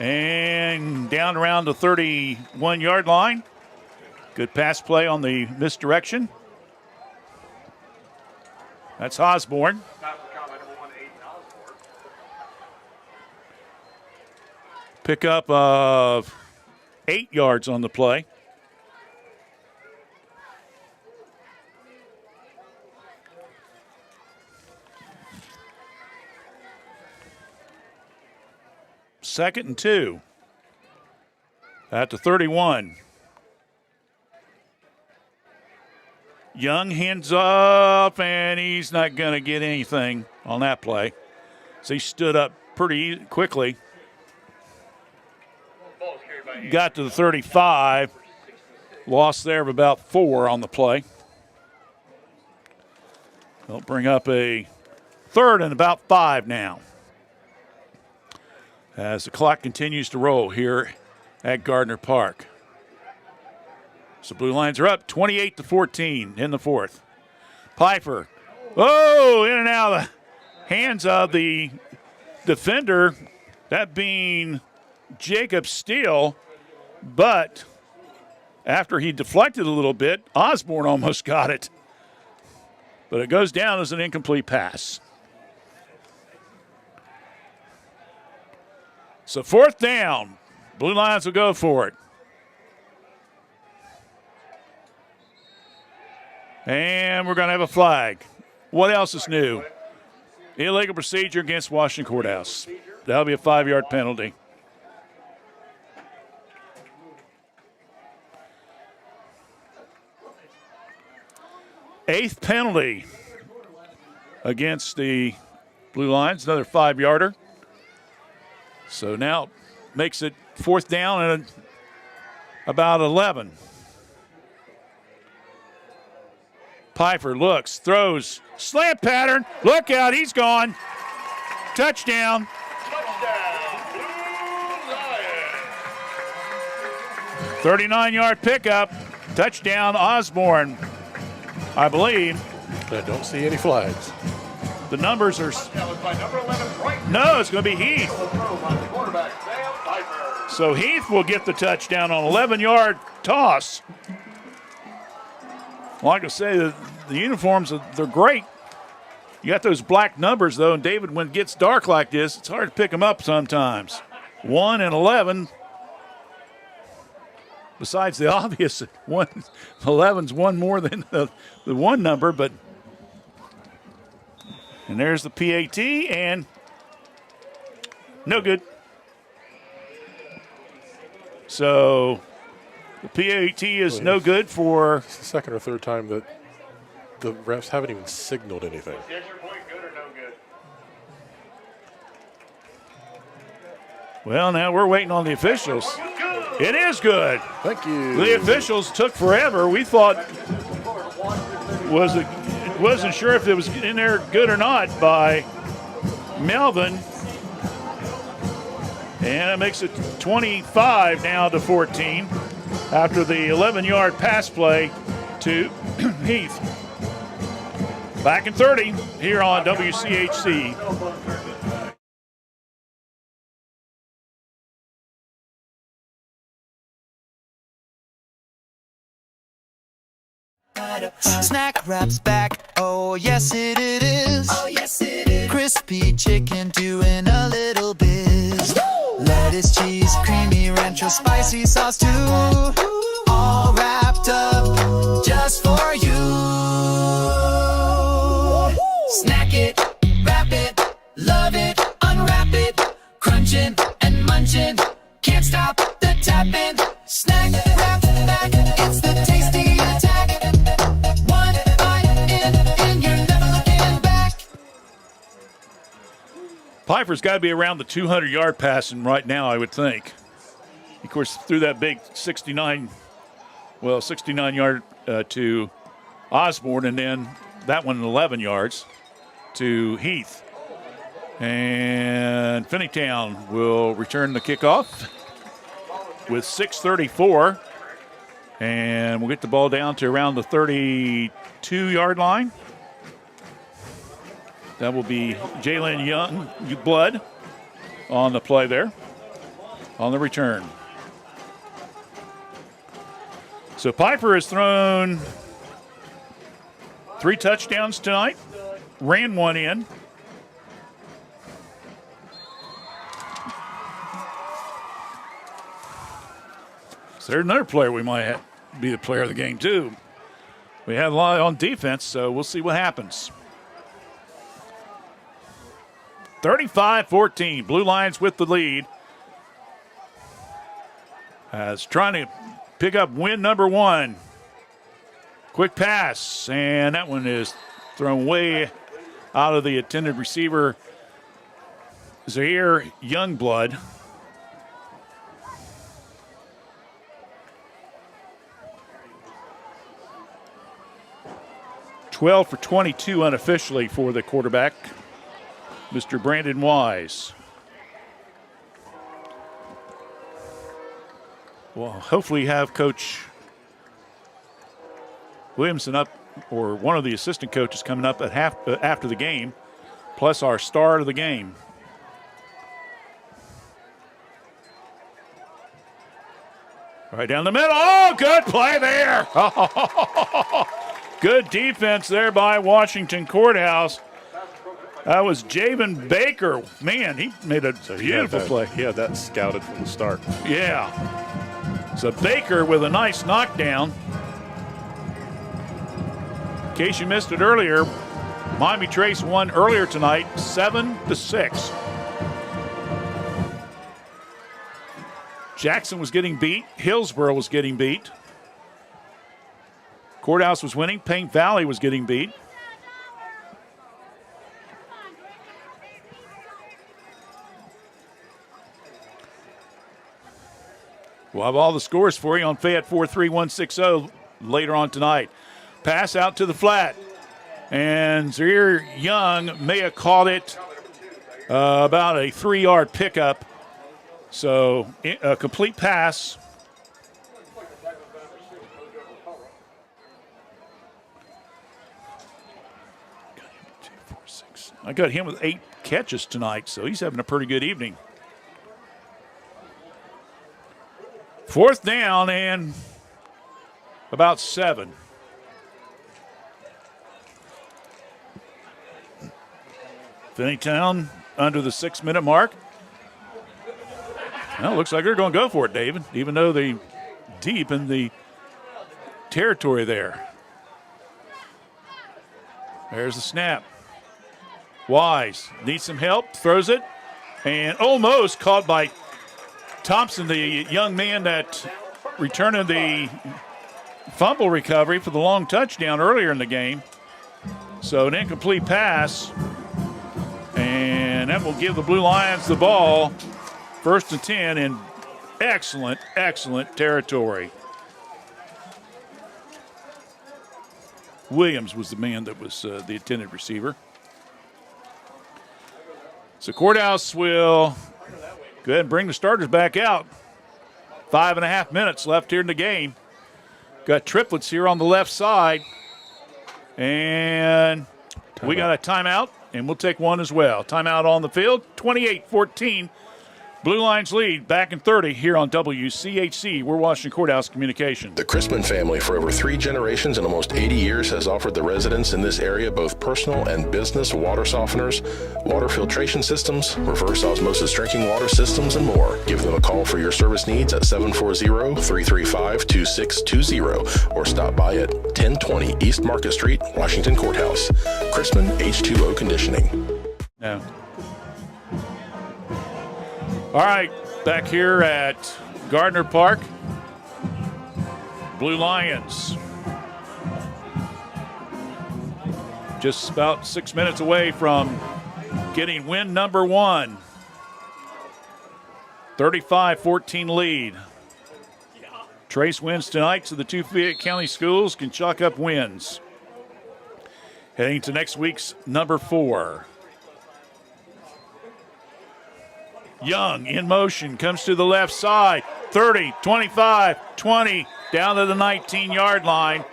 And down around the 31-yard line. Good pass play on the misdirection. That's Osborne. Pickup of 8 yards on the play. Second and 2 at the 31. Young hands up, and he's not going to get anything on that play. So he stood up pretty quickly. Got to the 35. Loss there of about 4 on the play. They'll bring up a 3rd and about 5 now, as the clock continues to roll here at Gardner Park. So Blue Lions are up 28-14 in the 4th. Pfeiffer, in and out of the hands of the defender, that being Jacob Steele, but after he deflected a little bit, Osborne almost got it. But it goes down as an incomplete pass. So 4th down. Blue Lions will go for it. And we're going to have a flag. What else is new? Illegal procedure against Washington Courthouse. That'll be a 5-yard penalty. Eighth penalty against the Blue Lions, another 5-yarder. So now makes it 4th down and about 11. Pfeiffer looks, throws, slant pattern. Look out, he's gone. Touchdown. 39-yard pickup. Touchdown, Osborne, I believe. I don't see any flags. The numbers are. No, it's going to be Heath. So Heath will get the touchdown on 11-yard toss. Like I say, the uniforms, they're great. You got those black numbers, though, and David, when it gets dark like this, it's hard to pick them up sometimes. 1 and 11. besides the obvious, 11's one more than the one number, but and there's the PAT, and no good. So the PAT is no good for. It's the second or third time that the refs haven't even signaled anything. Is your point good or no good? Well, now we're waiting on the officials. It is good. Thank you. The officials took forever. We thought wasn't sure if it was in there good or not by Melvin. And it makes it 25 now to 14 after the 11-yard pass play to Heath. Back in 30 here on WCHC. Snack wraps back, oh yes it is. Oh yes it is. Crispy chicken doing a little biz. Lettuce, cheese, creamy rancho, spicy sauce too. All wrapped up just for you. Snack it, wrap it, love it, unwrap it. Crunching and munching, can't stop the tapping. Snack wrap back, it's the tasty attack. One bite in, and you're never looking back. Piper's got to be around the 200-yard passing right now, I would think. Of course, threw that big 69-yard to Osborne, and then that one 11 yards to Heath. And Finneytown will return the kickoff with 6:34. And we'll get the ball down to around the 32-yard line. That will be Jalen Youngblood on the play there, on the return. So Piper has thrown 3 touchdowns tonight, ran one in. So there's another player we might be the player of the game too. We have a lot on defense, so we'll see what happens. 35-14, Blue Lions with the lead. As trying to pick up win number 1. Quick pass, and that one is thrown way out of the intended receiver, Zaire Youngblood. $12 for 22 unofficially for the quarterback, Mr. Brandon Wise. Well, hopefully have Coach Williamson up, or one of the assistant coaches coming up at after the game, plus our star of the game. Right down the middle. Oh, good play there. Good defense there by Washington Courthouse. That was Javen Baker. Man, he made a beautiful play. He had that scouted from the start. Yeah. So Baker with a nice knockdown. In case you missed it earlier, Miami Trace won earlier tonight, 7-6. Jackson was getting beat. Hillsborough was getting beat. Courthouse was winning. Paint Valley was getting beat. We'll have all the scores for you on Fayette 43160 later on tonight. Pass out to the flat. And Zaire Young may have caught it about a 3-yard pickup. So a complete pass. I got him with 8 catches tonight, so he's having a pretty good evening. 4th down and about 7. Finneytown under the 6-minute mark. Well, looks like they're going to go for it, David, even though they deep in the territory there. There's the snap. Wise needs some help, throws it, and almost caught by Thompson, the young man that returned the fumble recovery for the long touchdown earlier in the game. So an incomplete pass, and that will give the Blue Lions the ball. 1st and 10 in excellent, excellent territory. Williams was the man that was the intended receiver. So Courthouse will go ahead and bring the starters back out. 5.5 minutes left here in the game. Got triplets here on the left side. And we got a timeout, and we'll take one as well. Timeout on the field, 28-14. Blue Lions lead, back in 30 here on WCHC. We're Washington Courthouse Communication. The Crispin family, for over 3 generations and almost 80 years, has offered the residents in this area both personal and business water softeners, water filtration systems, reverse osmosis drinking water systems, and more. Give them a call for your service needs at 740-335-2620 or stop by at 1020 East Market Street, Washington Courthouse. Crispin H2O Conditioning. No. All right, back here at Gardner Park, Blue Lions just about 6 minutes away from getting win number 1. 35-14 lead. Trace wins tonight, so the 2 Fayette County schools can chalk up wins. Heading to next week's number 4. Young in motion, comes to the left side, 30, 25, 20, down to the 19-yard line.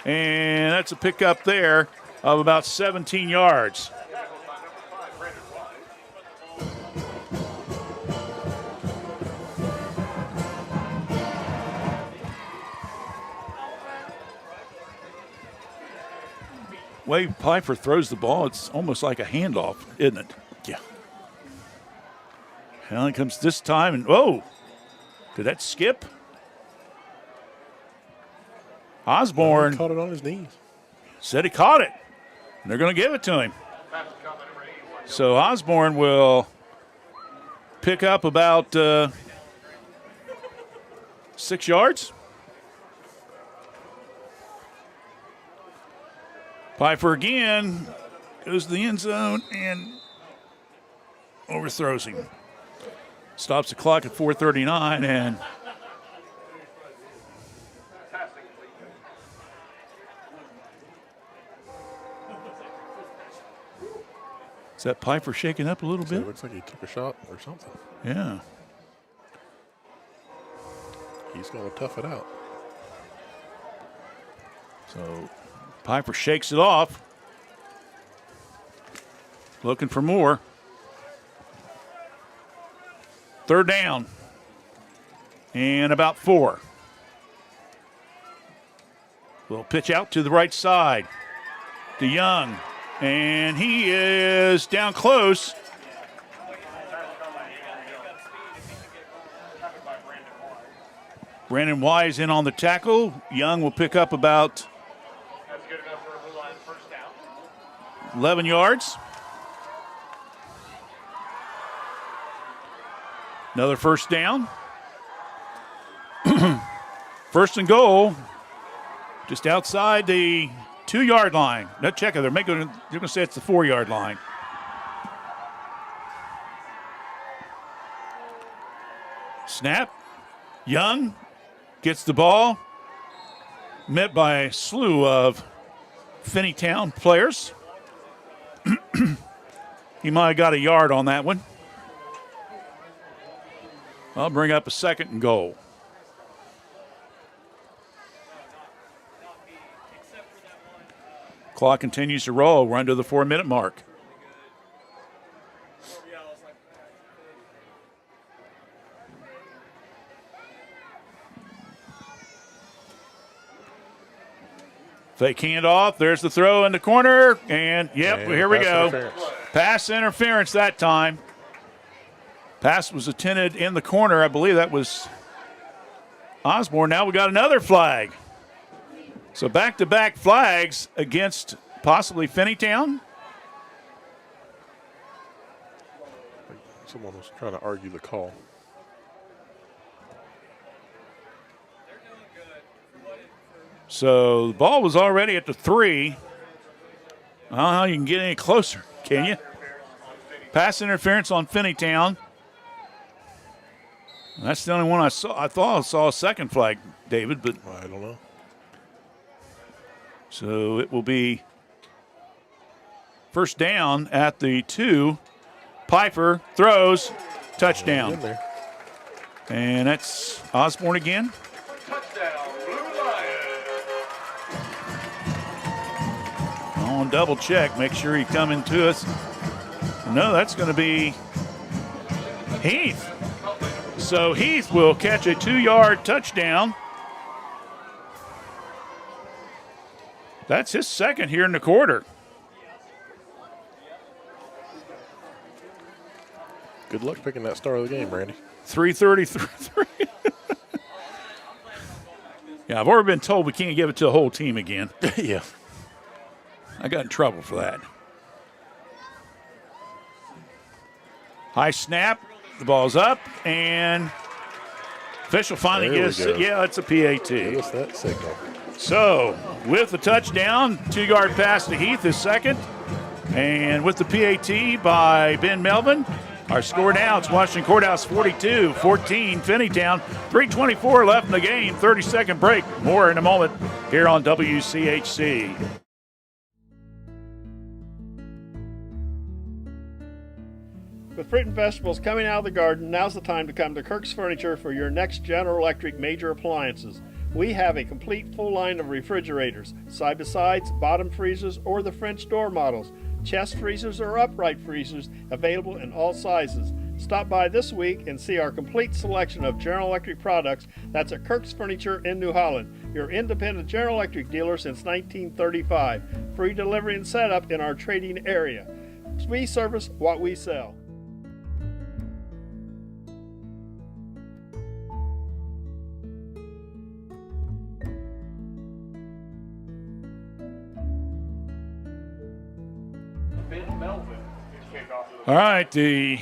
And that's a pickup there of about 17 yards. Way Piper throws the ball, it's almost like a handoff, isn't it? Yeah. And it comes this time, and oh, did that skip? Osborne He caught it on his knees. said he caught it, and they're going to give it to him. So Osborne will pick up about 6 yards. Piper again goes to the end zone and overthrows him. Stops the clock at 4:39, and is that Piper shaking up a little bit? It looks like he took a shot or something. Yeah. He's going to tough it out. So Piper shakes it off. Looking for more. 3rd down. And about 4. Little pitch out to the right side. To Young. And he is down close. Brandon Wise in on the tackle. Young will pick up about 11 yards. Another 1st down. 1st and goal, just outside the 2-yard line. No, check it. They're going to say it's the 4-yard line. Snap. Young gets the ball. Met by a slew of Finneytown players. He might have got a yard on that one. I'll bring up a 2nd and goal. Clock continues to roll. We're under the 4-minute mark. Fake handoff. There's the throw in the corner. And, here we go. Pass interference that time. Pass was attended in the corner. I believe that was Osborne. Now we got another flag. So back-to-back flags against possibly Finneytown. Someone was trying to argue the call. So the ball was already at the 3. I don't know how you can get any closer, can you? Pass interference on Finneytown. That's the only one I saw. I thought I saw a second flag, David, but I don't know. So it will be first down at the 2. Piper throws, touchdown. And that's Osborne again. Touchdown, Blue Lions. On double check, make sure he coming to us. No, that's going to be Heath. So Heath will catch a 2-yard touchdown. That's his second here in the quarter. Good luck picking that star of the game, Randy. 3:33. Yeah, I've already been told we can't give it to the whole team again. Yeah. I got in trouble for that. High snap. The ball's up, and official finally gives it. Yeah, it's a PAT. What's that signal? So, with the touchdown, 2-yard pass to Heath is second. And with the PAT by Ben Melvin, our score now, it's Washington Courthouse 42-14, Finneytown. 3:24 left in the game, 30-second break. More in a moment here on WCHC. With fruit and vegetables coming out of the garden, now's the time to come to Kirk's Furniture for your next General Electric major appliances. We have a complete full line of refrigerators, side-by-sides, bottom freezers, or the French door models, chest freezers or upright freezers available in all sizes. Stop by this week and see our complete selection of General Electric products. That's at Kirk's Furniture in New Holland, your independent General Electric dealer since 1935. Free delivery and setup in our trading area. We service what we sell. All right, the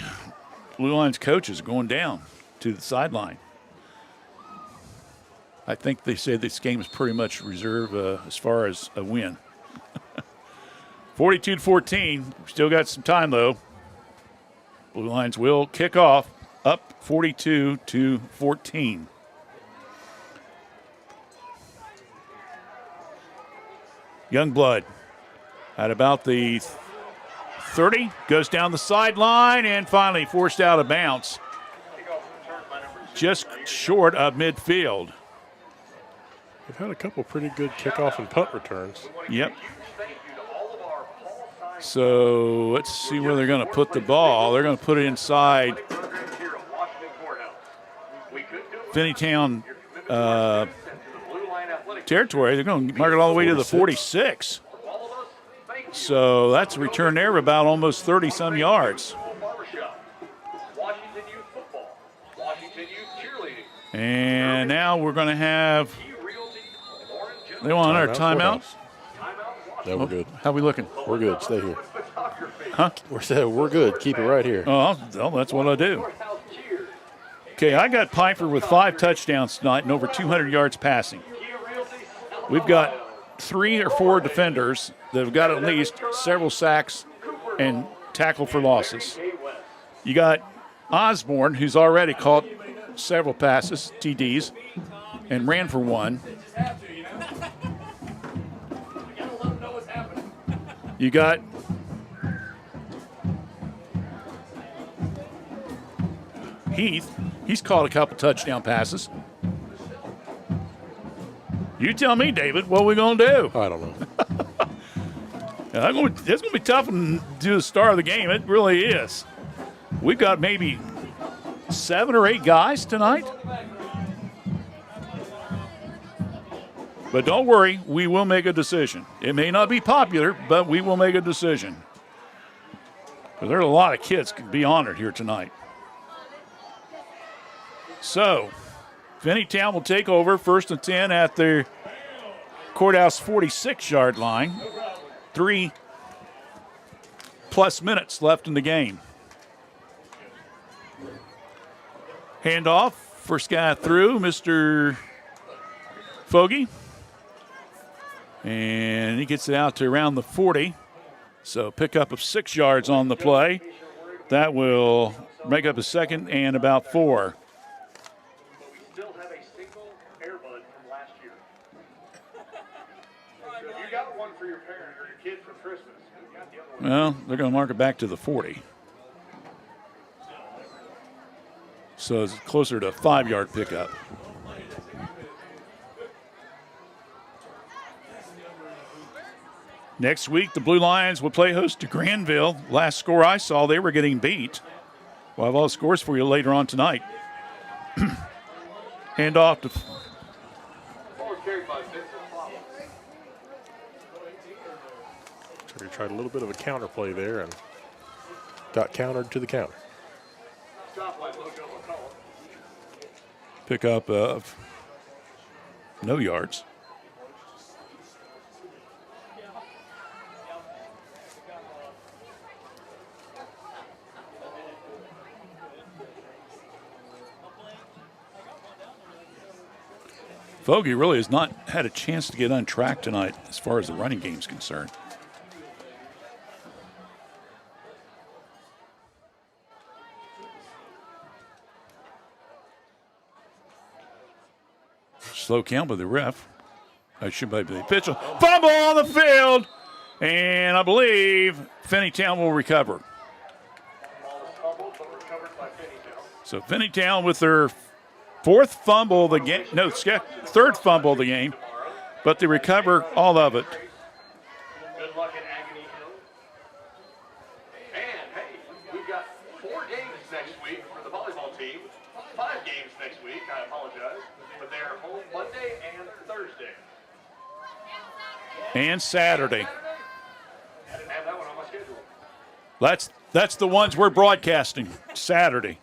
Blue Lions coach is going down to the sideline. I think they said this game is pretty much reserved as far as a win. 42-14. Still got some time, though. Blue Lions will kick off up 42-14. Youngblood at about the 30, goes down the sideline and finally forced out of bounds. Just short of midfield. They've had a couple pretty good kickoff and punt returns. Yep. So let's see where they're going to put the ball. They're going to put it inside Finneytown territory. They're going to mark it all the way to the 46. So that's a return there of about almost 30-some yards. And now we're going to have, they want another timeout? No, we're good. How we looking? We're good. Stay here. Huh? We're good. Keep it right here. Oh, well, that's what I do. Okay, I got Piper with 5 touchdowns tonight and over 200 yards passing. We've got 3 or 4 defenders that have got at least several sacks and tackle for losses. You got Osborne, who's already caught several passes, TDs, and ran for 1. You got Heath. He's caught a couple touchdown passes. You tell me, David, what are we going to do? I don't know. It's going to be tough to do the star of the game. It really is. We've got maybe 7 or 8 guys tonight. But don't worry, we will make a decision. It may not be popular, but we will make a decision. Because there are a lot of kids can be honored here tonight. So, Finneytown will take over 1st and 10 at their courthouse 46-yard line. 3+ minutes left in the game. Handoff, first guy through, Mr. Fogey. And he gets it out to around the 40. So pickup of 6 yards on the play. That will make up a second and about 4. Still have a single Airbud from last year. So if you got one for your parent or your kid for Christmas, you got the other one. Well, they're going to mark it back to the 40. So it's closer to a 5-yard pickup. Next week, the Blue Lions will play host to Granville. Last score I saw, they were getting beat. We'll have all the scores for you later on tonight. Hand off to... He tried a little bit of a counter play there and got countered to the counter. Pickup of no yards. Fogey really has not had a chance to get on track tonight as far as the running game is concerned. Slow count by the ref. That should be the pitch. Fumble on the field. And I believe Finneytown will recover. So Finneytown with their third fumble of the game, but they recover all of it. Good luck in Agony Hill. And hey, we've got 4 games next week for the volleyball team. 5 games next week, I apologize. But they're home Monday and Thursday. And Saturday. I didn't have that one on my schedule. That's the ones we're broadcasting Saturday.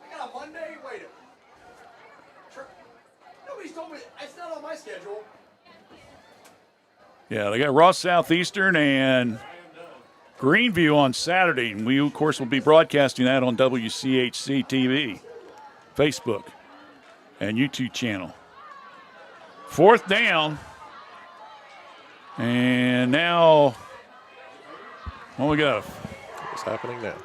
I got a Monday? Wait a minute. Nobody's told me. It's not on my schedule. Yeah, they got Ross Southeastern and Greenview on Saturday. And we, of course, will be broadcasting that on WCHC TV, Facebook, and YouTube channel. 4th down. And now, what we got? What's happening now?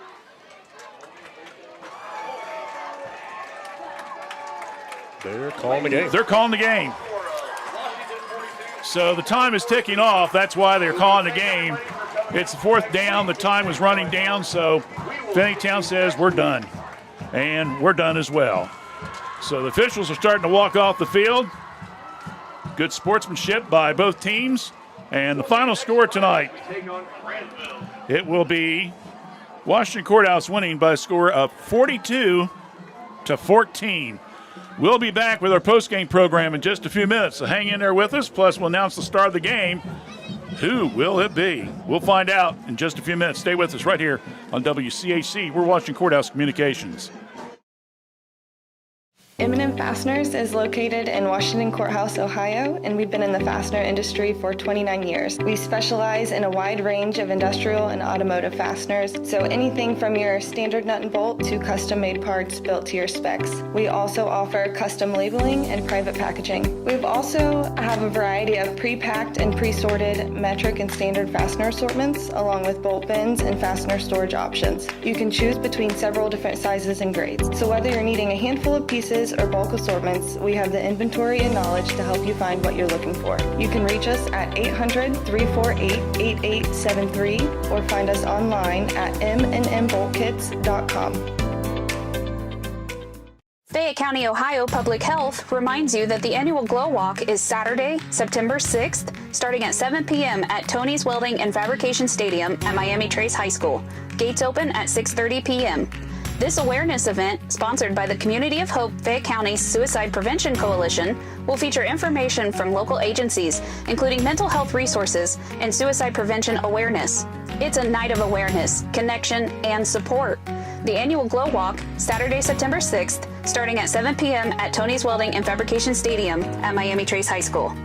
They're calling the game. They're calling the game. So the time is ticking off. That's why they're calling the game. It's 4th down. The time was running down, so Finneytown says we're done. And we're done as well. So the officials are starting to walk off the field. Good sportsmanship by both teams. And the final score tonight, it will be Washington Courthouse winning by a score of 42-14. We'll be back with our postgame program in just a few minutes, so hang in there with us. Plus, we'll announce the start of the game. Who will it be? We'll find out in just a few minutes. Stay with us right here on WCHC. We're Washington Courthouse Communications. M&M Fasteners is located in Washington Courthouse, Ohio, and we've been in the fastener industry for 29 years. We specialize in a wide range of industrial and automotive fasteners, so anything from your standard nut and bolt to custom-made parts built to your specs. We also offer custom labeling and private packaging. We also have a variety of pre-packed and pre-sorted metric and standard fastener assortments, along with bolt bins and fastener storage options. You can choose between several different sizes and grades. So whether you're needing a handful of pieces or bulk assortments, we have the inventory and knowledge to help you find what you're looking for. You can reach us at 800-348-8873 or find us online at mnmboltkits.com. Fayette County, Ohio Public Health reminds you that the annual Glow Walk is Saturday, September 6th, starting at 7 p.m. at Tony's Welding and Fabrication Stadium at Miami Trace High School. Gates open at 6:30 p.m. This awareness event, sponsored by the Community of Hope Fayette County Suicide Prevention Coalition, will feature information from local agencies, including mental health resources and suicide prevention awareness. It's a night of awareness, connection, and support. The annual Glow Walk, Saturday, September 6th, starting at 7 p.m. at Tony's Welding and Fabrication Stadium at Miami Trace High School.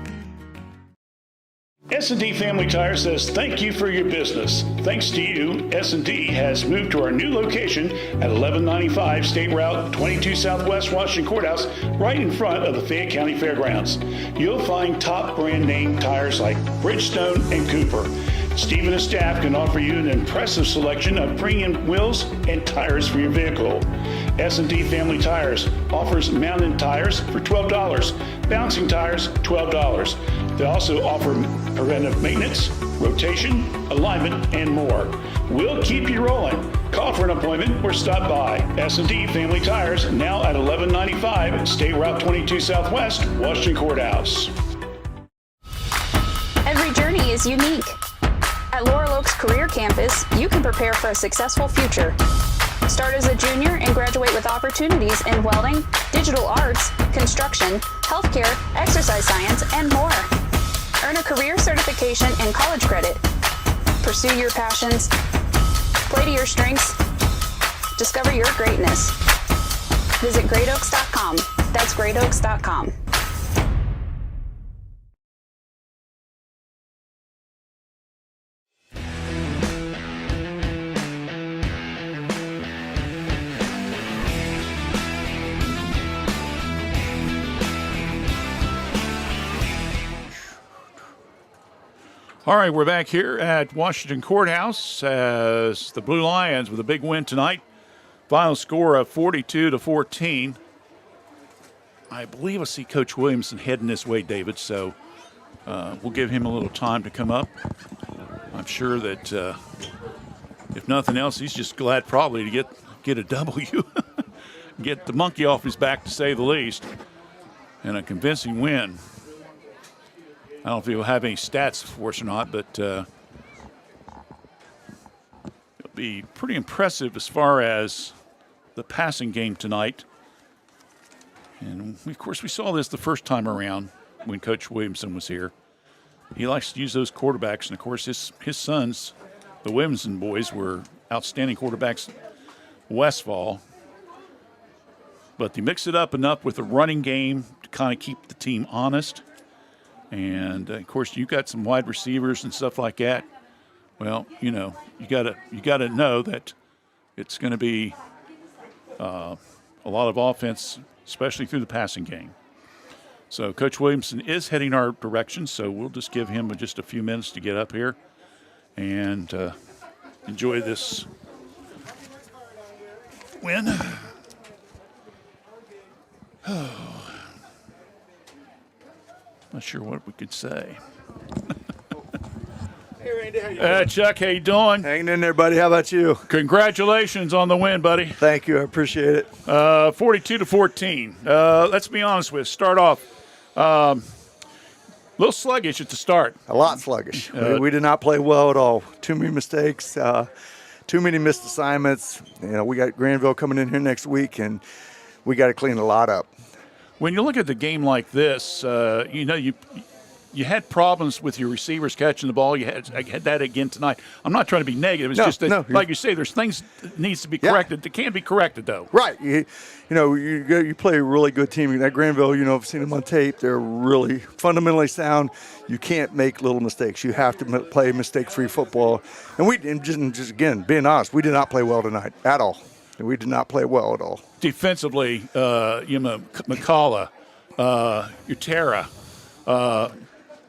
S&D Family Tire says thank you for your business. Thanks to you, S&D has moved to our new location at 1195 State Route 22 Southwest Washington Courthouse, right in front of the Fayette County Fairgrounds. You'll find top brand name tires like Bridgestone and Cooper. Steve and his staff can offer you an impressive selection of premium wheels and tires for your vehicle. S&D Family Tires offers mounted tires for $12, bouncing tires $12. They also offer preventive maintenance, rotation, alignment, and more. We'll keep you rolling. Call for an appointment or stop by. S&D Family Tires, now at 1195 State Route 22 Southwest, Washington Courthouse. Every journey is unique. At Laurel Oaks Career Campus, you can prepare for a successful future. Start as a junior and graduate with opportunities in welding, digital arts, construction, healthcare, exercise science, and more. Earn a career certification and college credit. Pursue your passions. Play to your strengths. Discover your greatness. Visit greatoaks.com. That's greatoaks.com. All right, we're back here at Washington Courthouse as the Blue Lions with a big win tonight. Final score of 42-14. I believe I see Coach Williamson heading this way, David, so we'll give him a little time to come up. I'm sure that if nothing else, he's just glad probably to get a W, get the monkey off his back, to say the least, and a convincing win. I don't know if he'll have any stats for us or not, but it'll be pretty impressive as far as the passing game tonight. And, of course, we saw this the first time around when Coach Williamson was here. He likes to use those quarterbacks, and, of course, his sons, the Williamson boys, were outstanding quarterbacks at Westfall. But they mix it up enough with the running game to kind of keep the team honest. And, of course, you got some wide receivers and stuff like that. Well, you know, you gotta know that it's going to be a lot of offense, especially through the passing game. So Coach Williamson is heading our direction, so we'll just give him just a few minutes to get up here and enjoy this win. Not sure what we could say. Hey, Randy, how you doing? Chuck, how you doing? Hanging in there, buddy. How about you? Congratulations on the win, buddy. Thank you. I appreciate it. 42-14. Let's be honest with you. Start off a little sluggish at the start. A lot sluggish. We did not play well at all. Too many mistakes. Too many missed assignments. You know, we got Granville coming in here next week, and we got to clean a lot up. When you look at the game like this, you know, you had problems with your receivers catching the ball. You had that again tonight. I'm not trying to be negative. It's just that, like you say, there's things that needs to be corrected. That can be corrected, though. Right. You play a really good team. That Granville, you know, I've seen them on tape. They're really fundamentally sound. You can't make little mistakes. You have to play mistake-free football. And just again, being honest, we did not play well tonight at all. We did not play well at all. Defensively, McCullough, Utera,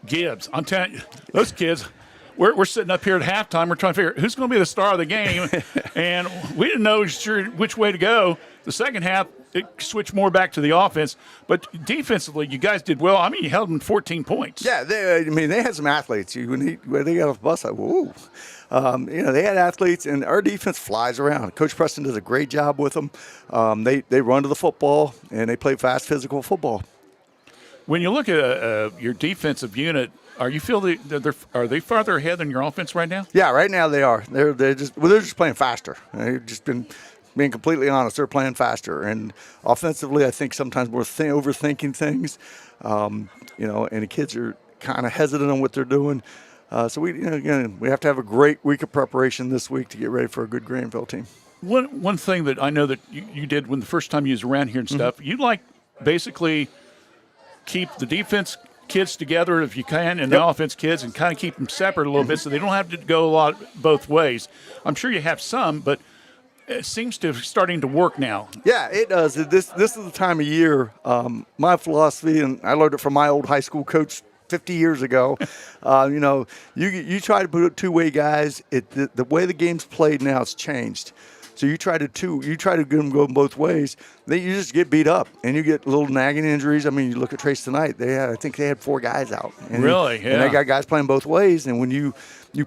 Gibbs. I'm telling you, those kids, we're sitting up here at halftime. We're trying to figure out who's going to be the star of the game. And we didn't know sure which way to go. The second half, it switched more back to the offense. But defensively, you guys did well. I mean, you held them 14 points. Yeah, they had some athletes. When they got off the bus, like, whoa. They had athletes, and our defense flies around. Coach Preston does a great job with them. They run to the football, and they play fast, physical football. When you look at your defensive unit, you feel are they farther ahead than your offense right now? Yeah, right now they are. They're just playing faster. They've just been being completely honest. They're playing faster, and offensively, I think sometimes we're overthinking things. And the kids are kind of hesitant on what they're doing. So we have to have a great week of preparation this week to get ready for a good Granville team. One thing that I know that you did when the first time you was around here and stuff, you like basically keep the defense kids together if you can, and the offense kids, and kind of keep them separate a little bit so they don't have to go a lot both ways. I'm sure you have some, but it seems to be starting to work now. Yeah, it does. This is the time of year. My philosophy, and I learned it from my old high school coach 50 years ago. You try to put two-way guys. The way the game's played now, it's changed. So you try to get them going both ways. Then you just get beat up, and you get little nagging injuries. I mean, you look at Trace tonight. I think they had 4 guys out. And really? Yeah. And they got guys playing both ways. And when you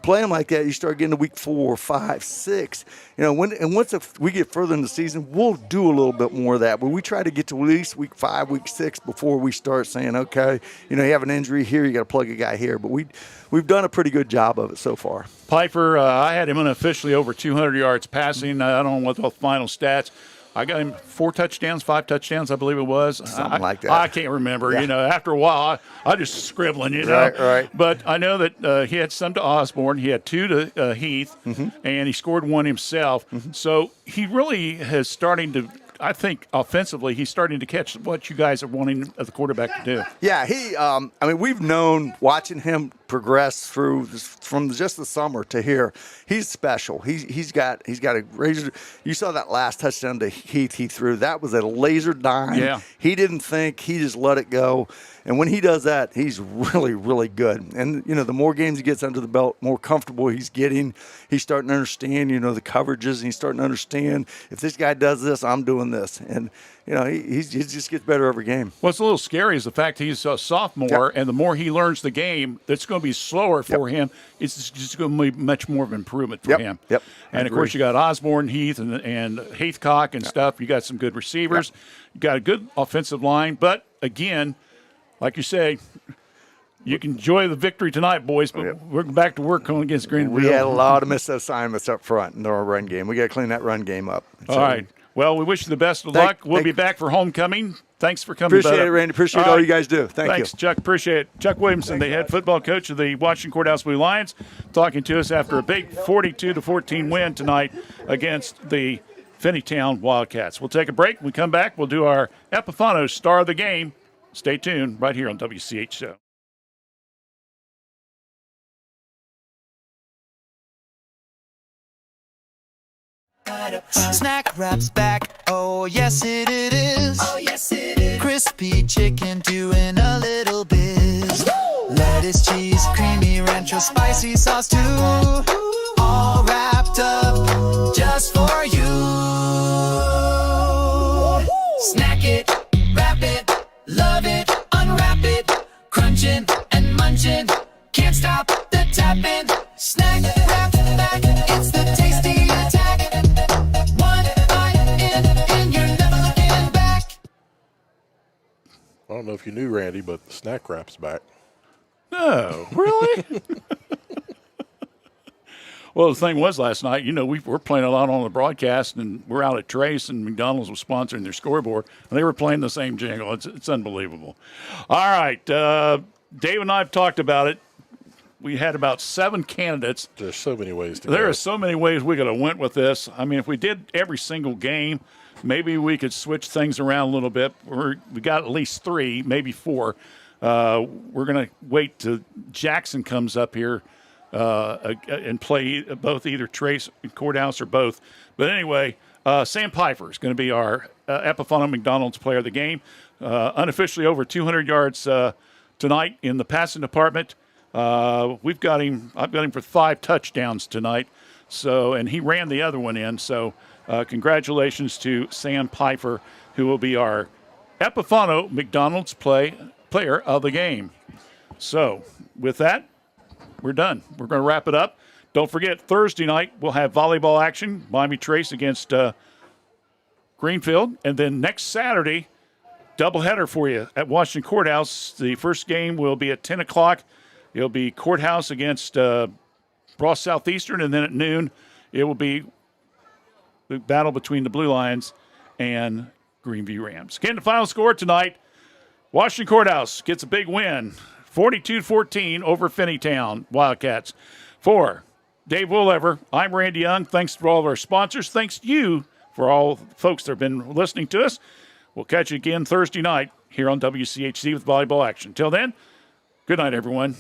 play them like that, you start getting to week 4, 5, 6. Once we get further in the season, we'll do a little bit more of that. But we try to get to at least week 5, week 6 before we start saying, okay, you have an injury here, you got to plug a guy here. But we've done a pretty good job of it so far. Piper, I had him unofficially over 200 yards passing. I don't know what the final stats. I got him 4 touchdowns, 5 touchdowns, I believe it was. Something like that. I can't remember. Yeah. After a while, I just scribbling, Right. But I know that he had some to Osborne. He had 2 to Heath, and he scored 1 himself. So he really has starting to, I think, offensively, he's starting to catch what you guys are wanting the quarterback to do. Yeah, we've known watching him progress from just the summer to here. He's special. He's got a razor. You saw that last touchdown to Heath he threw. That was a laser dime. Yeah. He didn't think. He just let it go. And when he does that, he's really, really good. And, the more games he gets under the belt, more comfortable he's getting. He's starting to understand, the coverages, and he's starting to understand, if this guy does this, I'm doing this. And, he just gets better every game. What's a little scary is the fact he's a sophomore, and the more he learns the game, it's going to be slower for him. It's just going to be much more of an improvement for him. Yep. And, of course, you got Osborne, Heath, and Heathcock and stuff. You got some good receivers. You got a good offensive line. But, again, like you say, you can enjoy the victory tonight, boys, but we're back to work going against Greenville. We had a lot of missed assignments up front in our run game. We got to clean that run game up. All right. Well, we wish you the best of luck. We'll be back for homecoming. Thanks for coming. Appreciate it, Randy. Appreciate all you guys do. Thanks, Chuck. Appreciate it. Chuck Williamson, the head football coach of the Washington Courthouse Blue Lions, talking to us after a big 42-14 win tonight against the Finneytown Wildcats. We'll take a break. When we come back, we'll do our Epifano Star of the Game. Stay tuned right here on WCH Show. Snack Wrap's back, oh yes it is. Oh yes it is. Crispy chicken doing a little biz. Lettuce, cheese, creamy rancho, spicy sauce too. All wrapped up just for you. Snack it, wrap it, love it, unwrap it. Crunching and munching, can't stop the tapping. Snack Wrap's back, it's the tasty attack. I don't know if you knew, Randy, but the Snack Wrap's back. No, really? Well, the thing was last night, we were playing a lot on the broadcast, and we're out at Trace, and McDonald's was sponsoring their scoreboard, and they were playing the same jingle. It's unbelievable. All right, Dave and I have talked about it. We had about 7 candidates. There's so many ways to There go. are so many ways we could have went with this. I mean, if we did every single game, maybe we could switch things around a little bit. We got at least 3, maybe 4. We're going to wait till Jackson comes up here and play both either Trace and Courthouse or both. But anyway, Sam Pfeiffer is going to be our Epifano McDonald's player of the game. Unofficially over 200 yards tonight in the passing department. I've got him for 5 touchdowns tonight. And he ran the other one in. So congratulations to Sam Pfeiffer, who will be our Epifano McDonald's player of the game. So with that, we're done. We're going to wrap it up. Don't forget, Thursday night we'll have volleyball action, Miami Trace against Greenfield. And then next Saturday, doubleheader for you at Washington Courthouse. The first game will be at 10 o'clock. It'll be Courthouse against Ross Southeastern, and then at noon it will be the battle between the Blue Lions and Greenview Rams. Again, the final score tonight, Washington Courthouse gets a big win, 42-14 over Finneytown Wildcats. For Dave Woolever. I'm Randy Young. Thanks to all of our sponsors. Thanks to you for all the folks that have been listening to us. We'll catch you again Thursday night here on WCHC with volleyball action. Till then, good night, everyone.